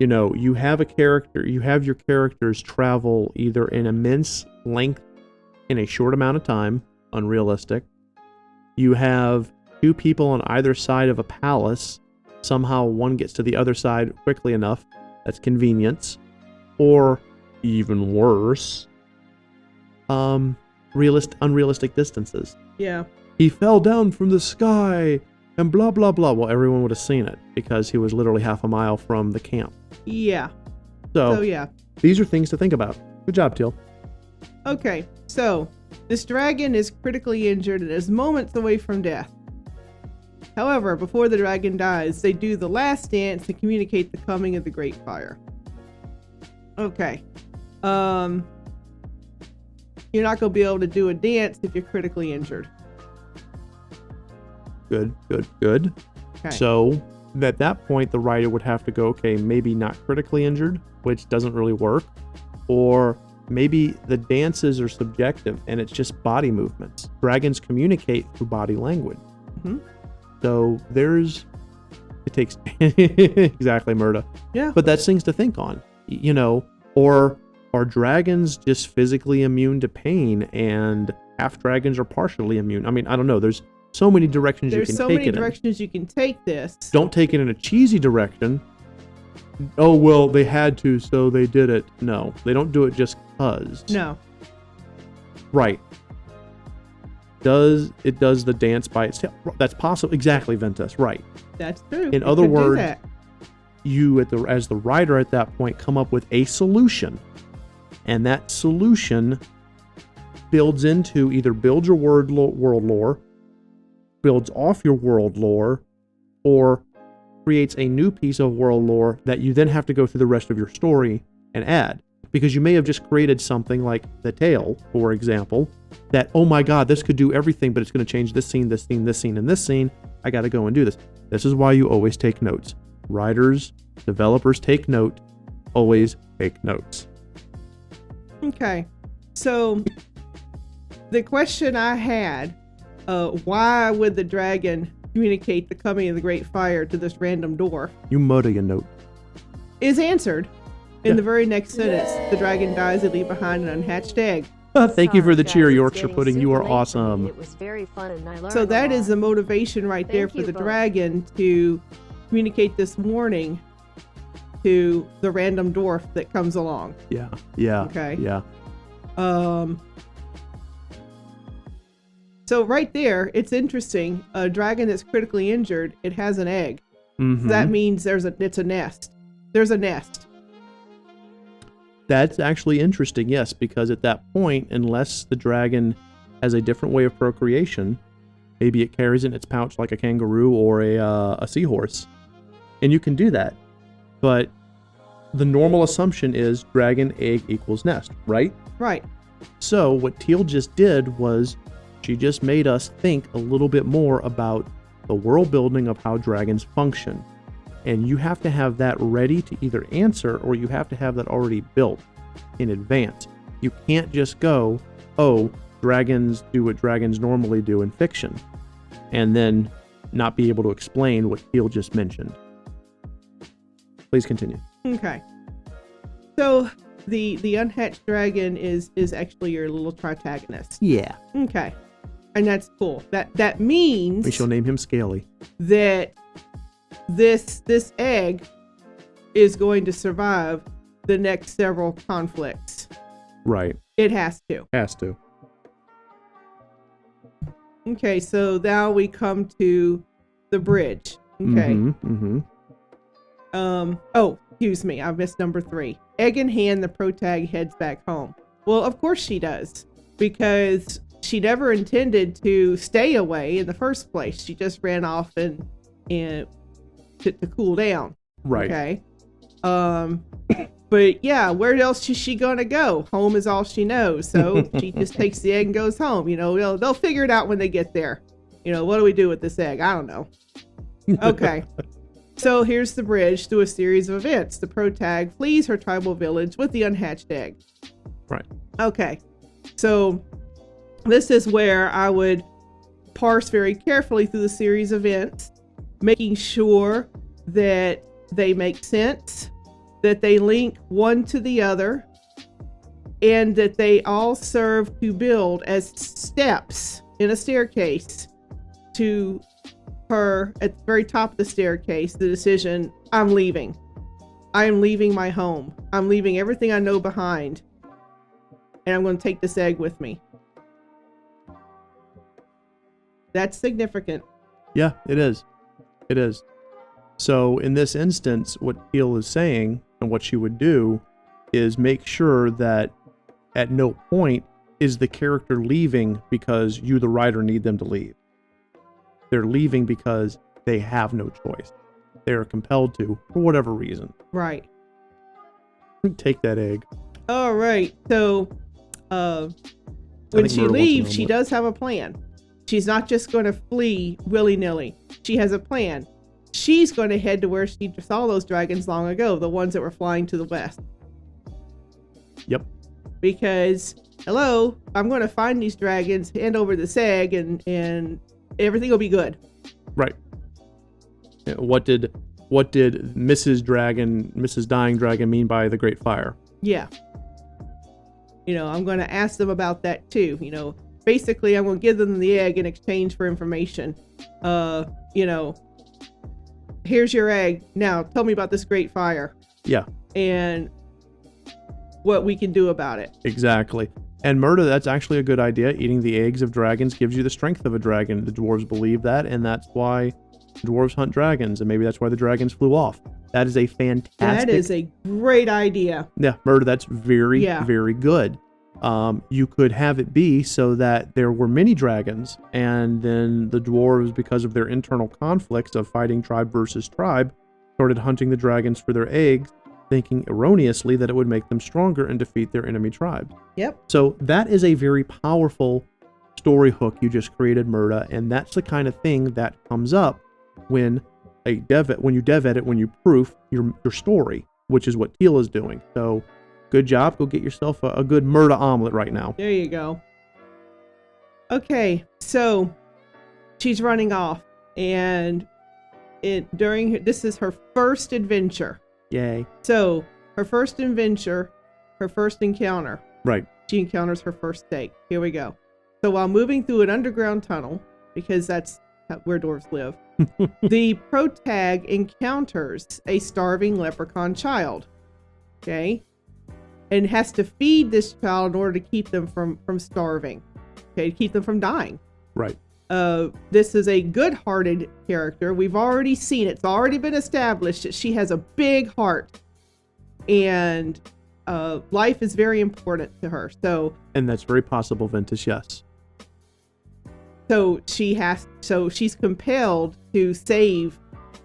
You know, you have your characters travel either an immense length in a short amount of time, unrealistic. You have two people on either side of a palace. Somehow one gets to the other side quickly enough. That's convenience. Or even worse, unrealistic distances. Yeah. He fell down from the sky and blah, blah, blah. Well, everyone would have seen it because he was literally half a mile from the camp. Yeah. So yeah. These are things to think about. Good job, Teal. Okay, so this dragon is critically injured and is moments away from death. However, before the dragon dies, they do the last dance to communicate the coming of the Great Fire. Okay. You're not going to be able to do a dance if you're critically injured. Good. Okay. So at that point, the writer would have to go, okay, maybe not critically injured, which doesn't really work, or maybe the dances are subjective and it's just body movements. Dragons communicate through body language. Mm-hmm. So it takes exactly, Murda. Yeah. But that's things to think on, you know, or are dragons just physically immune to pain and half dragons are partially immune? I mean, I don't know. There's so many directions you can take it in. There's so many directions you can take this. Don't take it in a cheesy direction. Oh, well, they had to, so they did it. No, they don't do it just because. No. Right. Does the dance by itself? That's possible. Exactly, Ventus. Right. That's true. In other words, you as the writer at that point come up with a solution, and that solution builds into either build your world lore, builds off your world lore, or creates a new piece of world lore that you then have to go through the rest of your story and add. Because you may have just created something like the tale, for example, that, oh my god, this could do everything, but it's going to change this scene, this scene, this scene, and this scene. I got to go and do this. This is why you always take notes. Writers, developers take note. Always take notes. Okay. So the question I had, why would the dragon communicate the coming of the Great Fire to this random dwarf? You mutter your note. Is answered in the very next sentence. The dragon dies and leaves behind an unhatched egg. Thank you for the cheer, Yorkshire Pudding. You are awesome. It was very fun and I learned So that a lot. is the motivation right there for the dragon to communicate this warning to the random dwarf that comes along. Yeah. Okay. Yeah. So right there, it's interesting. A dragon that's critically injured, it has an egg. Mm-hmm. So that means it's a nest. There's a nest. That's actually interesting, yes, because at that point, unless the dragon has a different way of procreation, maybe it carries it in its pouch like a kangaroo or a seahorse, and you can do that. But the normal assumption is dragon egg equals nest, right? Right. So what Teal just did was she just made us think a little bit more about the world building of how dragons function. And you have to have that ready to either answer, or you have to have that already built in advance. You can't just go, oh, dragons do what dragons normally do in fiction, and then not be able to explain what Teal just mentioned. Please continue. Okay. So the unhatched dragon is actually your little protagonist. Yeah. Okay. And that's cool. That means We shall name him Scaly. that this egg is going to survive the next several conflicts. Right. It has to. Has to. Okay, so now we come to the bridge. Okay. Oh, excuse me, I missed number 3. Egg in hand, the protag heads back home. Well, of course she does, because she never intended to stay away in the first place. She just ran off and to cool down. Right. Okay. But yeah, where else is she gonna go? Home is all she knows. So she just takes the egg and goes home. You know, they'll figure it out when they get there. You know, what do we do with this egg? I don't know. Okay. So here's the bridge through a series of events. The protag flees her tribal village with the unhatched egg. Right. Okay. So this is where I would parse very carefully through the series of events, making sure that they make sense, that they link one to the other, and that they all serve to build as steps in a staircase to her at the very top of the staircase, the decision, I'm leaving. I am leaving my home. I'm leaving everything I know behind, and I'm going to take this egg with me. That's significant. Yeah, it is. It is. So in this instance, what Teal is saying and what she would do is make sure that at no point is the character leaving because you, the writer, need them to leave. They're leaving because they have no choice. They are compelled to, for whatever reason. Right. Take that egg. All right. So when she leaves, she does have a plan. She's not just going to flee willy-nilly. She has a plan. She's going to head to where she saw those dragons long ago, the ones that were flying to the west. Yep. Because, hello, I'm going to find these dragons, hand over this egg, and everything will be good. Right. What did Mrs. Dying Dragon mean by the Great Fire? Yeah. You know, I'm going to ask them about that too. You know, basically, I'm going to give them the egg in exchange for information. You know, here's your egg. Now, tell me about this Great Fire. Yeah. And what we can do about it. Exactly. And Murda, that's actually a good idea. Eating the eggs of dragons gives you the strength of a dragon. The dwarves believe that, and that's why dwarves hunt dragons, and maybe that's why the dragons flew off. That is a fantastic... That is a great idea. Yeah, Murda, that's very, very good. You could have it be so that there were many dragons, and then the dwarves, because of their internal conflicts of fighting tribe versus tribe, started hunting the dragons for their eggs, thinking erroneously that it would make them stronger and defeat their enemy tribes. Yep. So that is a very powerful story hook you just created, Murda, and that's the kind of thing that comes up when you dev edit, when you proof your story, which is what Teal is doing. So good job. Go get yourself a good Murda omelet right now. There you go. Okay, so she's running off, and this is her first adventure. Yay. So her first adventure, her first encounter. Right. She encounters her first stake. Here we go. So while moving through an underground tunnel, because that's where dwarves live, the protag encounters a starving leprechaun child. Okay. And has to feed this child in order to keep them from starving. Okay, to keep them from dying. Right. This is a good-hearted character. We've already seen it. It's already been established that she has a big heart, and life is very important to her. And that's very possible, Ventus. Yes. So she's compelled to save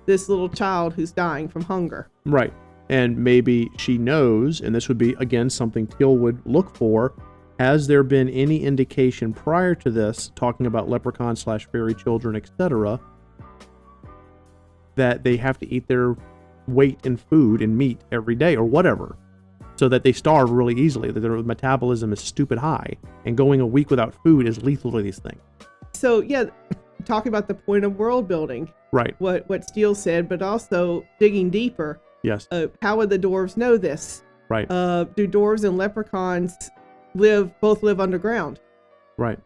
this little child who's dying from hunger. Right. And maybe she knows, and this would be, again, something Teal would look for, has there been any indication prior to this, talking about leprechaun / fairy children, etc., that they have to eat their weight in food and meat every day or whatever, so that they starve really easily, that their metabolism is stupid high, and going a week without food is lethal to these things. So yeah, talking about the point of world building, Right. What Steele said, but also digging deeper. Yes. How would the dwarves know this? Right. Do dwarves and leprechauns both live underground? Right.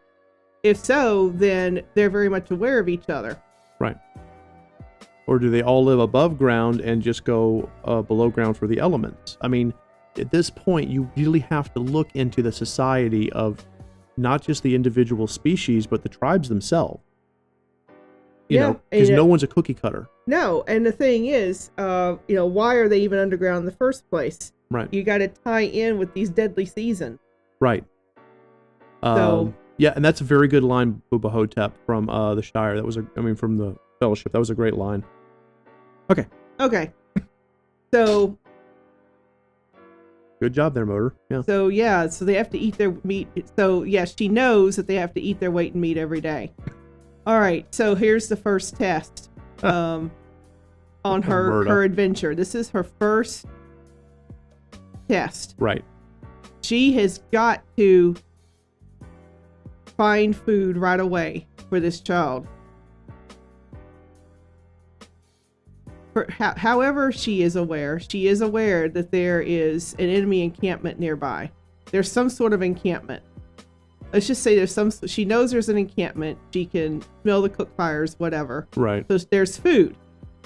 If so, then they're very much aware of each other. Right. Or do they all live above ground and just go below ground for the elements? I mean, at this point, you really have to look into the society of not just the individual species, but the tribes themselves. You know, because no one's a cookie cutter. No, and the thing is, why are they even underground in the first place? Right. You got to tie in with these deadly seasons. Right. Yeah, and that's a very good line, Bubba Hotep, from the Shire. From the Fellowship. That was a great line. Okay. So. Good job there, Motor. Yeah. So they have to eat their meat. So yes, she knows that they have to eat their weight in meat every day. All right, so here's the first test on her adventure. This is her first test. Right. She has got to find food right away for this child. However, she is aware that there is an enemy encampment nearby. There's some sort of encampment. Let's just say she knows there's an encampment. She can smell the cook fires, whatever. Right. So there's food.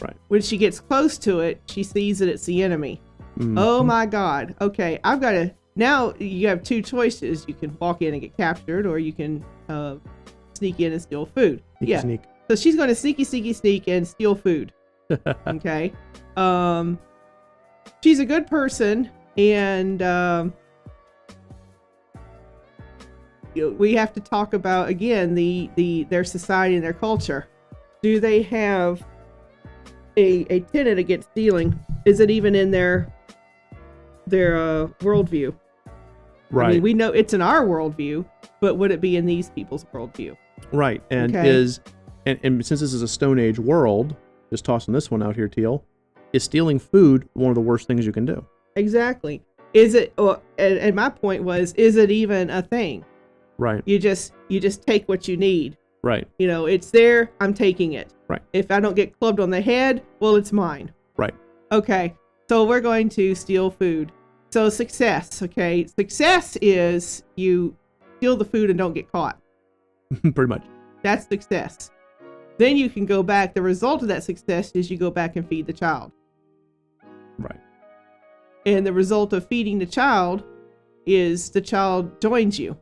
Right. When she gets close to it, she sees that it's the enemy. Mm-hmm. Oh my God. Okay, now you have two choices. You can walk in and get captured, or you can sneak in and steal food. Sneak. So she's going to sneak and steal food. Okay. She's a good person, and we have to talk about again their society and their culture. Do they have a tenet against stealing? Is it even in their worldview? Right. I mean, we know it's in our worldview, but would it be in these people's worldview? Right. And and since this is a Stone Age world, just tossing this one out here, Teal, is stealing food one of the worst things you can do? Exactly. Is it? And my point was, is it even a thing? Right. You just take what you need. Right. It's there. I'm taking it. Right. If I don't get clubbed on the head, well, it's mine. Right. Okay. So we're going to steal food. So success. Okay. Success is you steal the food and don't get caught. Pretty much. That's success. Then you can go back. The result of that success is you go back and feed the child. Right. And the result of feeding the child is the child joins you.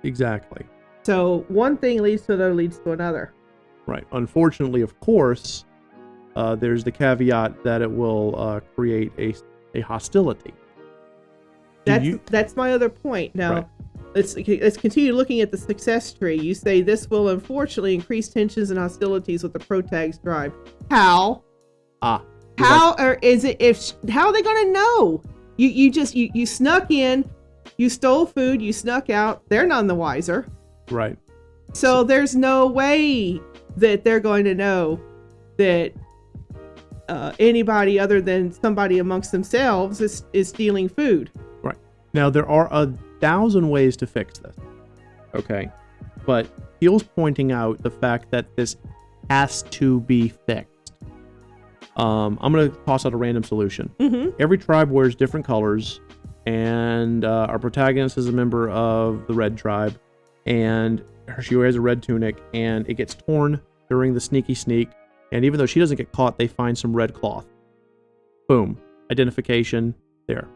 Exactly. So one thing leads to another, leads to another. Right. Unfortunately, of course, there's the caveat that it will create a hostility. That's my other point. Now, right. Let's continue looking at the success tree. You say this will unfortunately increase tensions and hostilities with the Protag's tribe. How? How are they going to know? You snuck in, you stole food, you snuck out. They're none the wiser. Right. So there's no way that they're going to know that anybody other than somebody amongst themselves is stealing food. Right. Now, there are 1,000 ways to fix this. Okay. But Teal's pointing out the fact that this has to be fixed. I'm going to toss out a random solution. Mm-hmm. Every tribe wears different colors, and our protagonist is a member of the red tribe, and she wears a red tunic, and it gets torn during the sneaky sneak, and even though she doesn't get caught, they find some red cloth. Boom. Identification there.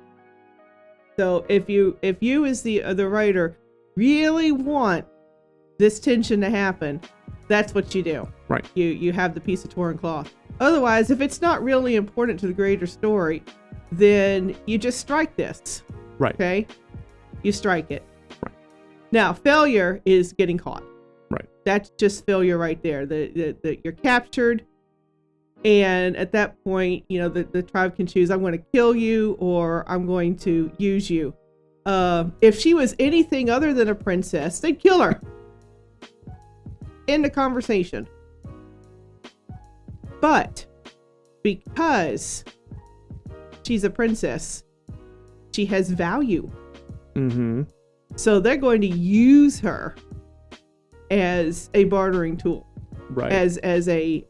So if you as the writer really want this tension to happen, that's what you do. Right. You have the piece of torn cloth. Otherwise, if it's not really important to the greater story, then you just strike this. Right. Okay? You strike it. Right. Now, failure is getting caught. Right. That's just failure right there. You're captured, and at that point, the tribe can choose, I'm going to kill you or I'm going to use you. If she was anything other than a princess, they'd kill her. End of conversation. But because she's a princess, she has value. Mm-hmm. So they're going to use her as a bartering tool, Right. as a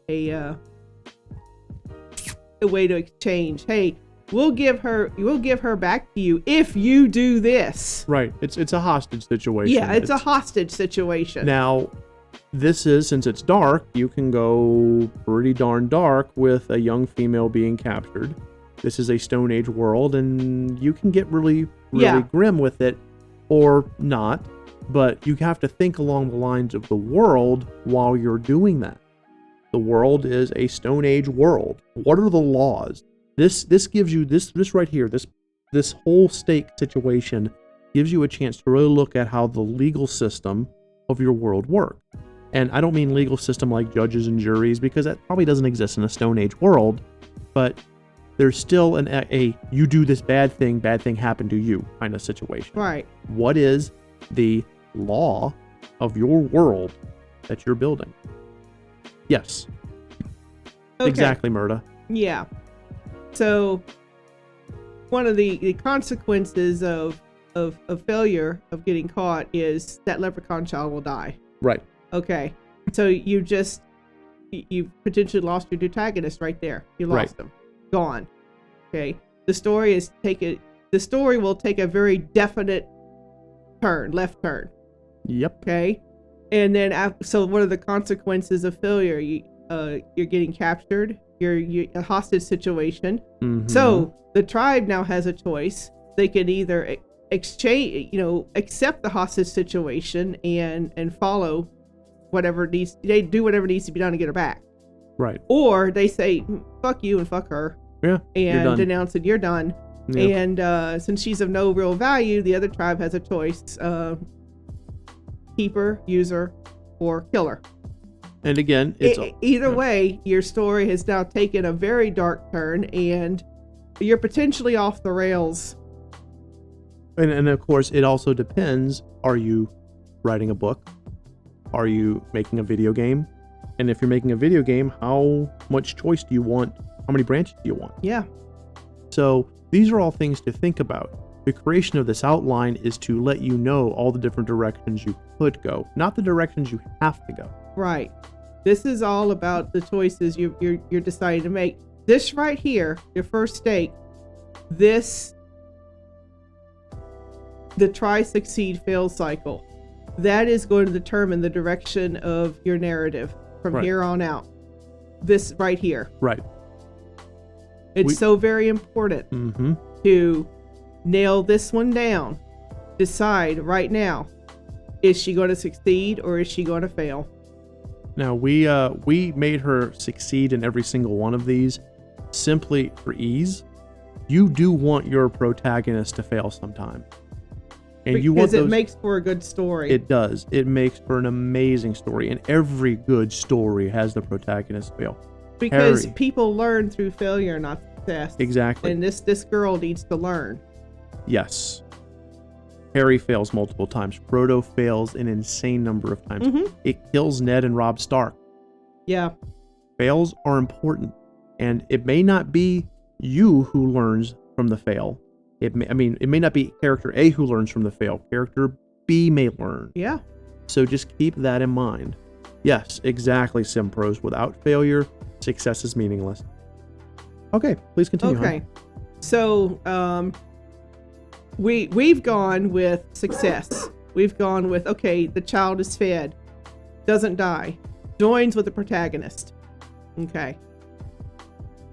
way to exchange. Hey, we'll give her back to you if you do this. Right. It's a hostage situation. Yeah, it's a hostage situation. Now, this is, since it's dark, you can go pretty darn dark with a young female being captured. This is a Stone Age world, and you can get really grim with it, or not. But you have to think along the lines of the world while you're doing that. The world is a Stone Age world. What are the laws? This gives you this right here. This whole stake situation gives you a chance to really look at how the legal system of your world works. And I don't mean legal system like judges and juries, because that probably doesn't exist in a Stone Age world. But there's still a you do this bad thing happened to you kind of situation. Right. What is the law of your world that you're building? Yes. Okay. Exactly, Murda. Yeah. So one of the consequences of failure of getting caught is that leprechaun child will die. Right. Okay. So you potentially lost your protagonist right there. You lost him. Gone. Okay. The story will take a very definite left turn. Yep. Okay. And then so what are the consequences of failure? You're getting captured. You're a hostage situation. Mm-hmm. So the tribe now has a choice. They can either accept the hostage situation and follow whatever needs to be done to get her back. Right. Or they say, fuck you and fuck her. Yeah. And denounce it. You're done. Yeah. And since she's of no real value, the other tribe has a choice: keep her, use her, or kill her. And again, either way, your story has now taken a very dark turn, and you're potentially off the rails. And of course, it also depends. Are you writing a book? Are you making a video game? And if you're making a video game, how much choice do you want? How many branches do you want? Yeah. So these are all things to think about. The creation of this outline is to let you know all the different directions you could go, not the directions you have to go. Right. This is all about the choices you're deciding to make. This right here, your first stake, the try, succeed, fail cycle, that is going to determine the direction of your narrative from here on out. This right here. Right. It's so very important to nail this one down. Decide right now, is she going to succeed or is she going to fail? Now, we made her succeed in every single one of these simply for ease. You do want your protagonist to fail sometime. And because it makes for a good story. It does. It makes for an amazing story. And every good story has the protagonist fail. Because people learn through failure, not success. Exactly. And this girl needs to learn. Yes. Harry fails multiple times. Frodo fails an insane number of times. It kills Ned and Robb Stark. Yeah. Fails are important. And it may not be you who learns from the fail. It may not be character A who learns from the fail. Character B may learn. Yeah. So just keep that in mind. Yes, exactly, Simpros. Without failure, success is meaningless. Okay, please continue. Okay. So, we've gone with success. We've gone with, okay, the child is fed, doesn't die, joins with the protagonist. Okay.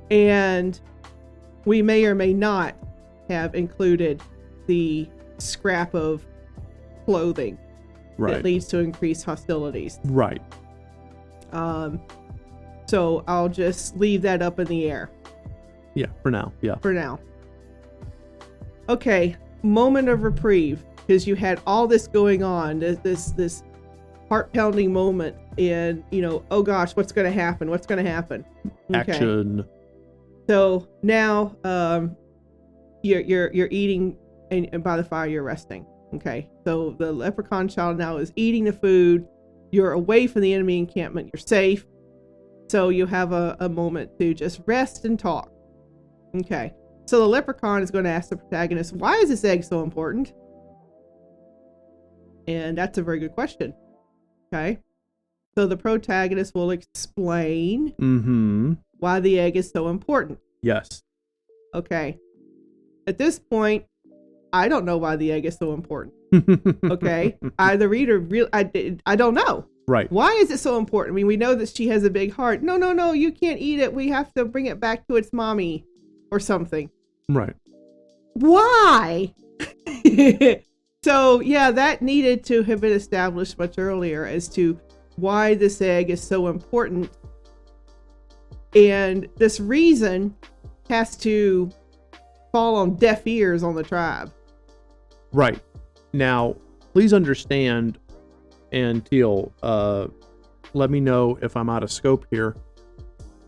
And we may or may not have included the scrap of clothing that leads to increased hostilities. Right. So I'll just leave that up in the air. Yeah, for now. Yeah. For now. Okay, moment of reprieve, because you had all this going on, this heart-pounding moment, and oh gosh, what's going to happen? What's going to happen? Okay. Action. So now, you're eating, and by the fire you're resting. Okay, so the leprechaun child now is eating the food. You're away from the enemy encampment. You're safe. So you have a moment to just rest and talk. Okay. So the leprechaun is going to ask the protagonist, why is this egg so important? And that's a very good question. Okay. So the protagonist will explain why the egg is so important. Yes. Okay. At this point, I don't know why the egg is so important. Okay. The reader, I don't know. Right. Why is it so important? I mean, we know that she has a big heart. No, you can't eat it. We have to bring it back to its mommy or something. Right. Why? So, yeah, that needed to have been established much earlier as to why this egg is so important. And this reason has to fall on deaf ears on the tribe. Right. Now, please understand, and Teal, let me know if I'm out of scope here.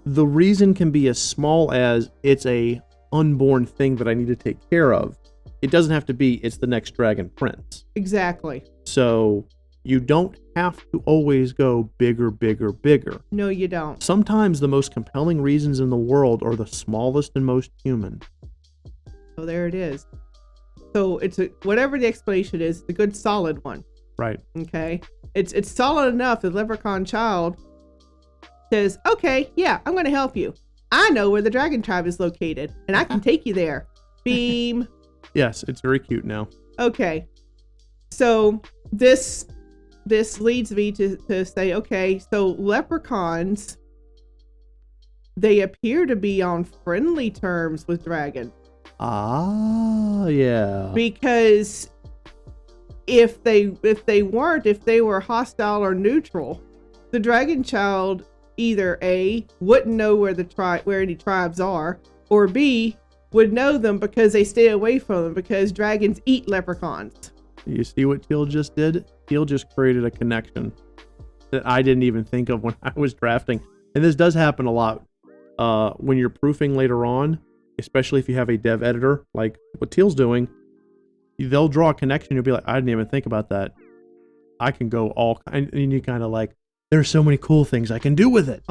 The reason can be as small as it's a unborn thing that I need to take care of. It doesn't have to be it's the next dragon prince. Exactly. So you don't have to always go bigger. No, you don't. Sometimes the most compelling reasons in the world are the smallest and most human. So there it is. So it's whatever the explanation is, it's a good solid one. Right. Okay. It's solid enough that the leprechaun child says, okay, yeah, I'm going to help you. I know where the dragon tribe is located and I can take you there. Beam. Yes, it's very cute now. Okay. So this leads me to say, okay, so leprechauns, they appear to be on friendly terms with dragon. Ah, yeah. Because if they were hostile or neutral, the dragon child either A, wouldn't know where any tribes are, or B, would know them because they stay away from them because dragons eat leprechauns. You see what Teal just did? Teal just created a connection that I didn't even think of when I was drafting. And this does happen a lot when you're proofing later on, especially if you have a dev editor like what Teal's doing. They'll draw a connection. You'll be like, I didn't even think about that. I can go and you kind of like, there's so many cool things I can do with it.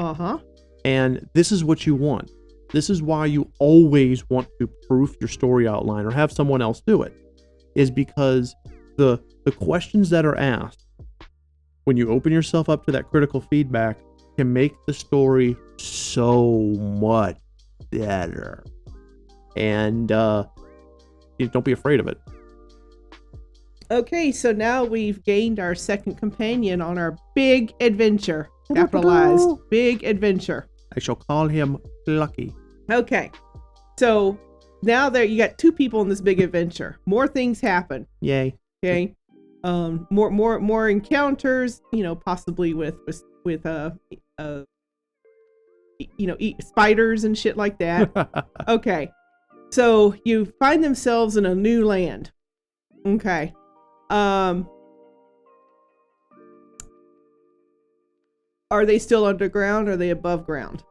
And this is what you want. This is why you always want to proof your story outline or have someone else do it, is because the questions that are asked when you open yourself up to that critical feedback can make the story so much better. And don't be afraid of it. Okay, so now we've gained our second companion on our big adventure. Capitalized. Big adventure. I shall call him Lucky. Okay. So now you got two people in this big adventure. More things happen. Yay. Okay. More encounters, possibly with spiders and shit like that. Okay. So you find themselves in a new land. Okay. Are they still underground or are they above ground?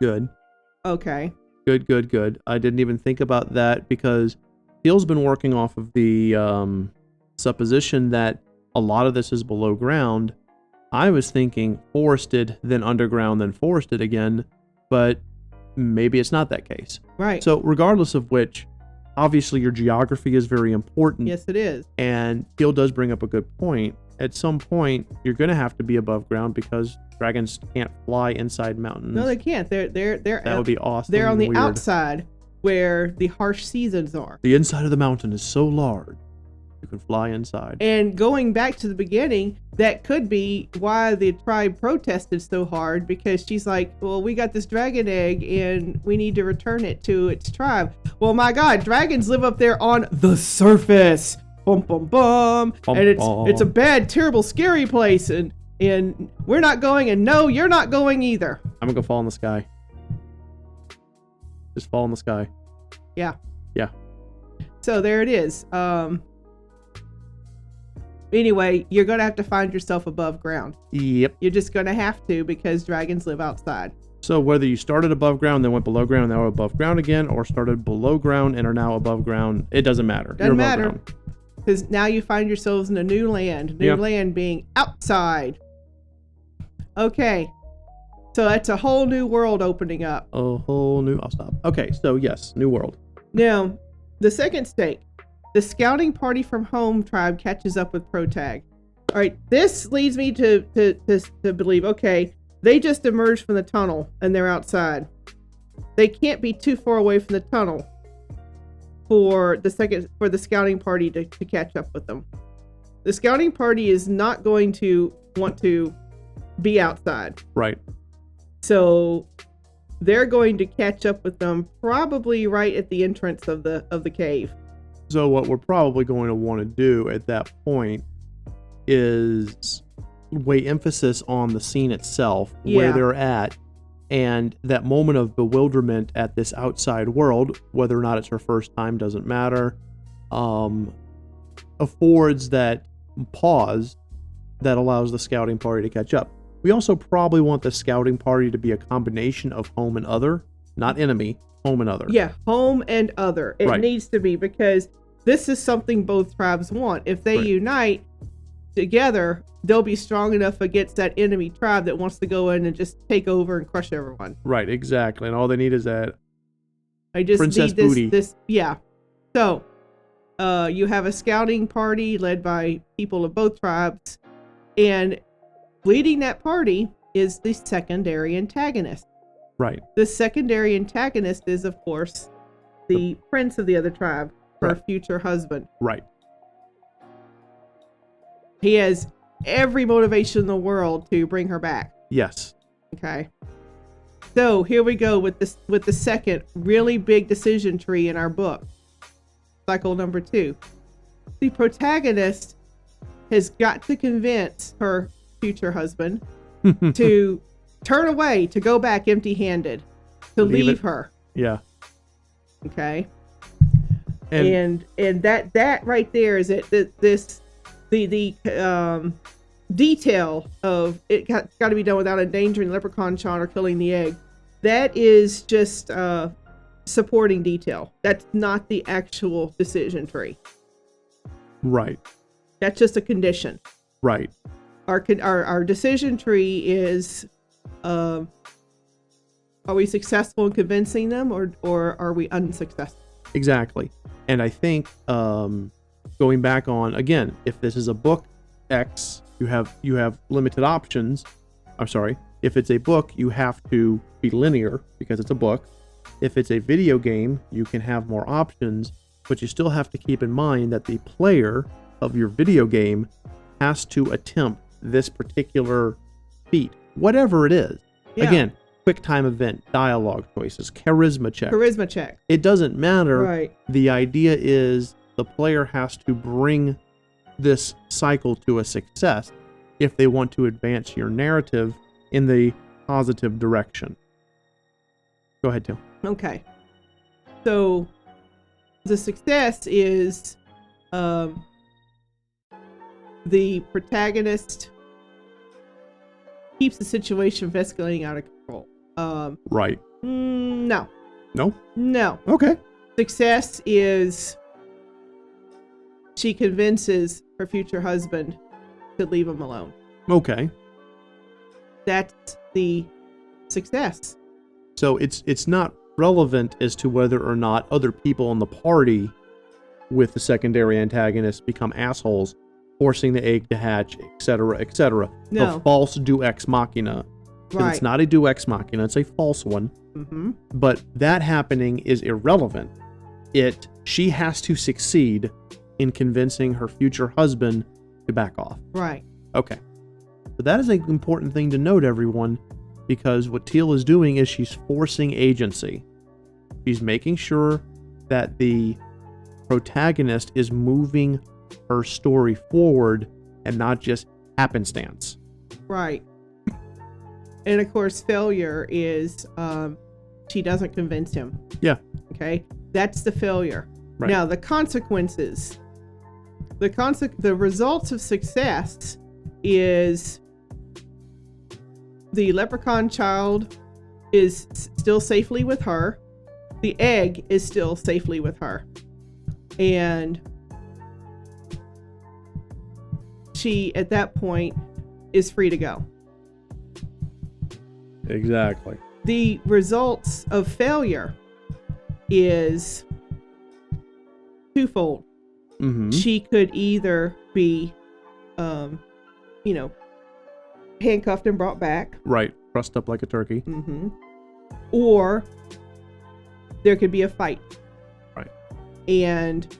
Good. Okay. Good. I didn't even think about that because Teal's been working off of the supposition that a lot of this is below ground. I was thinking forested, then underground, then forested again, but maybe it's not that case. Right. So regardless of which, obviously your geography is very important. Yes, it is. And Teal does bring up a good point. At some point, you're going to have to be above ground because dragons can't fly inside mountains. No, they can't. They're that would be awesome. They're on the outside where the harsh seasons are. The inside of the mountain is so large you can fly inside. And going back to the beginning, that could be why the tribe protested so hard, because she's like, well, we got this dragon egg and we need to return it to its tribe. Well, my God, dragons live up there on the surface. Bum, bum, bum. And it's a bad, terrible, scary place. And we're not going, and no, you're not going either. I'm gonna go fall in the sky. Just fall in the sky. Yeah. So there it is. Anyway, you're gonna have to find yourself above ground. Yep. You're just gonna have to, because dragons live outside. So whether you started above ground, then went below ground, now above ground again, or started below ground and are now above ground, it doesn't matter. Doesn't matter. Because now you find yourselves in a new land. Land being outside. Okay. So that's a whole new world opening up. I'll stop. Okay, so yes, new world. Now, the second stake. The scouting party from home tribe catches up with Protag. All right, this leads me to believe, okay, they just emerged from the tunnel and they're outside. They can't be too far away from the tunnel for the scouting party to catch up with them. The scouting party is not going to want to be outside. Right. So they're going to catch up with them probably right at the entrance of the cave. So what we're probably going to want to do at that point is lay emphasis on the scene itself, where they're at, and that moment of bewilderment at this outside world, whether or not it's her first time, doesn't matter, affords that pause that allows the scouting party to catch up. We also probably want the scouting party to be a combination of home and other, not enemy, home and other. Yeah, home and other. It Right. needs to be, because this is something both tribes want. If they unite together, they'll be strong enough against that enemy tribe that wants to go in and just take over and crush everyone. Right, exactly. And all they need is that I just princess need booty. Yeah. So, you have a scouting party led by people of both tribes, and leading that party is the secondary antagonist. Right. The secondary antagonist is, of course, the prince of the other tribe, her future husband. Right. He has every motivation in the world to bring her back. Yes. Okay. So here we go with the second really big decision tree in our book. Cycle number 2. The protagonist has got to convince her future husband to turn away, to go back empty-handed, to leave her. Yeah. Okay. And that right there is it. The detail of it got to be done without endangering the leprechaun child or killing the egg. That is just supporting detail. That's not the actual decision tree. Right. That's just a condition. Right. Our decision tree is, are we successful in convincing them, or are we unsuccessful? Exactly. And I think going back on, again, if this is a book X, you have limited options. I'm sorry. If it's a book, you have to be linear because it's a book. If it's a video game, you can have more options, but you still have to keep in mind that the player of your video game has to attempt this particular feat, whatever it is. Yeah. Again, quick time event, dialogue choices, charisma check. It doesn't matter. Right. The idea is the player has to bring this cycle to a success if they want to advance your narrative in the positive direction. Go ahead, Tim. Okay. So the success is the protagonist keeps the situation from escalating out of control. Right. No. No? Okay. Success is she convinces her future husband to leave him alone. Okay. That's the success. So it's not relevant as to whether or not other people in the party with the secondary antagonist become assholes, forcing the egg to hatch, etc., etc. No. The false deus ex machina. Right. It's not a deus ex machina, it's a false one. Mm-hmm. But that happening is irrelevant. She has to succeed in convincing her future husband to back off. Right. Okay. So that is an important thing to note, everyone, because what Teal is doing is she's forcing agency. She's making sure that the protagonist is moving her story forward and not just happenstance. Right. And of course, failure is she doesn't convince him. Yeah. Okay. That's the failure. Right. Now, the consequences. The results of success is the leprechaun child is still safely with her. The egg is still safely with her. And she, at that point, is free to go. Exactly. The results of failure is twofold. Mm-hmm. She could either be, handcuffed and brought back. Right. Trussed up like a turkey. Mm-hmm. Or there could be a fight. Right. And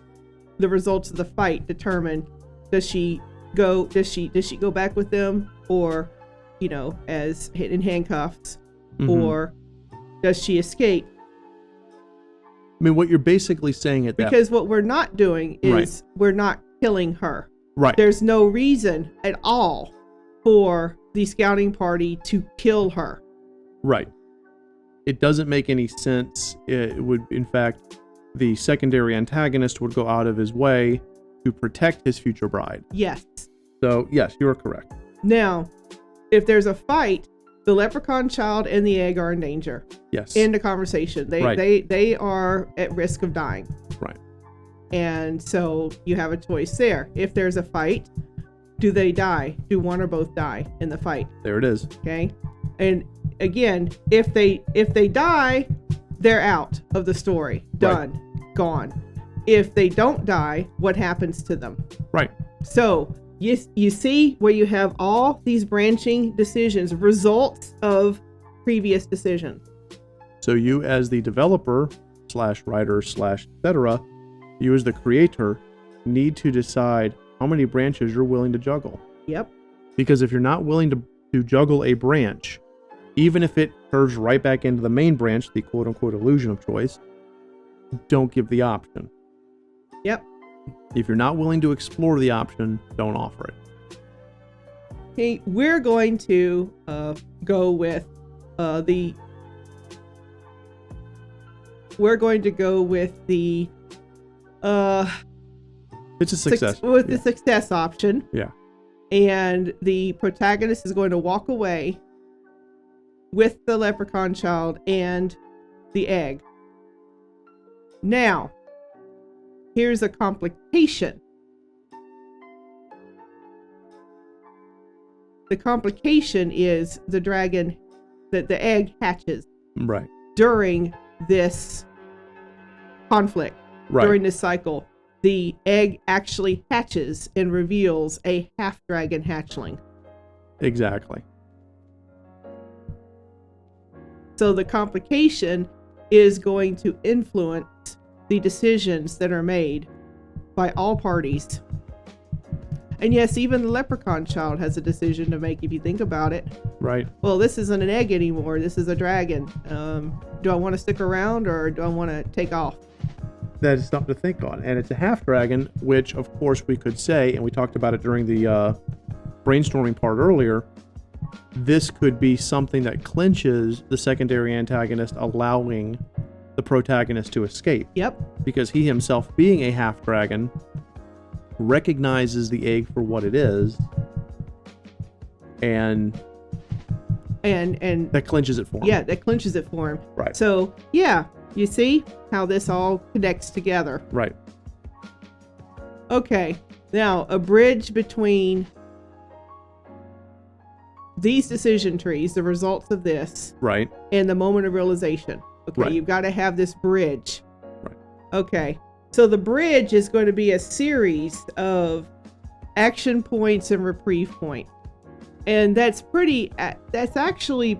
the results of the fight determine, does she go back with them, or, as in handcuffs, Mm-hmm. or does she escape? I mean, what you're basically saying at that... Because what we're not doing is we're not killing her. Right. There's no reason at all for the scouting party to kill her. Right. It doesn't make any sense. It would, in fact, the secondary antagonist would go out of his way to protect his future bride. Yes. So, yes, you are correct. Now, if there's a fight, the leprechaun child and the egg are in danger. Yes. In the conversation. They are at risk of dying. Right. And so you have a choice there. If there's a fight, do they die? Do one or both die in the fight? There it is. Okay. And again, if they die, they're out of the story. Done. Right. Gone. If they don't die, what happens to them? Right. So you see where you have all these branching decisions, results of previous decisions. So you, as the developer / writer / etc., you as the creator need to decide how many branches you're willing to juggle. Yep. Because if you're not willing to juggle a branch, even if it curves right back into the main branch, the quote unquote illusion of choice, don't give the option. Yep. If you're not willing to explore the option, don't offer it. Okay, we're going to go with the it's a success. The success option. Yeah. And the protagonist is going to walk away with the leprechaun child and the egg. Now, here's a complication. The complication is the dragon, that the egg hatches. Right. During this conflict, right. During this cycle, the egg actually hatches and reveals a half-dragon hatchling. Exactly. So the complication is going to influence the decisions that are made by all parties. And yes, even the leprechaun child has a decision to make if you think about it. Right. Well, this isn't an egg anymore. This is a dragon. Do I want to stick around or do I want to take off? That is something to think on. And it's a half dragon, which of course we could say, and we talked about it during the brainstorming part earlier, this could be something that clinches the secondary antagonist, allowing the protagonist to escape. Yep. Because he himself, being a half dragon, recognizes the egg for what it is, and that clinches it for him. Yeah, that clinches it for him. Right. So yeah, you see how this all connects together. Right. Okay, now a bridge between these decision trees, the results of this, right, and the moment of realization. Okay, right. You've got to have this bridge. Right. Okay. So the bridge is going to be a series of action points and reprieve points. And that's actually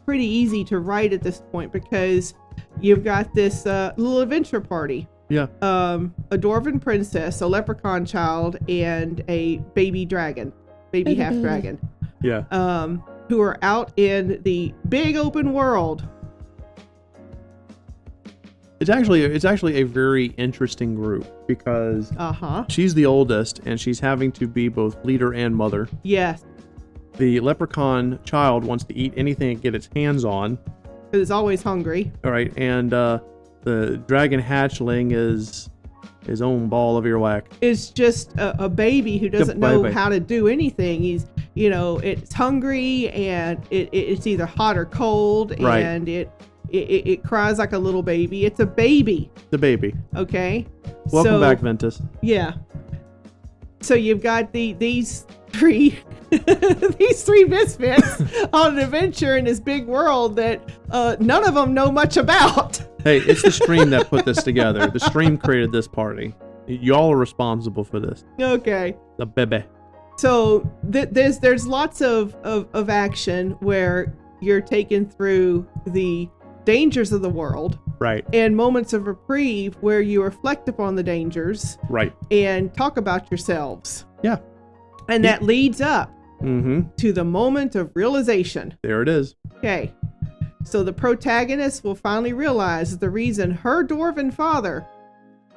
pretty easy to write at this point, because you've got this little adventure party. Yeah. A dwarven princess, a leprechaun child, and a baby dragon, baby half dragon. Yeah. Who are out in the big open world. It's actually a very interesting group, because she's the oldest and she's having to be both leader and mother. Yes. The leprechaun child wants to eat anything it get its hands on, because it's always hungry. All right, and the dragon hatchling is his own ball of earwax. It's just a baby who doesn't know how to do anything. He's, it's hungry, and it's either hot or cold, right. And it cries like a little baby. It's a baby. The baby. Okay. Welcome back, Ventus. Yeah. So you've got these three these three misfits on an adventure in this big world that none of them know much about. Hey, it's the stream that put this together. The stream created this party. Y'all are responsible for this. Okay. The bebe. So there's lots of action where you're taken through the dangers of the world. Right. And moments of reprieve where you reflect upon the dangers. Right. And talk about yourselves. Yeah. And that leads up mm-hmm. to the moment of realization. There it is. Okay. So the protagonist will finally realize that the reason her dwarven father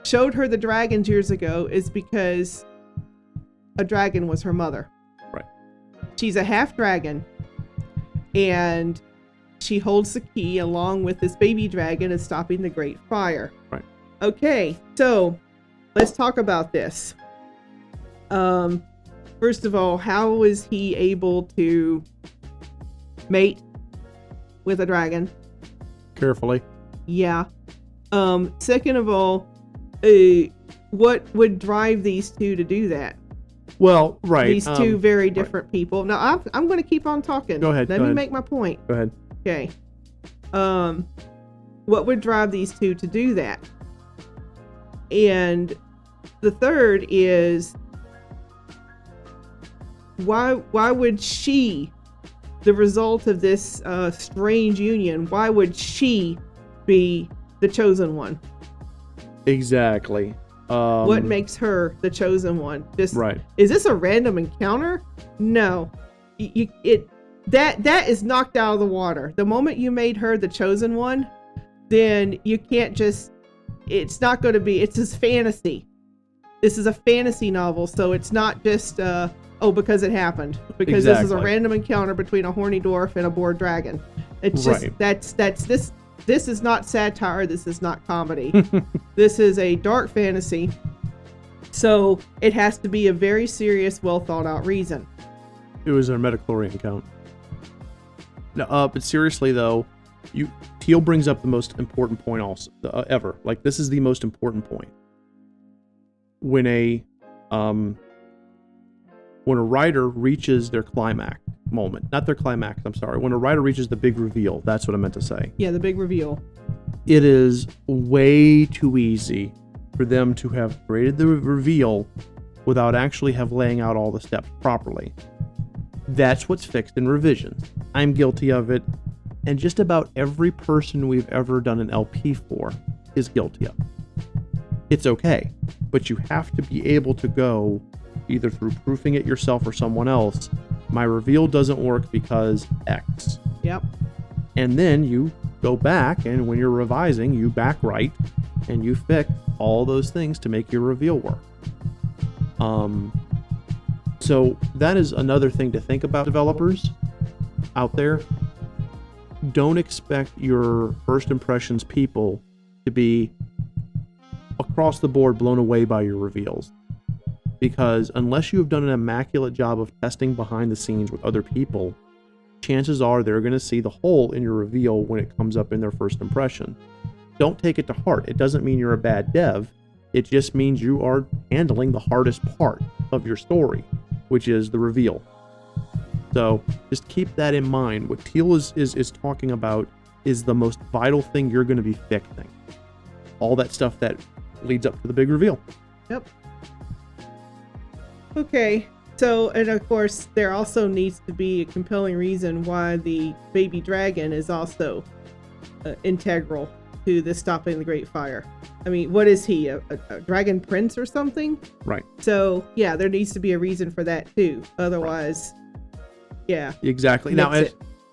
showed her the dragons years ago is because a dragon was her mother. Right. She's a half dragon, and she holds the key along with this baby dragon of stopping the Great Fire. Right. Okay, so let's talk about this. First of all, how was he able to mate with a dragon? Carefully. Yeah. Second of all, what would drive these two to do that? Well, right. These two very different people. Now, I'm going to keep on talking. Go ahead. Let me make my point. Go ahead. Okay. What would drive these two to do that? And the third is, why would she, the result of this strange union, why would she be the chosen one? Exactly. What makes her the chosen one? Just right. Is this a random encounter? No. That is knocked out of the water. The moment you made her the chosen one, then you can't just, it's not going to be, it's his fantasy. This is a fantasy novel, so it's not just because it happened, because This is a random encounter between a horny dwarf and a bored dragon. It's just that's this is not satire, this is not comedy. This is a dark fantasy, so it has to be a very serious, well thought out reason. It was a metachlorian count. No, but seriously though, Teal brings up the most important point also ever. Like, this is the most important point. When a writer reaches their climax moment, not their climax, I'm sorry. When a writer reaches the big reveal, that's what I meant to say. Yeah, the big reveal. It is way too easy for them to have created the reveal without actually have laying out all the steps properly. That's what's fixed in revisions. I'm guilty of it, and just about every person we've ever done an LP for is guilty of it. It's okay, but you have to be able to go either through proofing it yourself or someone else. My reveal doesn't work because X. Yep. And then you go back, and when you're revising, you back right, and you fix all those things to make your reveal work. So that is another thing to think about, developers out there. Don't expect your first impressions people to be across the board blown away by your reveals. Because unless you have done an immaculate job of testing behind the scenes with other people, chances are they're going to see the hole in your reveal when it comes up in their first impression. Don't take it to heart. It doesn't mean you're a bad dev. It just means you are handling the hardest part of your story, which is the reveal. So just keep that in mind. What Teal is talking about is the most vital thing you're going to be fixing. All that stuff that leads up to the big reveal. Yep. Okay, so, and of course, there also needs to be a compelling reason why the baby dragon is also integral to the stopping the Great Fire. I mean, what is he, a dragon prince or something? Right. So, yeah, there needs to be a reason for that too. Otherwise, yeah. Exactly. Now,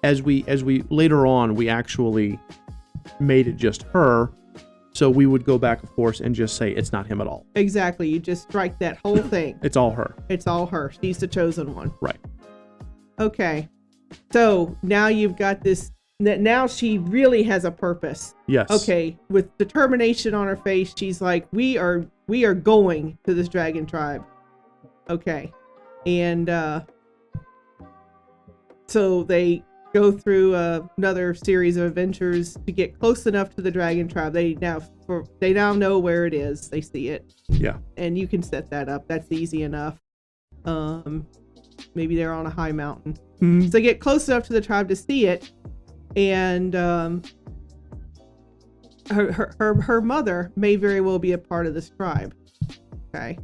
as we later on, we actually made it just her. So we would go back, of course, and just say it's not him at all. Exactly. You just strike that whole thing. It's all her. It's all her. She's the chosen one. Right. Okay. So now you've got this. Now she really has a purpose. Yes. Okay. With determination on her face, she's like, we are going to this dragon tribe. Okay. And so they go through another series of adventures to get close enough to the dragon tribe. They now know where it is. They see it. Yeah. And you can set that up. That's easy enough. maybe they're on a high mountain. Mhm. So they get close enough to the tribe to see it, and her mother may very well be a part of this tribe. Okay.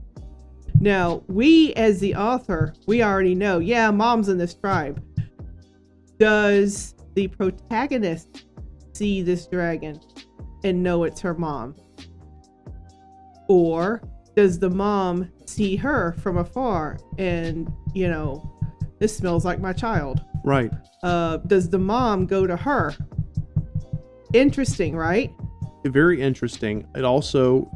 Now, we as the author, we already know, yeah, mom's in this tribe. Does the protagonist see this dragon and know it's her mom? Or does the mom see her from afar and, this smells like my child? Right. Does the mom go to her? Interesting, right? Very interesting. It also,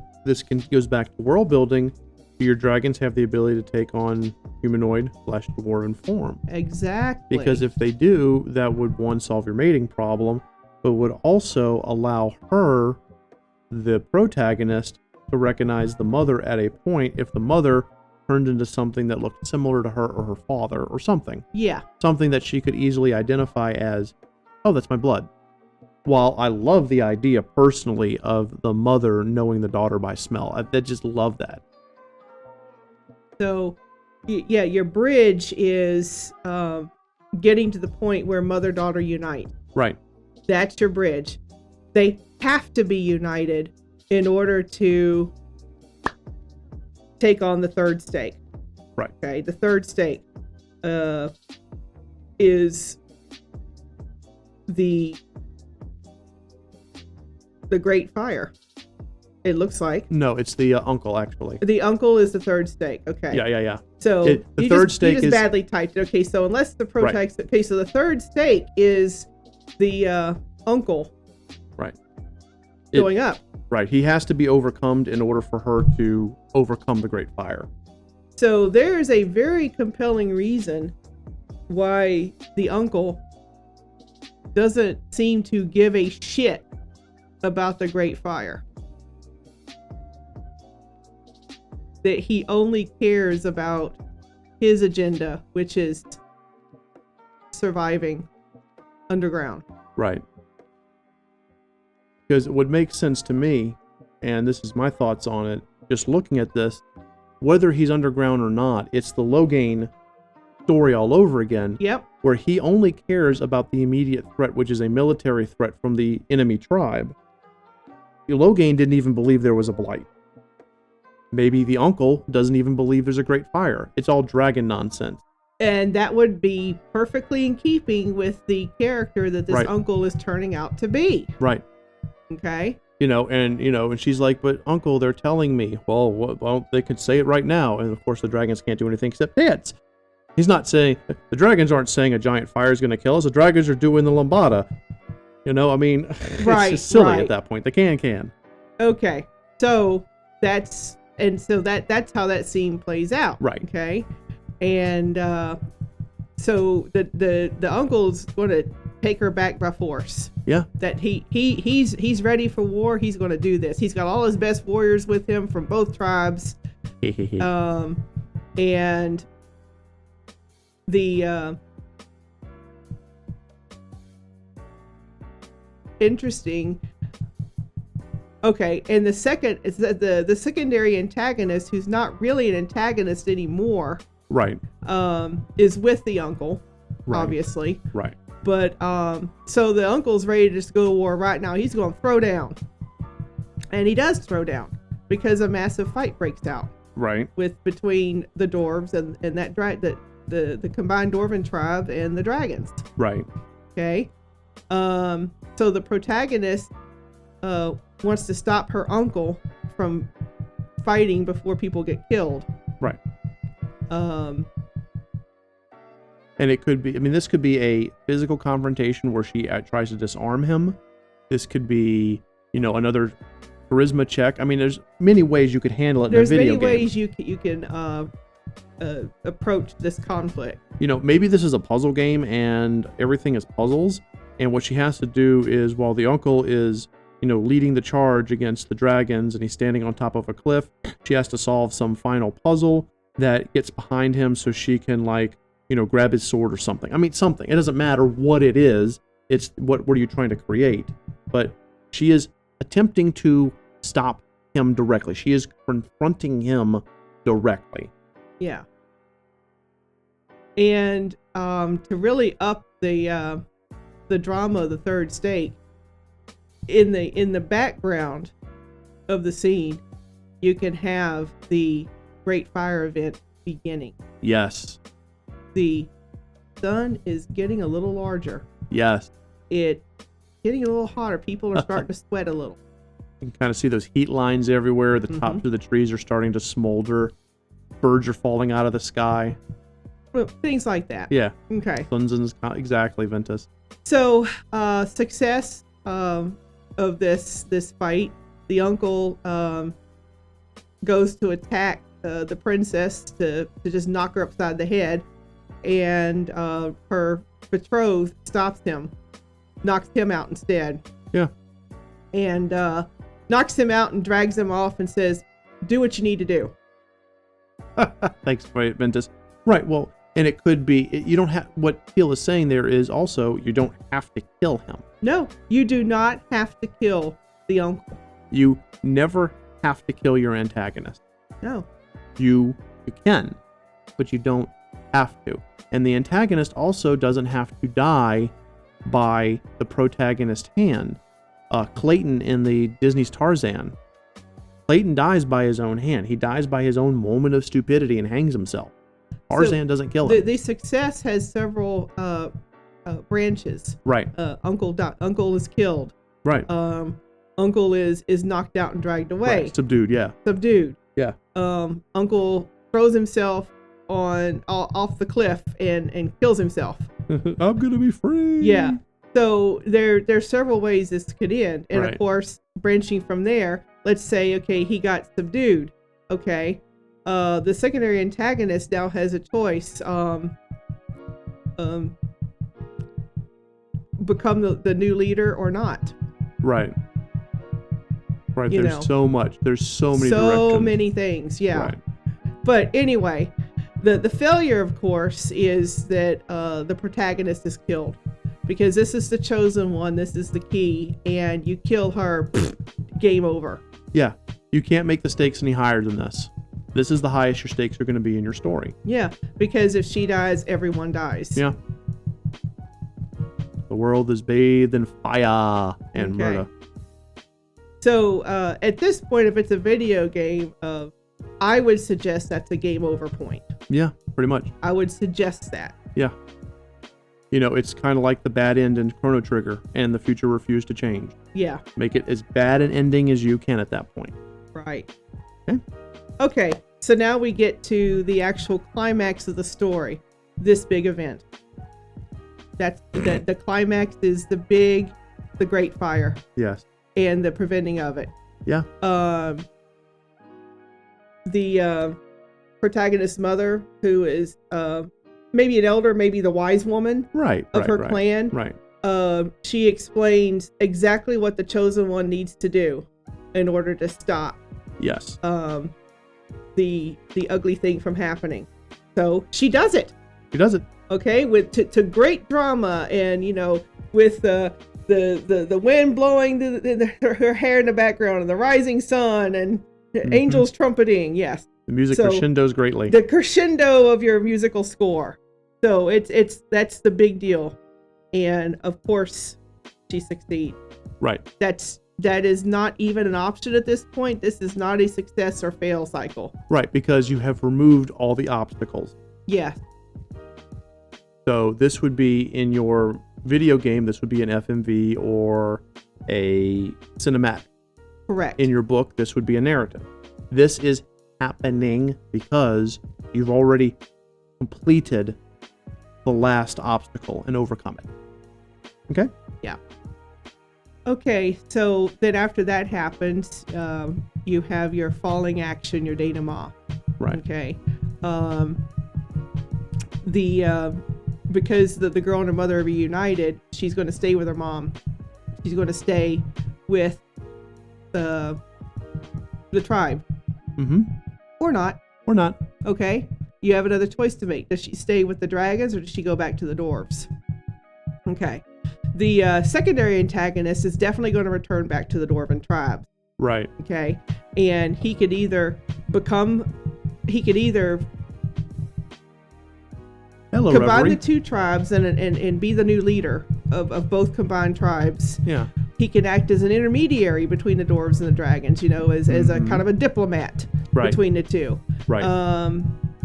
goes back to world building. Your dragons have the ability to take on humanoid / dwarven form. Exactly. Because if they do, that would, one, solve your mating problem, but would also allow her, the protagonist, to recognize the mother at a point if the mother turned into something that looked similar to her or her father or something. Yeah. Something that she could easily identify as, oh, that's my blood. While I love the idea personally of the mother knowing the daughter by smell, I just love that. So, yeah, your bridge is getting to the point where mother-daughter unite. Right. That's your bridge. They have to be united in order to take on the third stake. Right. Okay, the third stake is the Great Fire. It looks like. No, it's the uncle, actually. The uncle is the third stake. Okay. Yeah. So The third stake you just is badly typed it. Okay, so unless the protagonist. Right. Okay, so the third stake is the uncle. Right. Going up. Right. He has to be overcome in order for her to overcome the Great Fire. So there is a very compelling reason why the uncle doesn't seem to give a shit about the Great Fire. That he only cares about his agenda, which is surviving underground. Right. Because it would make sense to me, and this is my thoughts on it, just looking at this, whether he's underground or not, it's the Logain story all over again. Yep. Where he only cares about the immediate threat, which is a military threat from the enemy tribe. The Logain didn't even believe there was a blight. Maybe the uncle doesn't even believe there's a Great Fire. It's all dragon nonsense. And that would be perfectly in keeping with the character that this uncle is turning out to be. Right. Okay. And she's like, but uncle, they're telling me. Well, they could say it right now. And of course the dragons can't do anything except dance. He's not saying, the dragons aren't saying a giant fire is going to kill us. The dragons are doing the lambada. It's just silly at that point. The can. Okay. So that's how that scene plays out. Right. Okay. And so the uncle's going to take her back by force. Yeah. That he's ready for war. He's going to do this. He's got all his best warriors with him from both tribes. And the interesting. Okay, and the second is the secondary antagonist, who's not really an antagonist anymore. Right. Is with the uncle, obviously. Right. But so the uncle's ready to just go to war right now. He's going to throw down, and he does throw down because a massive fight breaks out. Right. Between the dwarves and the combined dwarven tribe and the dragons. Right. Okay. So the protagonist wants to stop her uncle from fighting before people get killed. Right. And it could be, this could be a physical confrontation where she tries to disarm him. This could be, another charisma check. There's many ways you could handle it in a video game. There's many ways you can approach this conflict. Maybe this is a puzzle game and everything is puzzles. And what she has to do is, while the uncle is, leading the charge against the dragons and he's standing on top of a cliff, she has to solve some final puzzle that gets behind him so she can, grab his sword or something. Something. It doesn't matter what it is. It's what are you trying to create? But she is attempting to stop him directly. She is confronting him directly. Yeah. And to really up the drama of the third stake, in the background of the scene, you can have the Great Fire event beginning. Yes. The sun is getting a little larger. Yes. It's getting a little hotter. People are starting to sweat a little. You can kind of see those heat lines everywhere. The tops of the trees are starting to smolder. Birds are falling out of the sky. Well, things like that. Yeah. Okay. Suns in the sky. Exactly, Ventus. So, success of this fight. The uncle goes to attack the princess to just knock her upside the head, and her betrothed stops him, knocks him out instead. Yeah. And knocks him out and drags him off and says, "Do what you need to do." Thanks, Ventus. Right. Well, and it could be you don't have. What Teal is saying there is also you don't have to kill him. No, you do not have to kill the uncle. You never have to kill your antagonist. No. You can, but you don't have to. And the antagonist also doesn't have to die by the protagonist's hand. Clayton in the Disney's Tarzan. Clayton dies by his own hand. He dies by his own moment of stupidity and hangs himself. Tarzan doesn't kill him. The success has several branches. Right. Uncle is killed. Right. Uncle is knocked out and dragged away. Right. Subdued. Yeah. Yeah. Uncle throws himself off the cliff and kills himself. I'm gonna be free. Yeah. So there's several ways this could end, and Right. of course, branching from there, let's say, okay, he got subdued. Okay, the secondary antagonist now has a choice: become the new leader or not. Right. Right. You There's know. so much. There's so many So directions. many things. Yeah. Right. But anyway, the failure, of course, is that the protagonist is killed, because this is the chosen one. This is the key, and you kill her, game over. Yeah. You can't make the stakes any higher than this. This is the highest your stakes are going to be in your story. Yeah, because if she dies, everyone dies. Yeah. The world is bathed in fire and Okay. murder. So at this point, if it's a video game, I would suggest that's a game over point. Yeah, pretty much. I would suggest that. Yeah. You know, it's kind of like the bad end in Chrono Trigger and the future refused to change. Yeah. Make it as bad an ending as you can at that point. Right. Okay. Okay. So now we get to the actual climax of the story. This big event. That's the climax is the Great Fire Yes. and the preventing of it. Yeah. The protagonist's mother, who is maybe an elder, maybe the wise woman Right. of her clan. Right. She explains exactly what the chosen one needs to do in order to stop Yes. the ugly thing from happening. So she does it. He does it. Okay, with to great drama, and with the wind blowing her hair in the background, and the rising sun, and angels trumpeting. Yes, The music So, crescendos greatly. the crescendo of your musical score. So that's the big deal, and of course, she succeeds. Right. That is not even an option at this point. This is not a success or fail cycle. Right, because you have removed all the obstacles. Yeah. So this would be in your video game, this would be an FMV or a cinematic. Correct. In your book, this would be a narrative. This is happening because you've already completed the last obstacle and overcome it. Okay? Yeah. Okay, so then after that happens, you have your falling action, your denouement. Right. Okay. Because the girl and her mother are reunited, she's going to stay with her mom. She's going to stay with the tribe. Mm-hmm. Or not. Or not. Okay. You have another choice to make. Does she stay with the dragons, or does she go back to the dwarves? Okay. The secondary antagonist is definitely going to return back to the dwarven tribe. Right. Okay. And he could either Hello, combine Reverie. the two tribes and be the new leader of both combined tribes. Yeah. He can act as an intermediary between the dwarves and the dragons, as a kind of a diplomat between the two. Right.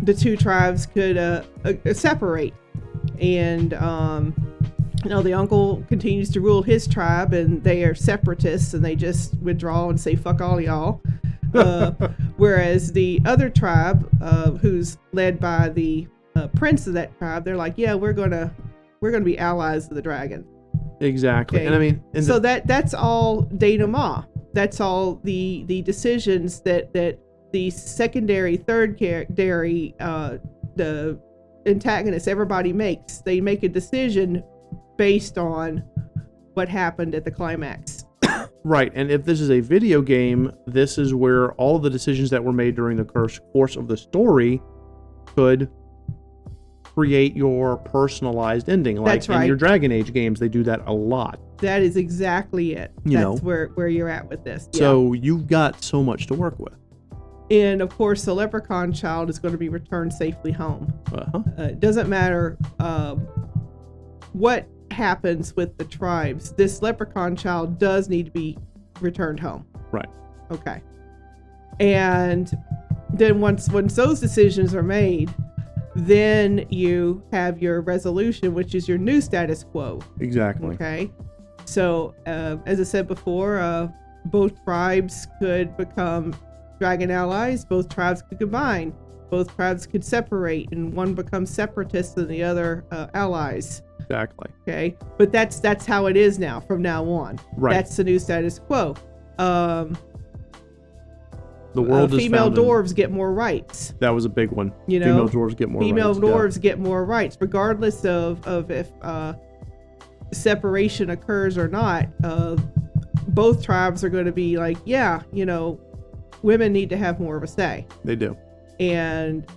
The two tribes could separate, and the uncle continues to rule his tribe, and they are separatists, and they just withdraw and say fuck all y'all. Whereas the other tribe, who's led by the prince of that tribe, they're like, yeah, we're gonna be allies of the dragon. Exactly. Okay. And I mean, so that's all denouement. That's all the decisions that the secondary, third dairy, the antagonist, everybody makes. They make a decision based on what happened at the climax. Right. And if this is a video game, this is where all of the decisions that were made during the course of the story could create your personalized ending. Like That's right. In your Dragon Age games, they do that a lot. That is exactly it. That's where you're at with this. So you've got so much to work with. And of course, the leprechaun child is going to be returned safely home. It doesn't matter what happens with the tribes. This leprechaun child does need to be returned home. Right. Okay. And then once those decisions are made, then you have your resolution, which is your new status quo. Exactly. Okay. So, as I said before, both tribes could become dragon allies. Both tribes could combine. Both tribes could separate, and one becomes separatist and the other allies. Exactly. Okay. But that's how it is now, from now on. Right. That's the new status quo. The world is female dwarves get more rights. That was a big one. Female dwarves get more rights. Female dwarves get more rights, regardless of if separation occurs or not. Both tribes are going to be like, yeah, women need to have more of a say. They do. And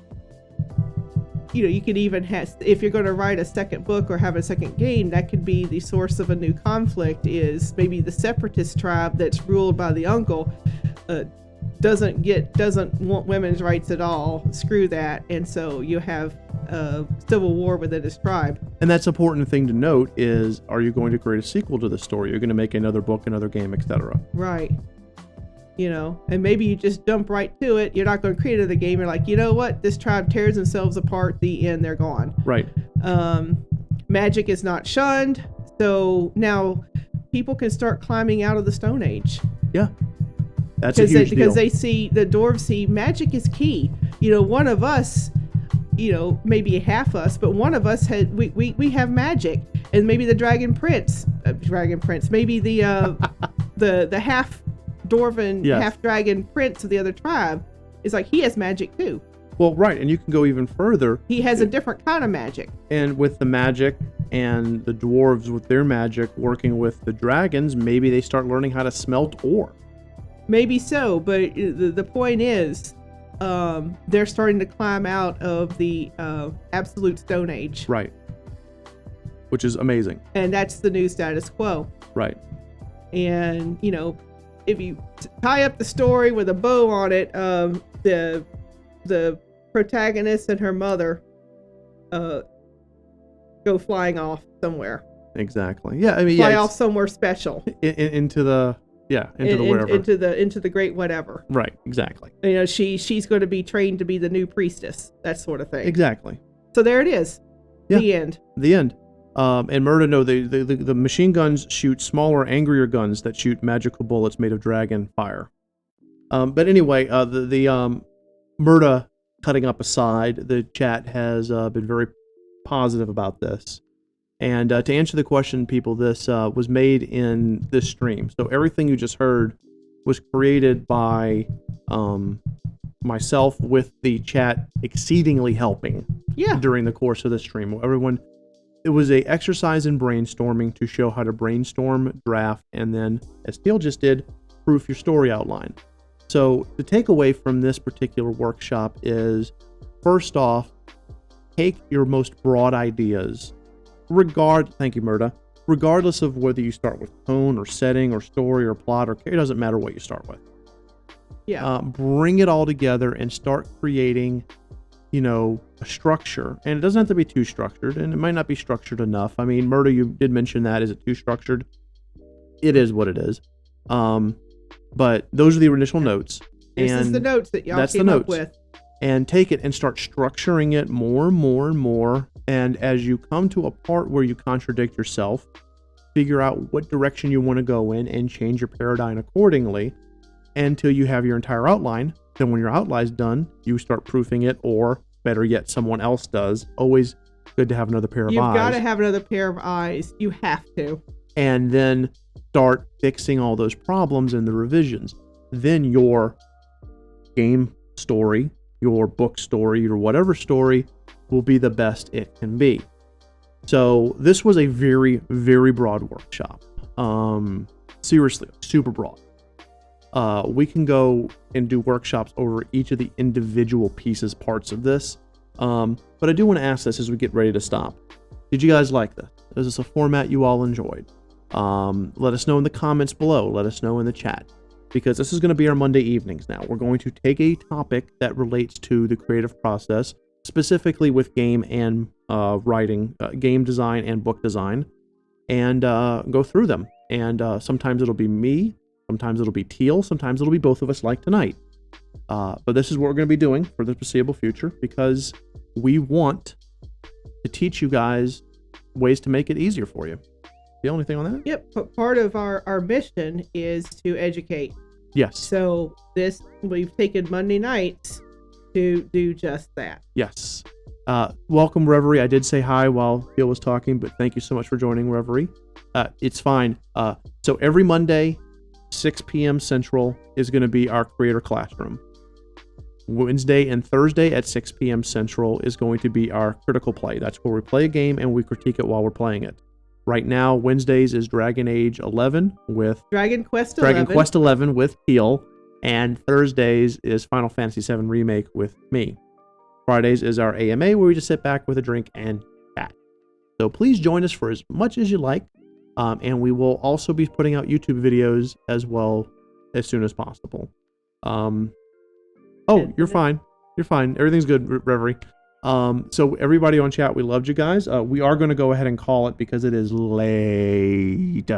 you could even have, if you're going to write a second book or have a second game, that could be the source of a new conflict. Is maybe the separatist tribe that's ruled by the uncle doesn't want women's rights at all. Screw that. And so you have a civil war within his tribe. And that's an important thing to note is, are you going to create a sequel to the story? You're going to make another book, another game, etc. Right. And maybe you just jump right to it. You're not going to create another game. You're like, you know what? This tribe tears themselves apart. The end. They're gone. Right. Magic is not shunned. So now people can start climbing out of the Stone Age. Yeah. That's a huge deal. Because the dwarves see magic is key. One of us, maybe half us, but one of us we have magic, and maybe the dragon prince, maybe the half dwarven, half dragon prince of the other tribe is like, he has magic too. Well, right, and you can go even further. He has a different kind of magic. And with the magic and the dwarves with their magic working with the dragons, maybe they start learning how to smelt ore. Maybe so, but the point is, they're starting to climb out of the absolute Stone Age. Right. Which is amazing. And that's the new status quo. Right. And, if you tie up the story with a bow on it, the protagonist and her mother go flying off somewhere. Exactly. Yeah, I mean, fly off somewhere special. Into the wherever. Into the great whatever. Right, exactly. She's going to be trained to be the new priestess, that sort of thing. Exactly. So there it is. Yeah. The end. The end. And Murda, no, the machine guns shoot smaller, angrier guns that shoot magical bullets made of dragon fire. But anyway, the Murda cutting up aside, the chat has been very positive about this. And to answer the question, people, this was made in this stream. So everything you just heard was created by myself with the chat exceedingly helping during the course of the stream. It was a exercise in brainstorming to show how to brainstorm, draft, and then, as Teal just did, proof your story outline. So the takeaway from this particular workshop is, first off, take your most broad ideas, thank you, Murda, regardless of whether you start with tone or setting or story or plot, or it doesn't matter what you start with. Yeah. Bring it all together and start creating, a a structure, and it doesn't have to be too structured, and it might not be structured enough. I mean, Murder, you did mention that. Is it too structured? It is what it is. But those are the initial notes. This is the notes that y'all came up with. And take it and start structuring it more and more and more. And as you come to a part where you contradict yourself, figure out what direction you want to go in and change your paradigm accordingly until you have your entire outline. Then when your outline's done, you start proofing it, or better yet, someone else does. Always good to have another pair of eyes. You've got to have another pair of eyes. You have to. And then start fixing all those problems in the revisions. Then your game story, your book story, your whatever story will be the best it can be. So this was a very, very broad workshop. Seriously, super broad. We can go and do workshops over each of the individual pieces, parts of this. But I do want to ask this as we get ready to stop. Did you guys like this? Is this a format you all enjoyed? Let us know in the comments below. Let us know in the chat. Because this is going to be our Monday evenings now. We're going to take a topic that relates to the creative process, specifically with game and writing, game design and book design, and go through them. And sometimes it'll be me, sometimes it'll be Teal, sometimes it'll be both of us like tonight. But this is what we're going to be doing for the foreseeable future, because we want to teach you guys ways to make it easier for you. The only thing on that? Yep, but part of our mission is to educate. Yes. So we've taken Monday nights to do just that. Yes. Welcome, Reverie. I did say hi while Phil was talking, but thank you so much for joining, Reverie. It's fine. So every Monday, 6 p.m. Central is going to be our creator classroom. Wednesday and Thursday at 6 p.m. Central is going to be our critical play. That's where we play a game and we critique it while we're playing it. Right now, Wednesdays is Dragon Quest 11 with Peel, and Thursdays is Final Fantasy VII Remake with me. Fridays is our AMA, where we just sit back with a drink and chat. So please join us for as much as you like, and we will also be putting out YouTube videos as well as soon as possible. You're fine. You're fine. Everything's good, Reverie. So everybody on chat, we loved you guys. We are going to go ahead and call it because it is late.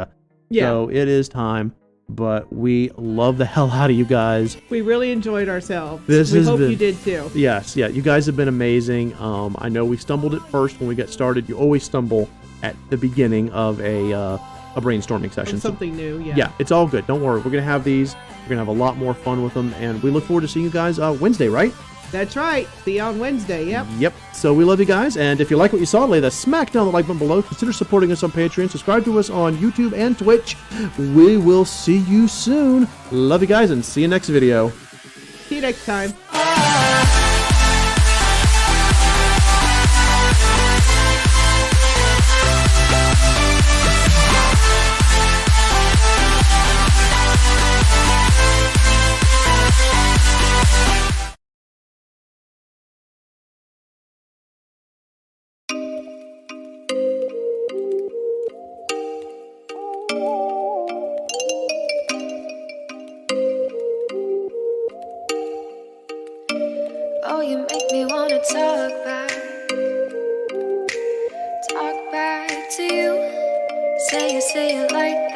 Yeah. So it is time, but we love the hell out of you guys. We really enjoyed ourselves. We hope you did too. Yes. Yeah. You guys have been amazing. I know we stumbled at first when we get started. You always stumble at the beginning of a brainstorming session. Something new. Yeah. Yeah. It's all good. Don't worry. We're going to have these. We're going to have a lot more fun with them. And we look forward to seeing you guys Wednesday, right? That's right. See you on Wednesday. Yep. So we love you guys. And if you like what you saw, lay the smack down the like button below. Consider supporting us on Patreon. Subscribe to us on YouTube and Twitch. We will see you soon. Love you guys and see you next video. See you next time. Oh, you make me wanna talk back to you. Say it like